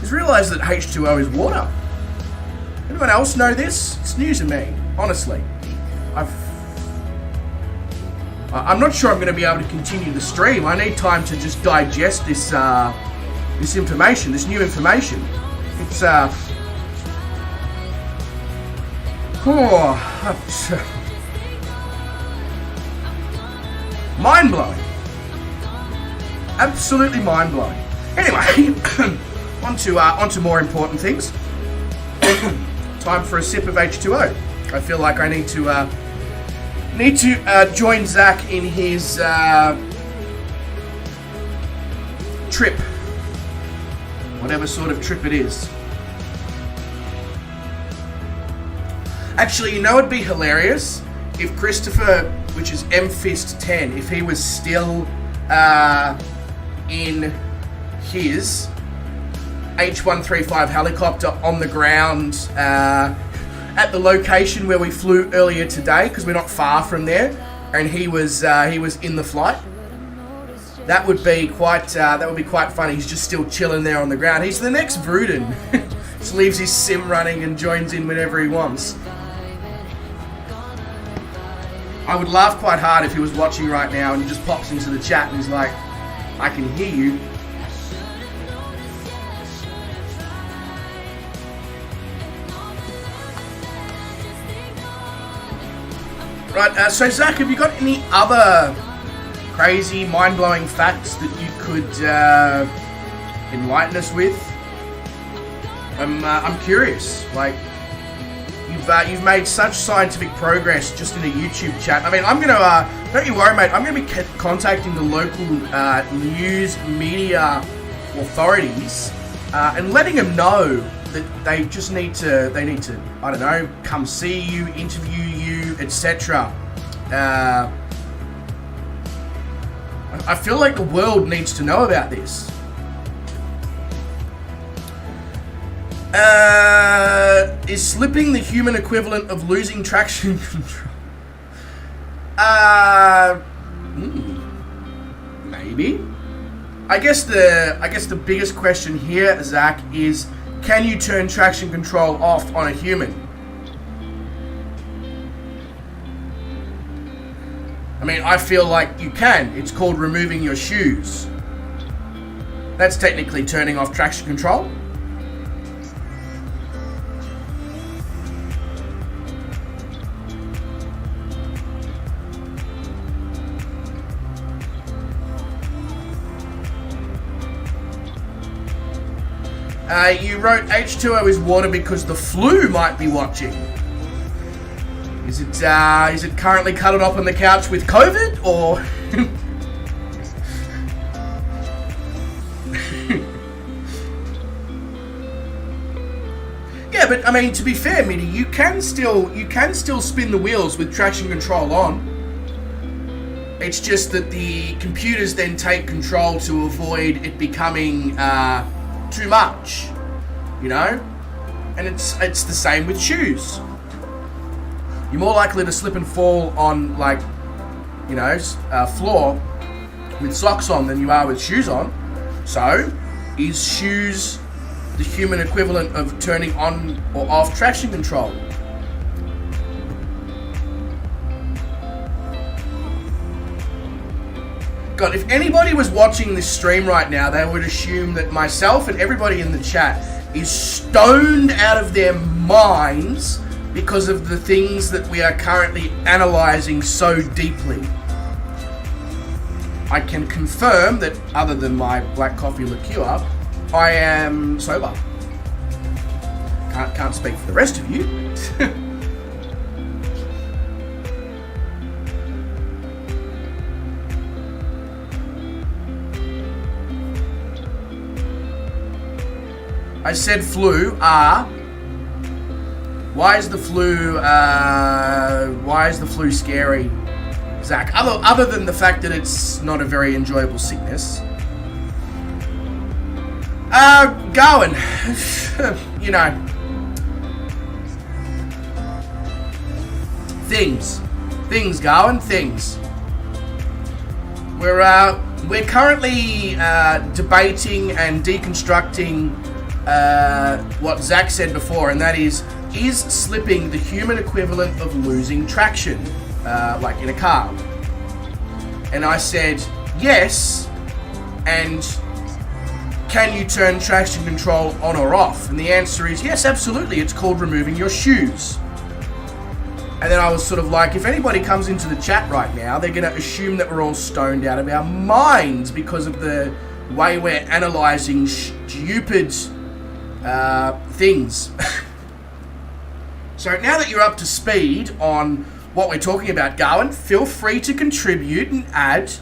He's realised that H2O is water. Anyone else know this? It's news to me, honestly. I'm not sure I'm going to be able to continue the stream. I need time to just digest this information, this new information. It's mind-blowing. Absolutely mind-blowing. Anyway, onto more important things. Time for a sip of H2O. I feel like I need to join Zach in his trip, whatever sort of trip it is. Actually, you know, it'd be hilarious if Christopher, which is MFist10, if he was still in his H135 helicopter on the ground at the location where we flew earlier today, because we're not far from there, and he was in the flight. That would be quite funny. He's just still chilling there on the ground. He's the next Vruden. Just leaves his sim running and joins in whenever he wants. I would laugh quite hard if he was watching right now and he just pops into the chat and he's like, I can hear you. Right, so Zach, have you got any other crazy, mind-blowing facts that you could enlighten us with? I'm curious. Like, you've made such scientific progress just in a YouTube chat. I mean, I'm gonna don't you worry, mate. I'm gonna be contacting the local news media authorities and letting them know that they need to I don't know, come see you, interview you, etc. I feel like the world needs to know about this. Is slipping the human equivalent of losing traction control? Maybe. I guess the biggest question here, Zach, is can you turn traction control off on a human? I mean, I feel like you can. It's called removing your shoes. That's technically turning off traction control. You wrote H2O is water because the flu might be watching. Is it currently cuddled up on the couch with COVID, or? Yeah, but I mean, to be fair, Mitty, you can still spin the wheels with traction control on. It's just that the computers then take control to avoid it becoming too much, you know. And it's the same with shoes. You're more likely to slip and fall on, like, you know, floor with socks on than you are with shoes on. So, is shoes the human equivalent of turning on or off traction control? God, if anybody was watching this stream right now, they would assume that myself and everybody in the chat is stoned out of their minds because of the things that we are currently analysing so deeply. I can confirm that, other than my black coffee liqueur, I am sober. Can't speak for the rest of you. I said flu. Why is the flu scary, Zach? Other than the fact that it's not a very enjoyable sickness. Going. You know. Things going. Things. We're currently debating and deconstructing what Zach said before, and that is slipping the human equivalent of losing traction, like in a car? And I said, yes, and can you turn traction control on or off? And the answer is yes, absolutely. It's called removing your shoes. And then I was sort of like, if anybody comes into the chat right now, they're going to assume that we're all stoned out of our minds because of the way we're analysing stupid things. So now that you're up to speed on what we're talking about, Garwin, feel free to contribute and add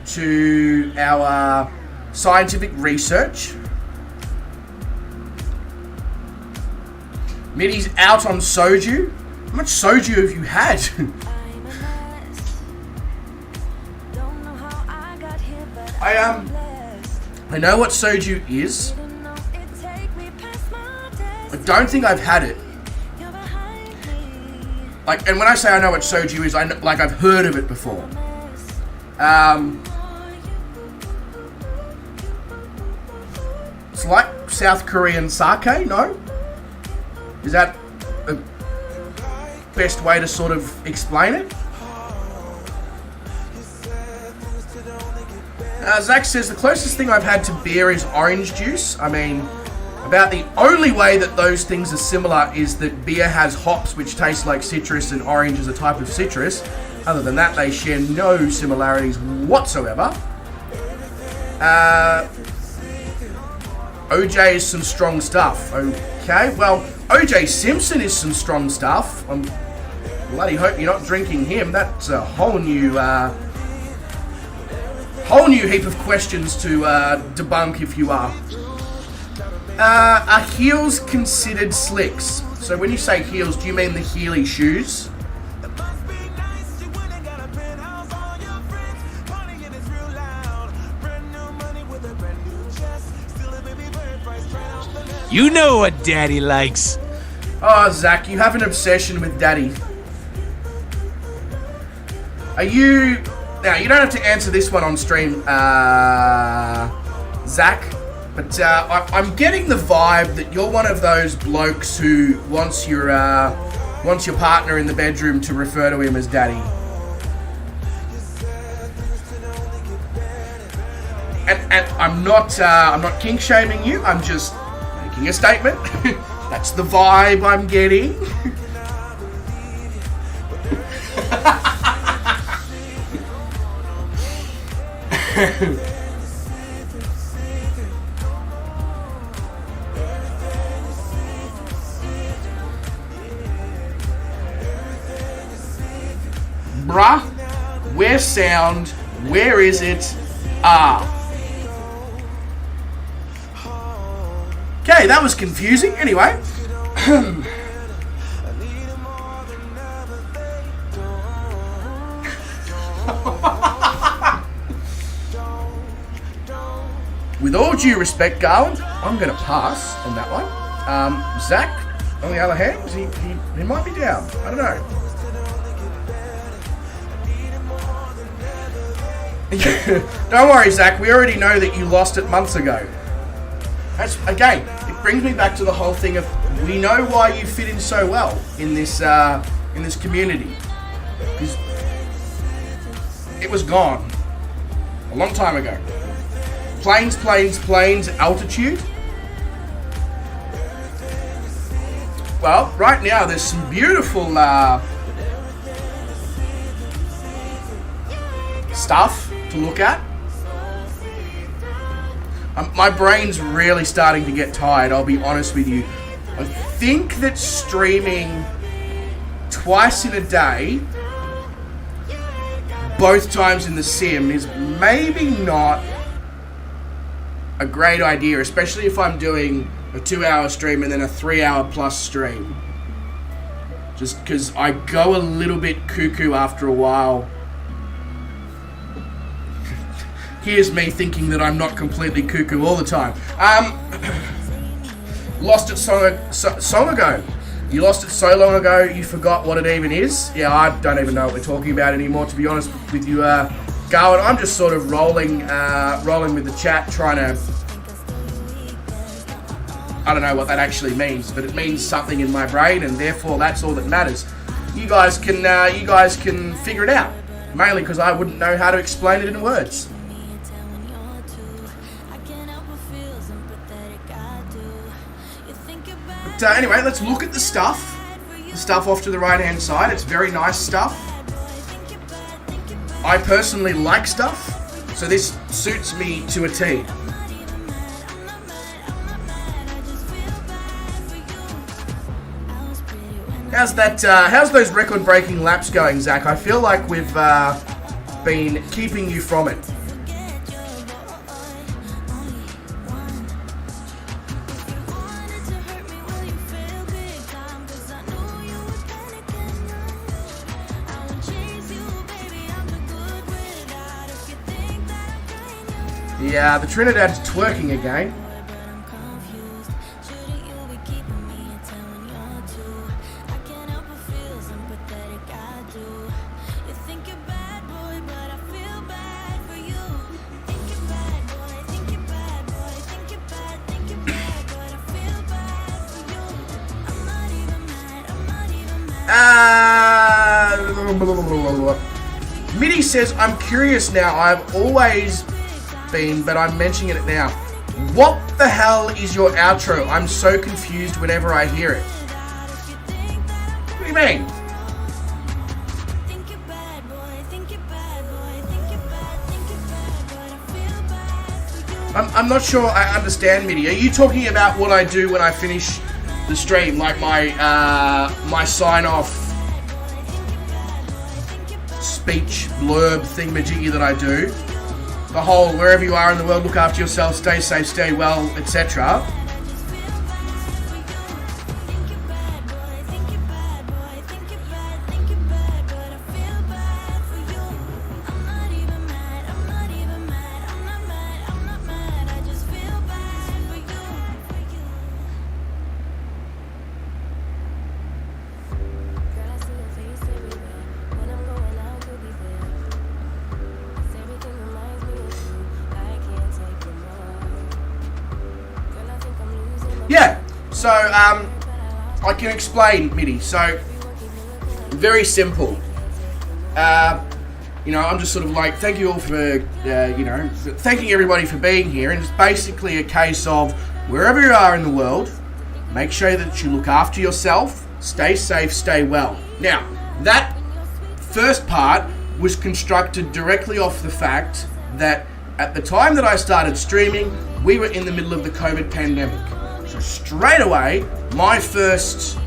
to our scientific research. Mitty's out on soju. How much soju have you had? I know what soju is. I don't think I've had it. Like, and when I say I know what soju is, I've heard of it before. It's like South Korean sake, no? Is that the best way to sort of explain it? Zach says the closest thing I've had to beer is orange juice. I mean, about the only way that those things are similar is that beer has hops which taste like citrus and orange is a type of citrus. Other than that, they share no similarities whatsoever. OJ is some strong stuff. Okay, well, OJ Simpson is some strong stuff. I'm bloody hope you're not drinking him. That's a whole new heap of questions to debunk if you are. Are heels considered slicks? So when you say heels, do you mean the Heeley shoes? You know what Daddy likes. Oh, Zach, you have an obsession with Daddy. Are you... Now, you don't have to answer this one on stream, Zach, but I'm getting the vibe that you're one of those blokes who wants your partner in the bedroom to refer to him as Daddy. And I'm not kink shaming you. I'm just making a statement. That's the vibe I'm getting. Bruh, where's sound? Where is it? Okay, that was confusing. Anyway. With all due respect, Garland, I'm going to pass on that one. Zach, on the other hand, he might be down. I don't know. Don't worry, Zach. We already know that you lost it months ago. Again, it brings me back to the whole thing of we know why you fit in so well in this community, because it was gone a long time ago. Planes, altitude. Well, right now there's some beautiful stuff to look at. My brain's really starting to get tired, I'll be honest with you. I think that streaming twice in a day, both times in the sim, is maybe not a great idea, especially if I'm doing a 2-hour stream and then a 3-hour plus stream. Just because I go a little bit cuckoo after a while. Here's me thinking that I'm not completely cuckoo all the time. Lost it so ago. You lost it so long ago, you forgot what it even is. Yeah, I don't even know what we're talking about anymore, to be honest with you, Garland. I'm just sort of rolling with the chat, trying to... I don't know what that actually means, but it means something in my brain, and therefore that's all that matters. You guys can figure it out, mainly because I wouldn't know how to explain it in words. But anyway, let's look at the stuff. The stuff off to the right-hand side. It's very nice stuff. I personally like stuff, so this suits me to a T. How's those record-breaking laps going, Zach? I feel like we've been keeping you from it. Yeah, the Trinidad's twerking again. Mitty says, I'm curious now. I've always been, but I'm mentioning it now. What the hell is your outro? I'm so confused whenever I hear it. What do you mean? I'm not sure I understand, Mitty. Are you talking about what I do when I finish the stream, like my sign-off speech blurb thingamajiggy that I do? The whole wherever you are in the world, look after yourself, stay safe, stay well, etc. Yeah, so I can explain, Mitty. So, very simple. I'm just sort of like, thank you all for, thanking everybody for being here. And it's basically a case of wherever you are in the world, make sure that you look after yourself, stay safe, stay well. Now, that first part was constructed directly off the fact that at the time that I started streaming, we were in the middle of the COVID pandemic. So straight away, my first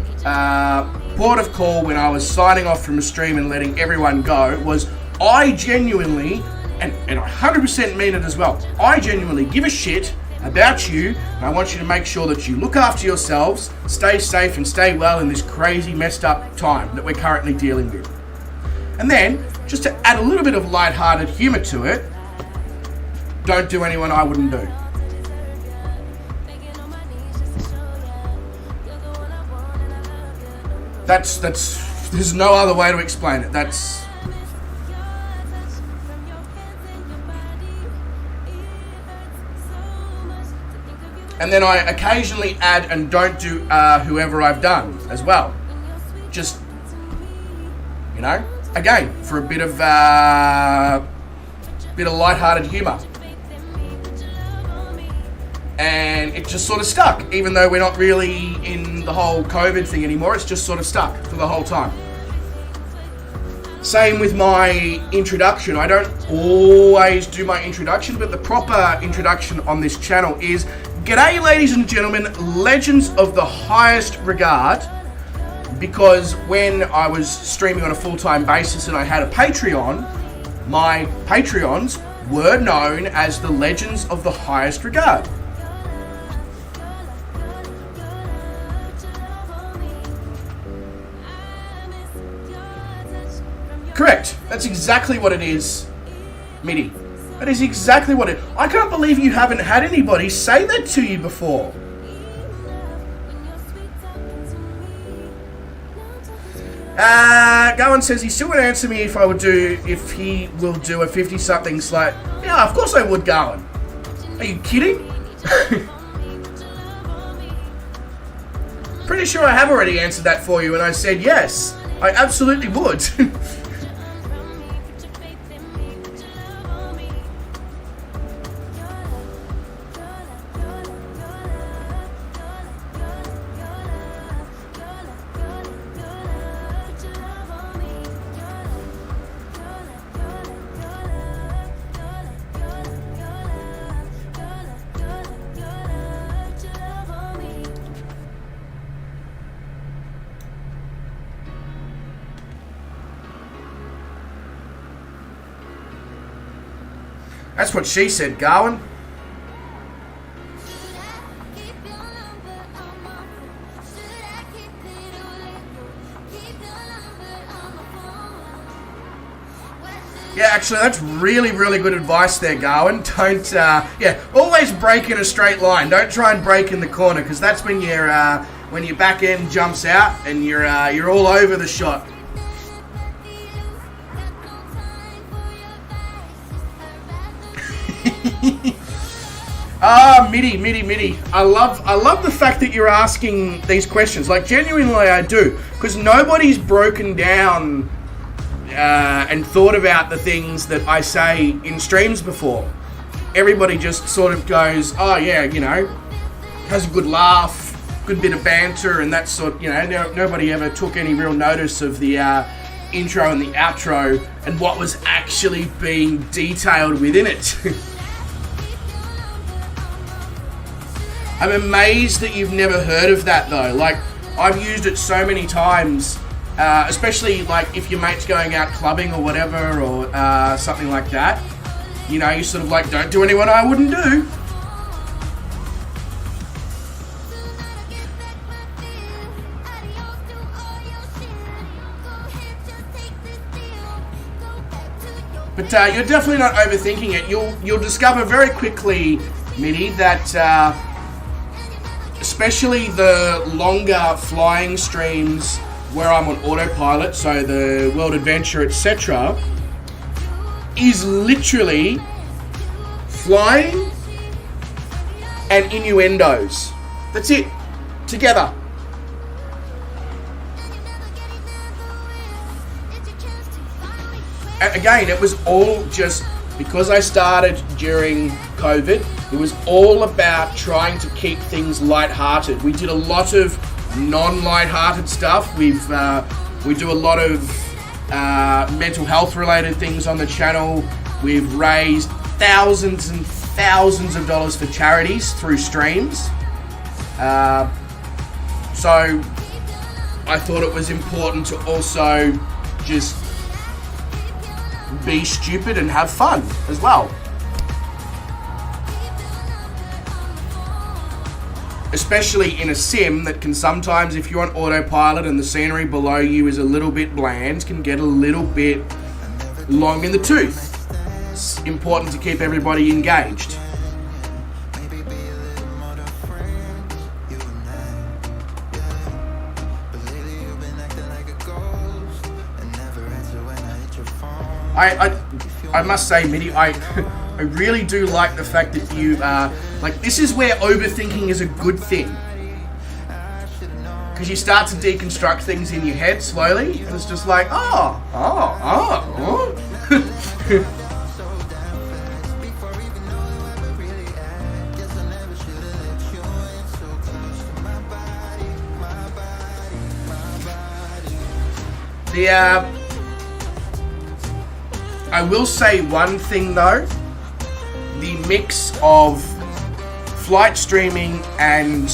port of call when I was signing off from a stream and letting everyone go was I genuinely, and I 100% mean it as well, I genuinely give a shit about you, and I want you to make sure that you look after yourselves, stay safe and stay well in this crazy messed up time that we're currently dealing with. And then, just to add a little bit of lighthearted humour to it, don't do anyone I wouldn't do. There's no other way to explain it. And then I occasionally add and don't do whoever I've done as well. Just, you know, again, for a bit of lighthearted humour. And it just sort of stuck, even though we're not really in the whole COVID thing anymore. It's just sort of stuck for the whole time. Same with my introduction. I don't always do my introduction, but the proper introduction on this channel is G'day ladies and gentlemen, legends of the highest regard, because when I was streaming on a full-time basis and I had a Patreon, my Patreons were known as the legends of the highest regard. Correct. That's exactly what it is, Mitty. That is exactly what it... I can't believe you haven't had anybody say that to you before. Gowan says he still would answer me if he will do a 50-something slate. Yeah, of course I would, Gowan. Are you kidding? Pretty sure I have already answered that for you, and I said yes. I absolutely would. That's what she said, Garwin. Yeah, actually, that's really, really good advice there, Garwin. Don't, always break in a straight line. Don't try and break in the corner, because that's when your back end jumps out and you're all over the shot. Mitty. I love the fact that you're asking these questions. Like, genuinely I do. Because nobody's broken down and thought about the things that I say in streams before. Everybody just sort of goes, oh yeah, you know, has a good laugh, good bit of banter, and that sort, you know, nobody ever took any real notice of the intro and the outro and what was actually being detailed within it. I'm amazed that you've never heard of that though. Like, I've used it so many times, especially like if your mate's going out clubbing or whatever, or something like that. You know, you sort of like, don't do anyone I wouldn't do. But you're definitely not overthinking it. You'll discover very quickly, Mitty, that especially the longer flying streams where I'm on autopilot, so the World Adventure, etc., is literally flying and innuendos. That's it. Together. And again, it was all just because I started during COVID. It was all about trying to keep things lighthearted. We did a lot of non-lighthearted stuff. We do a lot of mental health related things on the channel. We've raised thousands and thousands of dollars for charities through streams. So I thought it was important to also just be stupid and have fun as well. Especially in a sim that can sometimes, if you're on autopilot and the scenery below you is a little bit bland, can get a little bit long in the tooth. It's important to keep everybody engaged. I must say, Mitty, I really do like the fact that you like, this is where overthinking is a good thing. Because you start to deconstruct things in your head slowly, and it's just like, oh. I will say one thing though, the mix of flight streaming and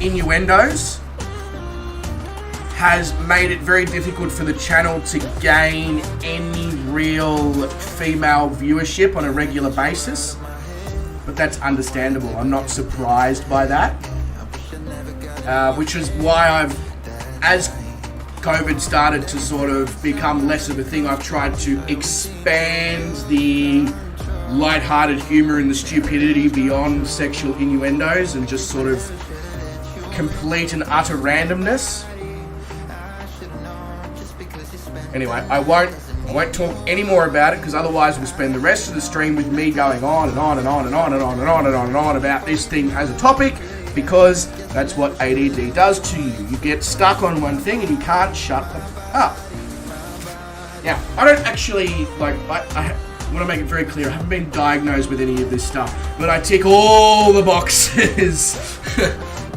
innuendos has made it very difficult for the channel to gain any real female viewership on a regular basis, but that's understandable. I'm not surprised by that, which is why as COVID started to sort of become less of a thing, I've tried to expand the light-hearted humour and the stupidity beyond sexual innuendos and just sort of complete and utter randomness. Anyway, I won't talk any more about it, because otherwise we'll spend the rest of the stream with me going on and on and on and on and on and on and on and on about this thing as a topic, because that's what ADD does to you. You get stuck on one thing and you can't shut up. Now, I don't actually, like, I want to make it very clear, I haven't been diagnosed with any of this stuff, but I tick all the boxes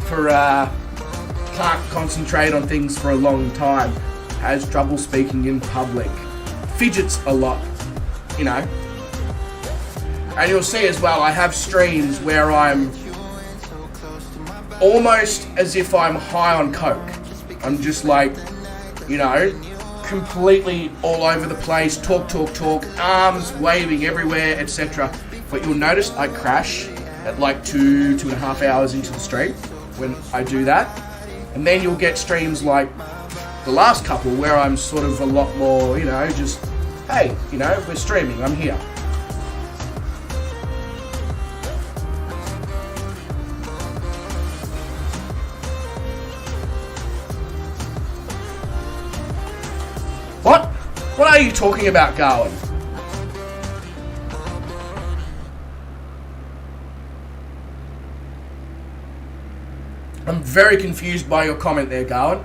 for can't concentrate on things for a long time, has trouble speaking in public, fidgets a lot, you know. And you'll see as well, I have streams where I'm almost as if I'm high on coke. I'm just like, you know, completely all over the place, talk, arms waving everywhere, etc. But you'll notice I crash at like 2.5 hours into the stream when I do that. And then you'll get streams like the last couple where I'm sort of a lot more, you know, just, hey, you know, we're streaming, I'm here. What are you talking about, Garwin? I'm very confused by your comment there, Garwin.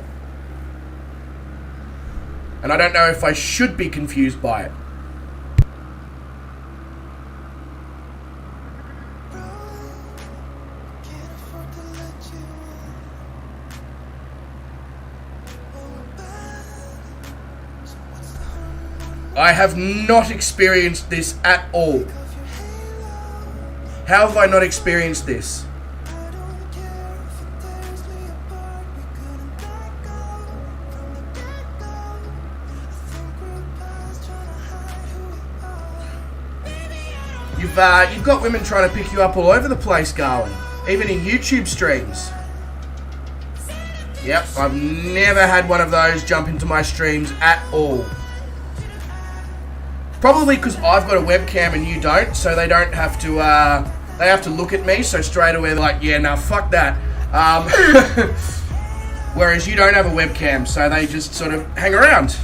And I don't know if I should be confused by it. I have not experienced this at all. How have I not experienced this? You've got women trying to pick you up all over the place, Garwin. Even in YouTube streams. Yep, I've never had one of those jump into my streams at all. Probably because I've got a webcam and you don't, so they don't have to, they have to look at me, so straight away they're like, yeah, nah, fuck that. Whereas you don't have a webcam, so they just sort of hang around.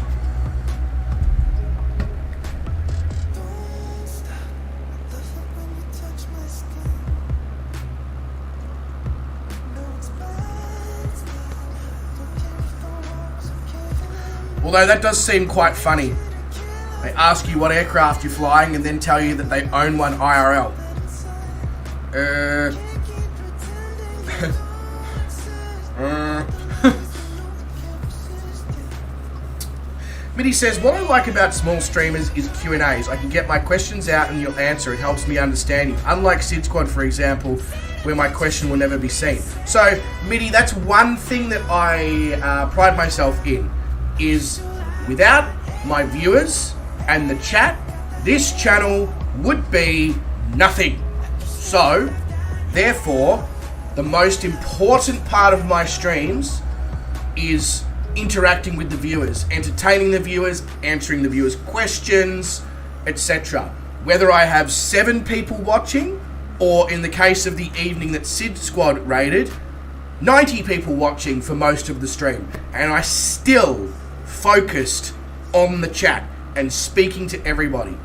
Although that does seem quite funny. They ask you what aircraft you're flying and then tell you that they own one IRL. Mitty says, what I like about small streamers is Q&As. I can get my questions out and you'll answer. It helps me understand you. Unlike Sid Squad, for example, where my question will never be seen. So, Mitty, that's one thing that I pride myself in, is without my viewers and the chat, this channel would be nothing. So, therefore, the most important part of my streams is interacting with the viewers, entertaining the viewers, answering the viewers' questions, etc. Whether I have 7 people watching, or in the case of the evening that Sid Squad raided, 90 people watching for most of the stream, and I still focused on the chat and speaking to everybody.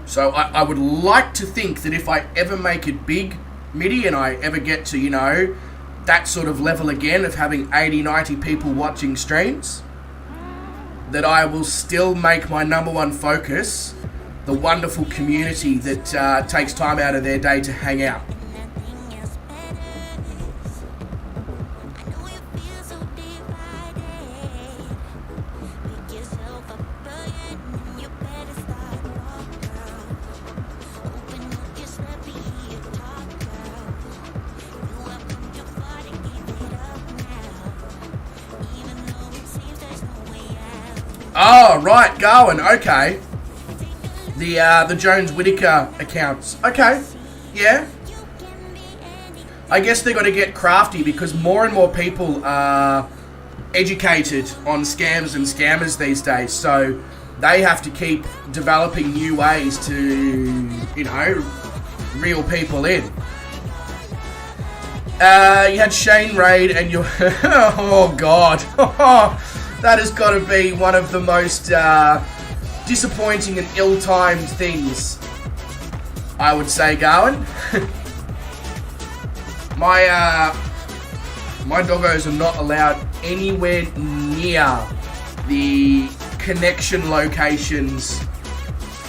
So I would like to think that if I ever make it big, Mitty, and I ever get to, you know, that sort of level again of having 80, 90 people watching streams, that I will still make my number one focus the wonderful community that takes time out of their day to hang out. Oh, right, Garwin, okay. The Jones Whitaker accounts. Okay, yeah. I guess they're going to get crafty because more and more people are educated on scams and scammers these days. So they have to keep developing new ways to, you know, reel people in. You had Shane raid and you... oh, God. That has got to be one of the most disappointing and ill-timed things, I would say, Garwin. My doggos are not allowed anywhere near the connection locations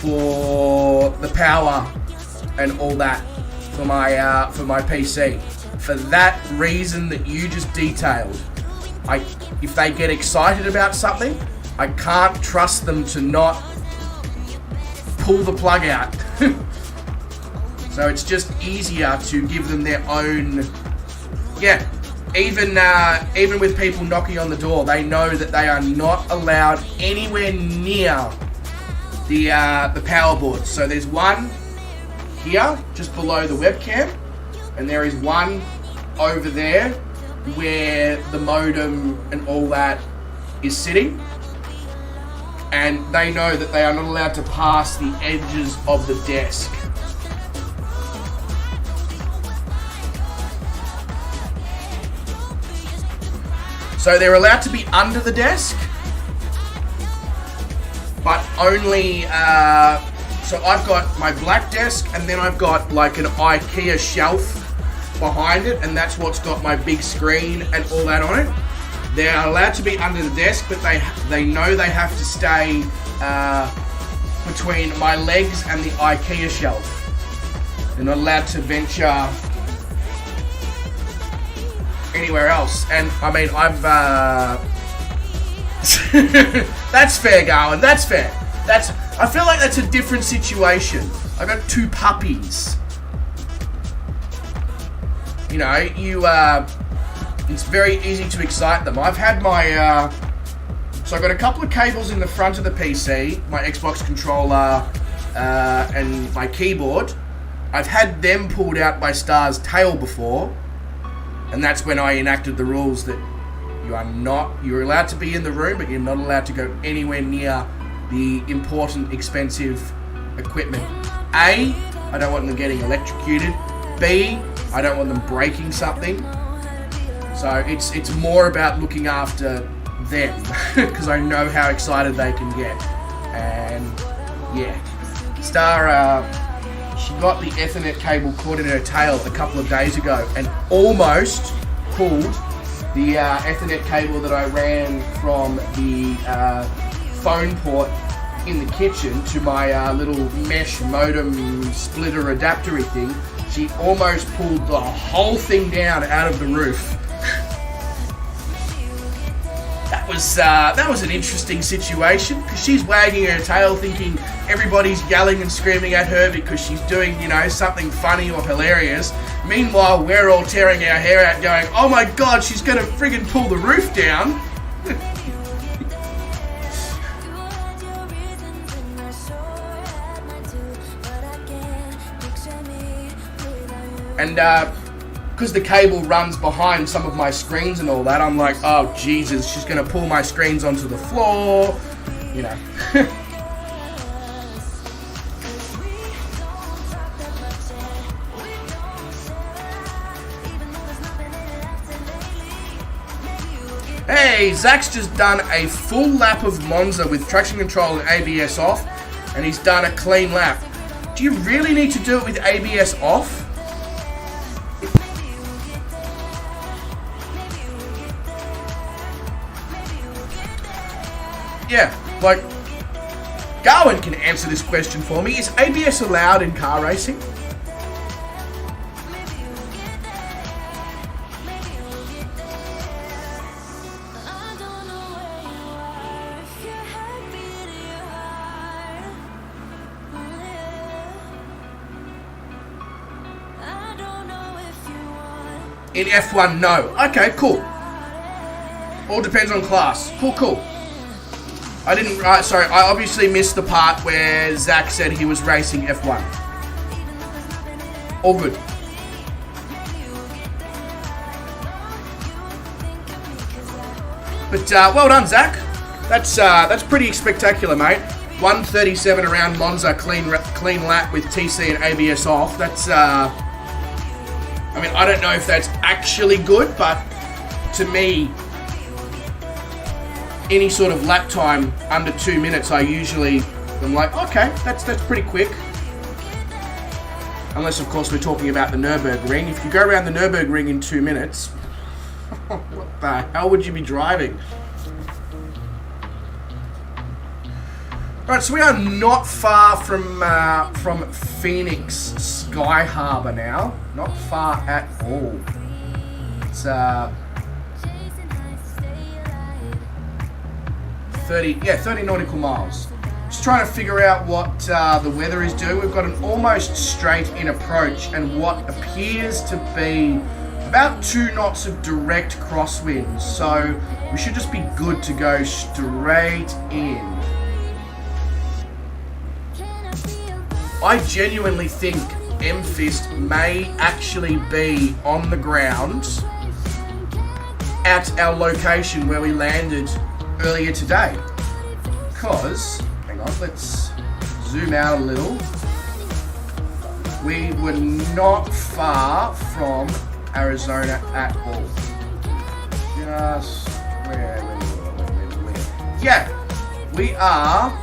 for the power and all that for my PC. For that reason that you just detailed. If they get excited about something, I can't trust them to not pull the plug out. So it's just easier to give them their own... Yeah, even with people knocking on the door, they know that they are not allowed anywhere near the power board. So there's one here, just below the webcam, and there is one over there where the modem and all that is sitting, and they know that they are not allowed to pass the edges of the desk. So they're allowed to be under the desk, but only so I've got my black desk, and then I've got like an IKEA shelf behind it, and that's what's got my big screen and all that on it. They're allowed to be under the desk, but they know they have to stay between my legs and the IKEA shelf. They're not allowed to venture anywhere else. And I mean, I've that's fair, Garwin. That's fair. I feel like that's a different situation. I got 2 puppies. You know, it's very easy to excite them. I've had my, so I've got a couple of cables in the front of the PC, my Xbox controller, and my keyboard. I've had them pulled out by Star's tail before, and that's when I enacted the rules that you're allowed to be in the room, but you're not allowed to go anywhere near the important, expensive equipment. A, I don't want them getting electrocuted. B, I don't want them breaking something. So it's more about looking after them because I know how excited they can get. And yeah, Star, she got the Ethernet cable caught in her tail a couple of days ago and almost pulled the Ethernet cable that I ran from the phone port in the kitchen to my little mesh modem splitter adaptery thing. She almost pulled the whole thing down out of the roof. that was an interesting situation because she's wagging her tail thinking everybody's yelling and screaming at her because she's doing, you know, something funny or hilarious. Meanwhile, we're all tearing our hair out going, oh my god, she's gonna friggin' pull the roof down. And because the cable runs behind some of my screens and all that, I'm like, oh Jesus, she's gonna pull my screens onto the floor, you know. Hey, Zach's just done a full lap of Monza with traction control and ABS off, and he's done a clean lap. Do you really need to do it with ABS off? Yeah, like, Garwin can answer this question for me. Is ABS allowed in car racing? In F1, no. Okay, cool. All depends on class. Cool. I didn't, sorry, I obviously missed the part where Zach said he was racing F1. All good. But, well done, Zach. That's pretty spectacular, mate. 1:37 around Monza, clean lap with TC and ABS off. That's, I mean, I don't know if that's actually good, but to me, any sort of lap time under 2 minutes, I'm like, okay, that's pretty quick. Unless, of course, we're talking about the Nürburgring. If you go around the Nürburgring in 2 minutes, what the hell would you be driving? Right, so we are not far from Phoenix Sky Harbor now. Not far at all. It's 30 nautical miles. Just trying to figure out what the weather is doing. We've got an almost straight in approach and what appears to be about 2 knots of direct crosswinds. So we should just be good to go straight in. I genuinely think M-Fist may actually be on the ground at our location where we landed earlier today. Because, hang on, let's zoom out a little. We were not far from Arizona at all. Just where? Yeah, we are.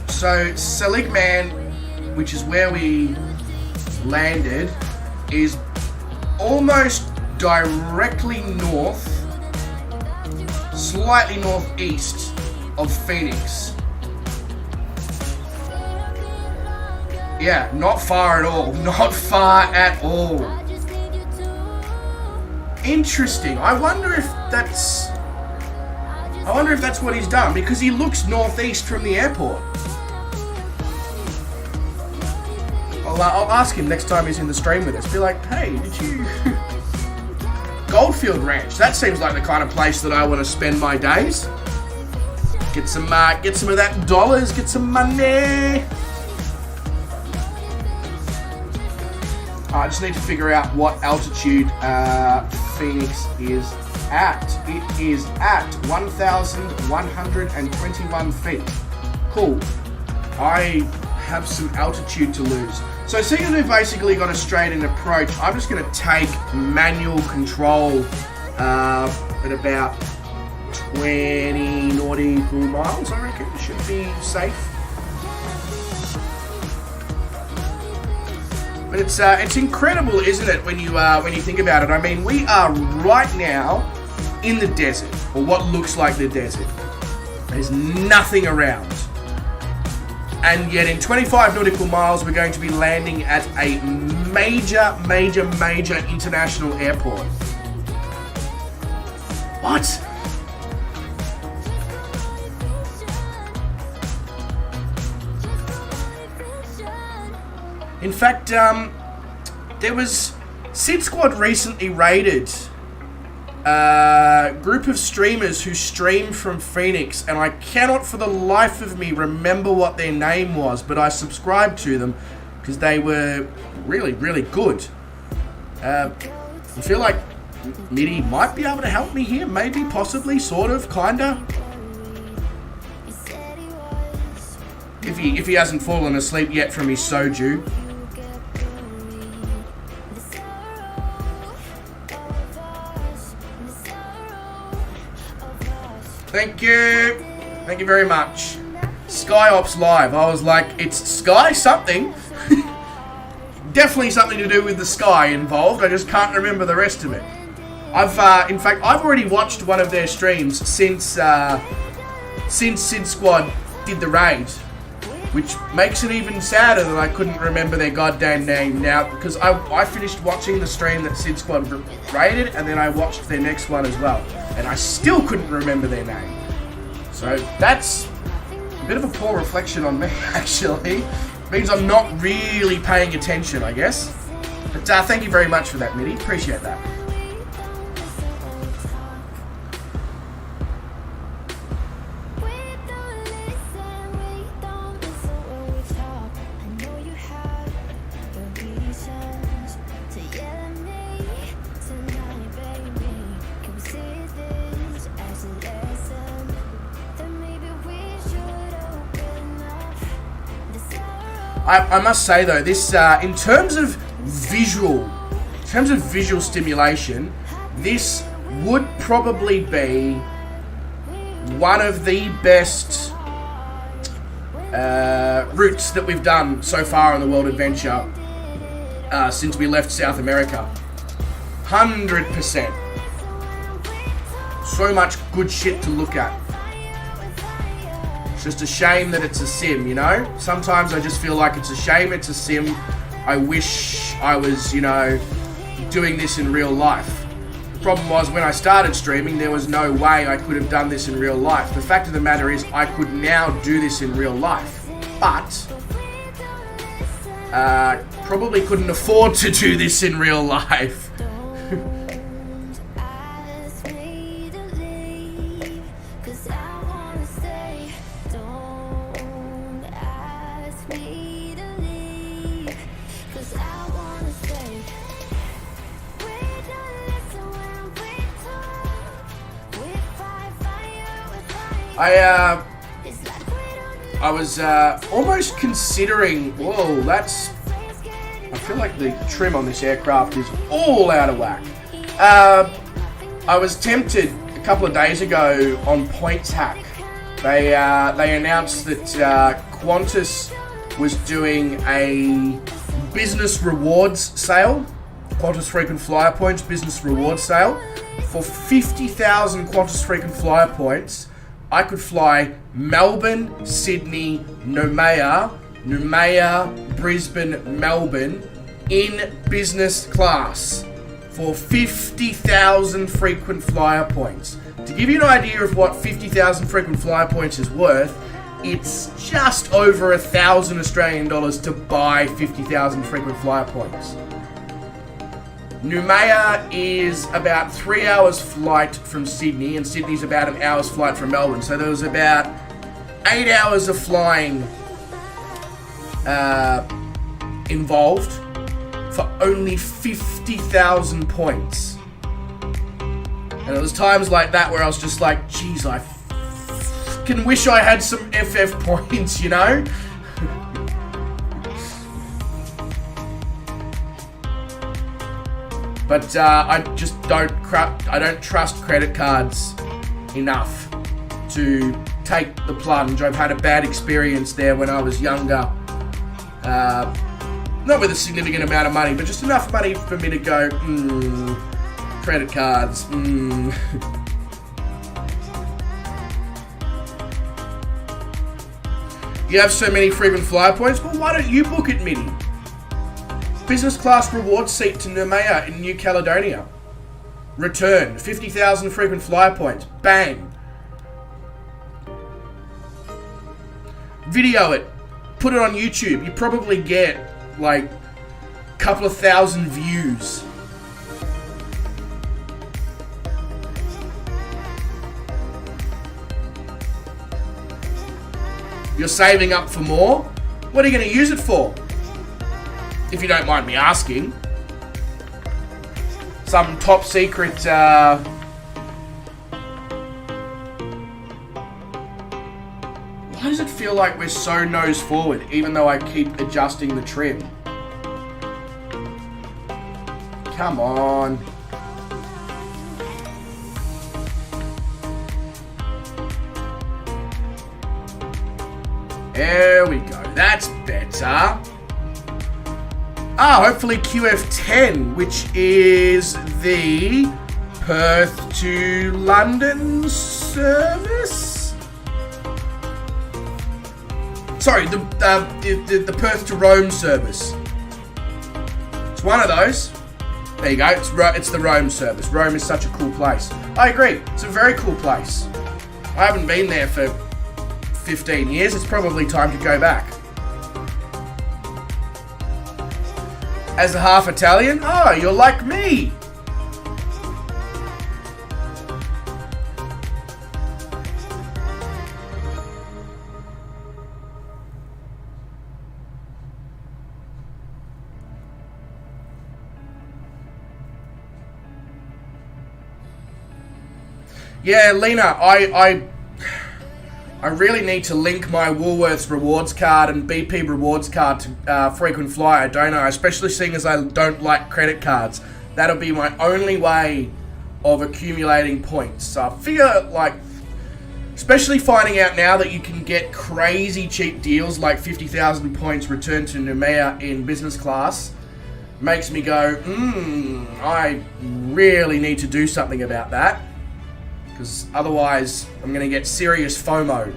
So Seligman, which is where we landed, is almost directly north, slightly northeast of Phoenix. Yeah, not far at all. Not far at all. Interesting. I wonder if that's what he's done, because he looks northeast from the airport. I'll ask him next time he's in the stream with us. Be like, hey, did you... Goldfield Ranch. That seems like the kind of place that I want to spend my days. Get some of that dollars. Get some money. I just need to figure out what altitude Phoenix is at. It is at 1,121 feet. Cool. I have some altitude to lose. So seeing as we've basically got a straight in approach, I'm just going to take manual control at about 20 nautical miles, I reckon. It should be safe. But it's incredible, isn't it, when you think about it? I mean, we are right now in the desert, or what looks like the desert. There's nothing around. And yet in 25 nautical miles, we're going to be landing at a major international airport. What? In fact, there was... Sid Squad recently raided a group of streamers who stream from Phoenix, and I cannot for the life of me remember what their name was, but I subscribed to them because they were really, really good. I feel like Mitty might be able to help me here, maybe, possibly, sort of, kinda. If he hasn't fallen asleep yet from his soju. Thank you. Thank you very much. Sky Ops Live. I was like, it's Sky something. Definitely something to do with the sky involved. I just can't remember the rest of it. In fact, I've already watched one of their streams since Sid Squad did the raid, which makes it even sadder that I couldn't remember their goddamn name now, because I finished watching the stream that Sid Squad raided, and then I watched their next one as well, and I still couldn't remember their name. So that's a bit of a poor reflection on me, actually. Means I'm not really paying attention, I guess. But thank you very much for that, Mitty. Appreciate that. I must say though, this in terms of visual stimulation, this would probably be one of the best routes that we've done so far on the World Adventure since we left South America. 100%. So much good shit to look at. It's just a shame that it's a sim, you know? Sometimes I just feel like it's a shame it's a sim. I wish I was, you know, doing this in real life. The problem was when I started streaming, there was no way I could have done this in real life. The fact of the matter is I could now do this in real life, but probably couldn't afford to do this in real life. I was almost considering, whoa, that's, I feel like the trim on this aircraft is all out of whack. I was tempted a couple of days ago on Points Hack. They announced that Qantas was doing a business rewards sale, Qantas Frequent Flyer Points business rewards sale. For 50,000 Qantas Frequent Flyer Points, I could fly Melbourne, Sydney, Noumea, Brisbane, Melbourne in business class for 50,000 frequent flyer points. To give you an idea of what 50,000 frequent flyer points is worth, it's just over $1,000 Australian to buy 50,000 frequent flyer points. Noumea is about 3 hours flight from Sydney, and Sydney's about an hour's flight from Melbourne. So there was about 8 hours of flying involved for only 50,000 points. And it was times like that where I was just like, geez, I fucking wish I had some FF points, you know? But I just don't trust credit cards enough to take the plunge. I've had a bad experience there when I was younger. Not with a significant amount of money, but just enough money for me to go, credit cards, You have so many frequent flyer points? Well, why don't you book it, Mitty? Business class reward seat to Noumea in New Caledonia. Return. 50,000 frequent flyer points. Bang. Video it. Put it on YouTube. You probably get like a couple of thousand views. You're saving up for more? What are you going to use it for? If you don't mind me asking. Some top secret, why does it feel like we're so nose forward, even though I keep adjusting the trim? Come on. There we go. That's better. Hopefully QF10, which is the Perth to London service. Sorry, the Perth to Rome service. It's one of those. There you go. It's the Rome service. Rome is such a cool place. I agree. It's a very cool place. I haven't been there for 15 years. It's probably time to go back. As a half Italian? Oh, you're like me. Yeah, Lena, I really need to link my Woolworths rewards card and BP rewards card to frequent flyer, don't I? Especially seeing as I don't like credit cards. That'll be my only way of accumulating points. So I figure, like, especially finding out now that you can get crazy cheap deals like 50,000 points returned to Noumea in business class, makes me go, I really need to do something about that. Because otherwise, I'm going to get serious FOMO.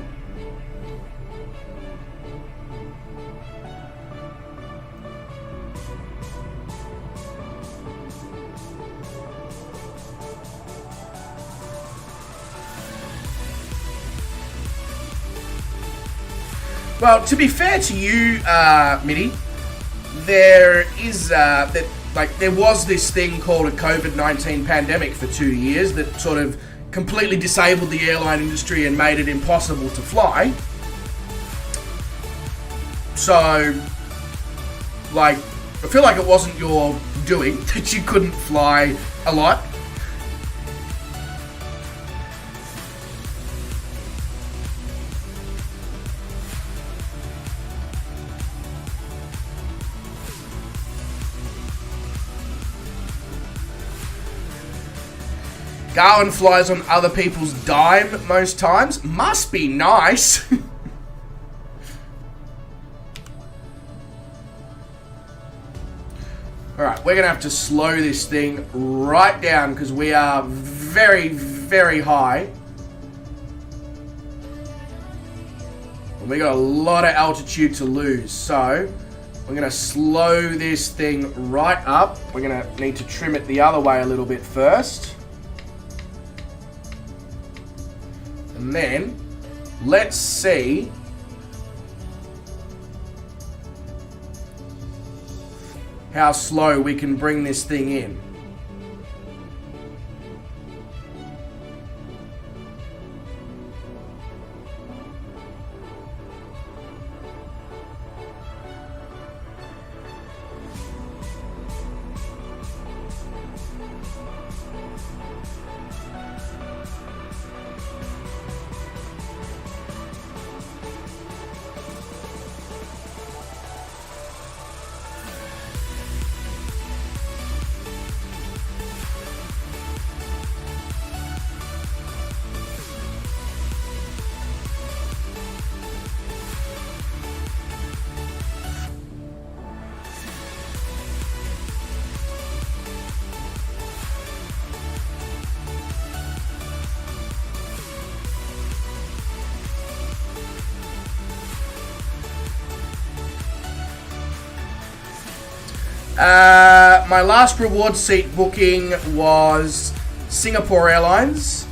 Well, to be fair to you, Mitty, there was this thing called a COVID-19 pandemic for 2 years that sort of completely disabled the airline industry and made it impossible to fly. So, like, I feel like it wasn't your doing that you couldn't fly a lot. Garland flies on other people's dime most times. Must be nice. Alright, we're going to have to slow this thing right down because we are very, very high. And we got a lot of altitude to lose. So, we're going to slow this thing right up. We're going to need to trim it the other way a little bit first. And then, let's see how slow we can bring this thing in. My last reward seat booking was Singapore Airlines.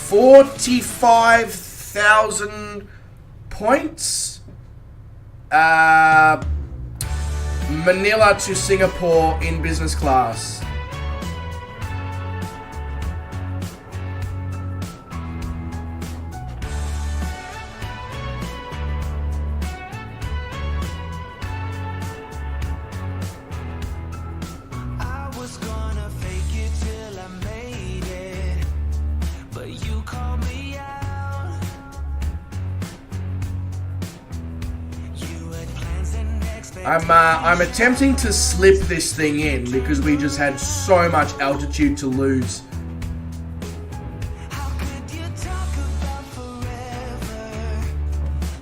45,000 points. Manila to Singapore in business class. I was gonna fake it till I made it, but you called me out. You had plans and expectations. I'm attempting to slip this thing in because we just had so much altitude to lose. How could you talk about forever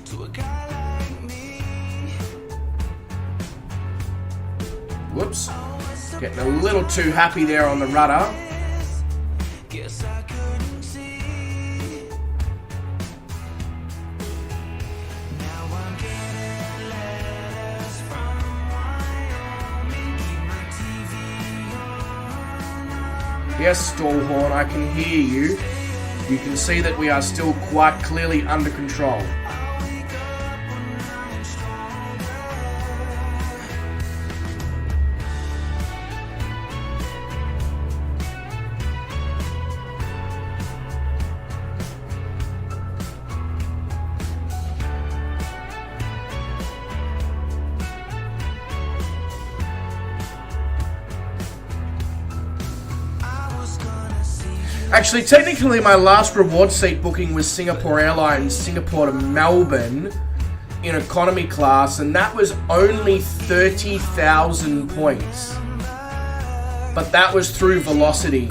to a guy like me? Whoops. Getting a little too happy there on the rudder. Guess I couldn't see. Now I'm getting letters from Wyoming. Keep my TV on. Yes, Stallhorn, I can hear you. You can see that we are still quite clearly under control. I wake up when I'm stronger. I was gonna see you. Actually, technically, my last reward seat booking was Singapore Airlines, Singapore to Melbourne, in economy class, and that was only 30,000 points. But that was through Velocity.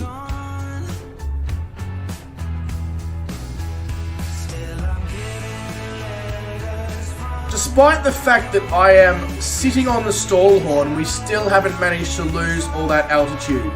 Despite the fact that I am sitting on the stall horn, we still haven't managed to lose all that altitude.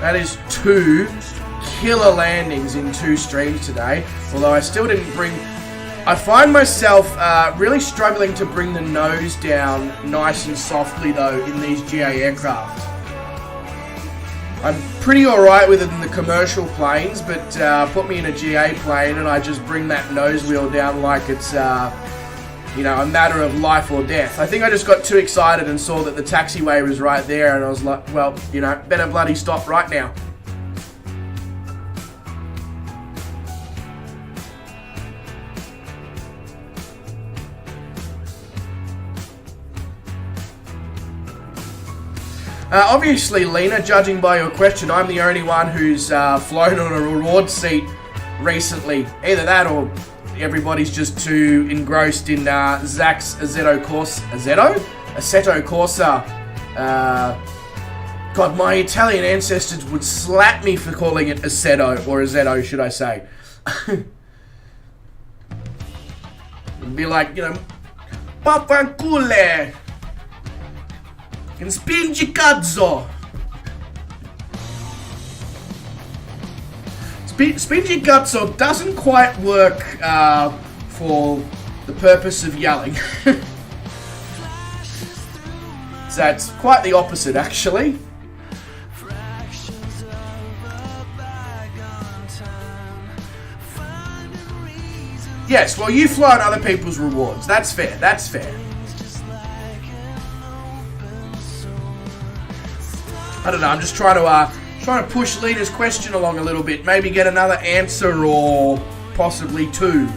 That is 2 killer landings in 2 streams today. Although I still didn't bring... I find myself really struggling to bring the nose down nice and softly though in these GA aircraft. I'm pretty alright with it in the commercial planes, but put me in a GA plane and I just bring that nose wheel down like it's, you know, a matter of life or death. I think I just got too excited and saw that the taxiway was right there and I was like, well, you know, better bloody stop right now. Obviously, Lena, judging by your question, I'm the only one who's flown on a reward seat recently. Either that or everybody's just too engrossed in Zach's Assetto Corsa. God, my Italian ancestors would slap me for calling it Assetto, or Assetto, should I say. It'd be like, you know, Papancule! And spingi cazzo! Spingi cazzo doesn't quite work for the purpose of yelling. So it's quite the opposite, actually. Yes, well, you fly on other people's rewards. That's fair, that's fair. I don't know, I'm just trying to push Lena's question along a little bit. Maybe get another answer or possibly 2.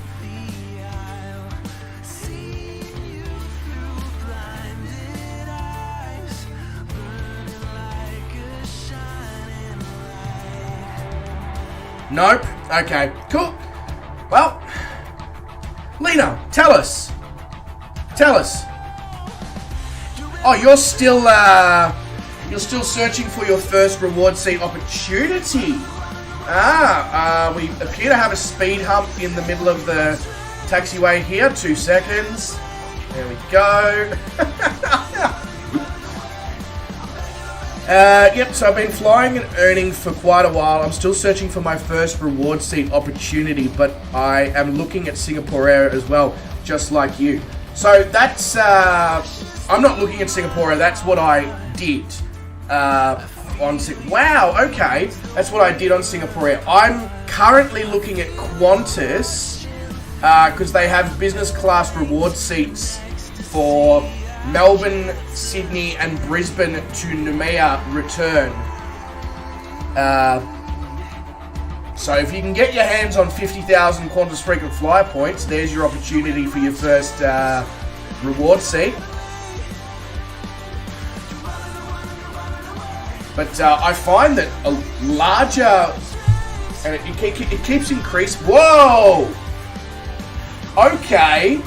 Nope. Okay, cool. Well, Lena, tell us. Oh, you're still searching for your first reward seat opportunity. We appear to have a speed hump in the middle of the taxiway here. 2 seconds. There we go. Yep, so I've been flying and earning for quite a while. I'm still searching for my first reward seat opportunity, but I am looking at Singapore Air as well, just like you. So that's, I'm not looking at Singapore Air, that's what I did wow, okay, that's what I did on Singapore Air. I'm currently looking at Qantas, because they have business class reward seats for Melbourne, Sydney, and Brisbane to Noumea return. So if you can get your hands on 50,000 Qantas frequent flyer points, there's your opportunity for your first reward seat. But I find that a larger, and it keeps increasing. Whoa! Okay.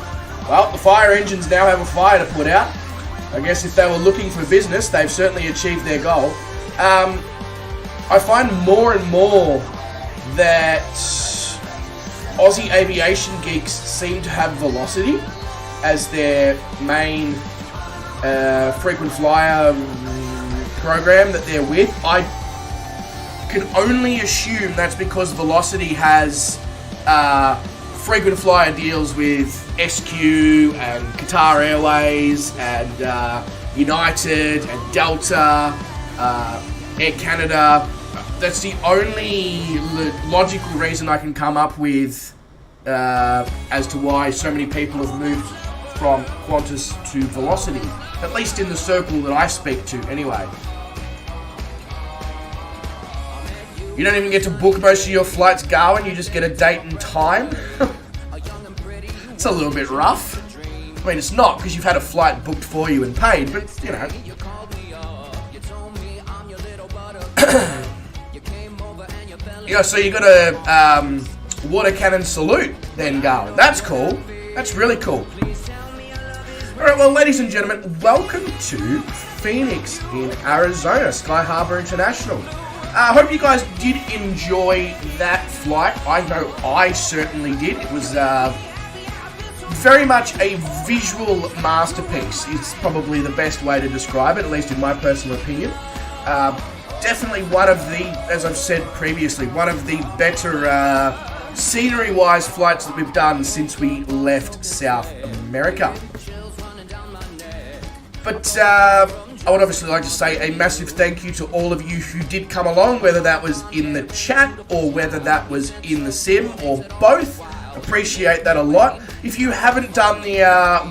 Well, the fire engines now have a fire to put out. I guess if they were looking for business, they've certainly achieved their goal. I find more and more that Aussie aviation geeks seem to have Velocity as their main frequent flyer program that they're with. I can only assume that's because Velocity has frequent flyer deals with SQ and Qatar Airways and United and Delta, Air Canada. That's the only logical reason I can come up with as to why so many people have moved from Qantas to Velocity, at least in the circle that I speak to anyway. You don't even get to book most of your flights going, you just get a date and time. It's a little bit rough. I mean, it's not, because you've had a flight booked for you and paid, but, you know. Yeah, so you got a water cannon salute then going. That's cool. That's really cool. Alright, well, ladies and gentlemen, welcome to Phoenix in Arizona, Sky Harbor International. I hope you guys did enjoy that flight. I know I certainly did. It was very much a visual masterpiece. It's probably the best way to describe it, at least in my personal opinion. Definitely one of the, as I've said previously, one of the better scenery-wise flights that we've done since we left South America. But I would obviously like to say a massive thank you to all of you who did come along, whether that was in the chat or whether that was in the sim or both. Appreciate that a lot. If you haven't done the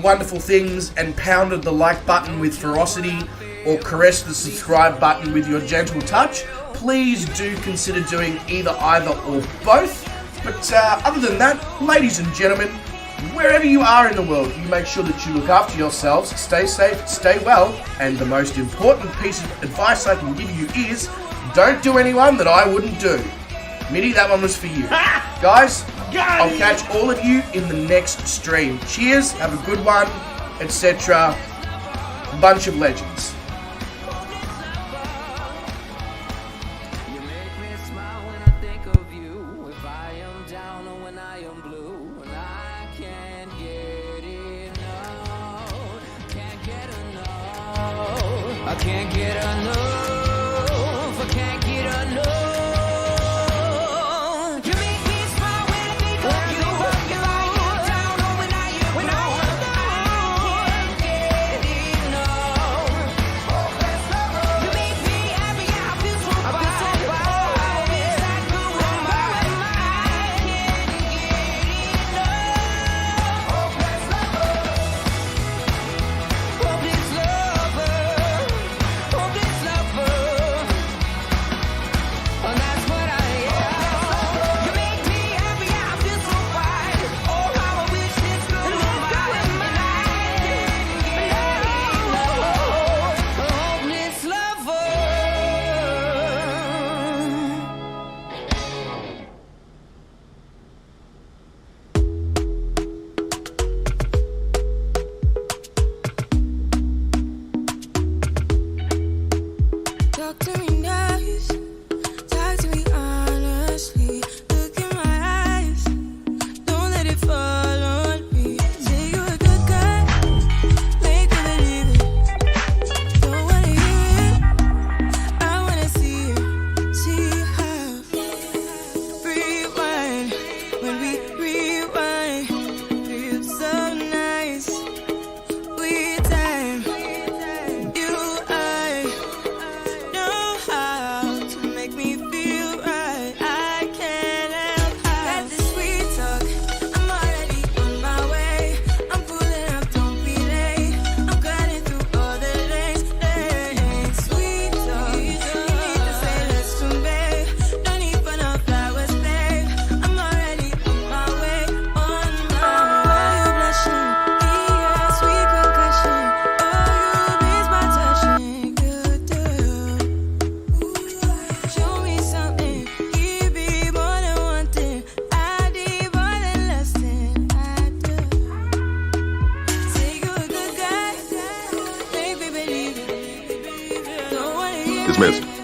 wonderful things and pounded the like button with ferocity or caressed the subscribe button with your gentle touch, please do consider doing either or both. But other than that, ladies and gentlemen, wherever you are in the world, you make sure that you look after yourselves, stay safe, stay well, and the most important piece of advice I can give you is, don't do anyone that I wouldn't do. Mitty, that one was for you. Guys, I'll catch all of you in the next stream. Cheers, have a good one, etc. Bunch of legends. I can't get enough, I can't get enough. You make me smile when I think of you. When I am down or when I am low. I can't get enough. You make me happy, I feel so fine. It's like you were mine. I can't get enough. Hopeless lover. Hopeless lover. dismissed.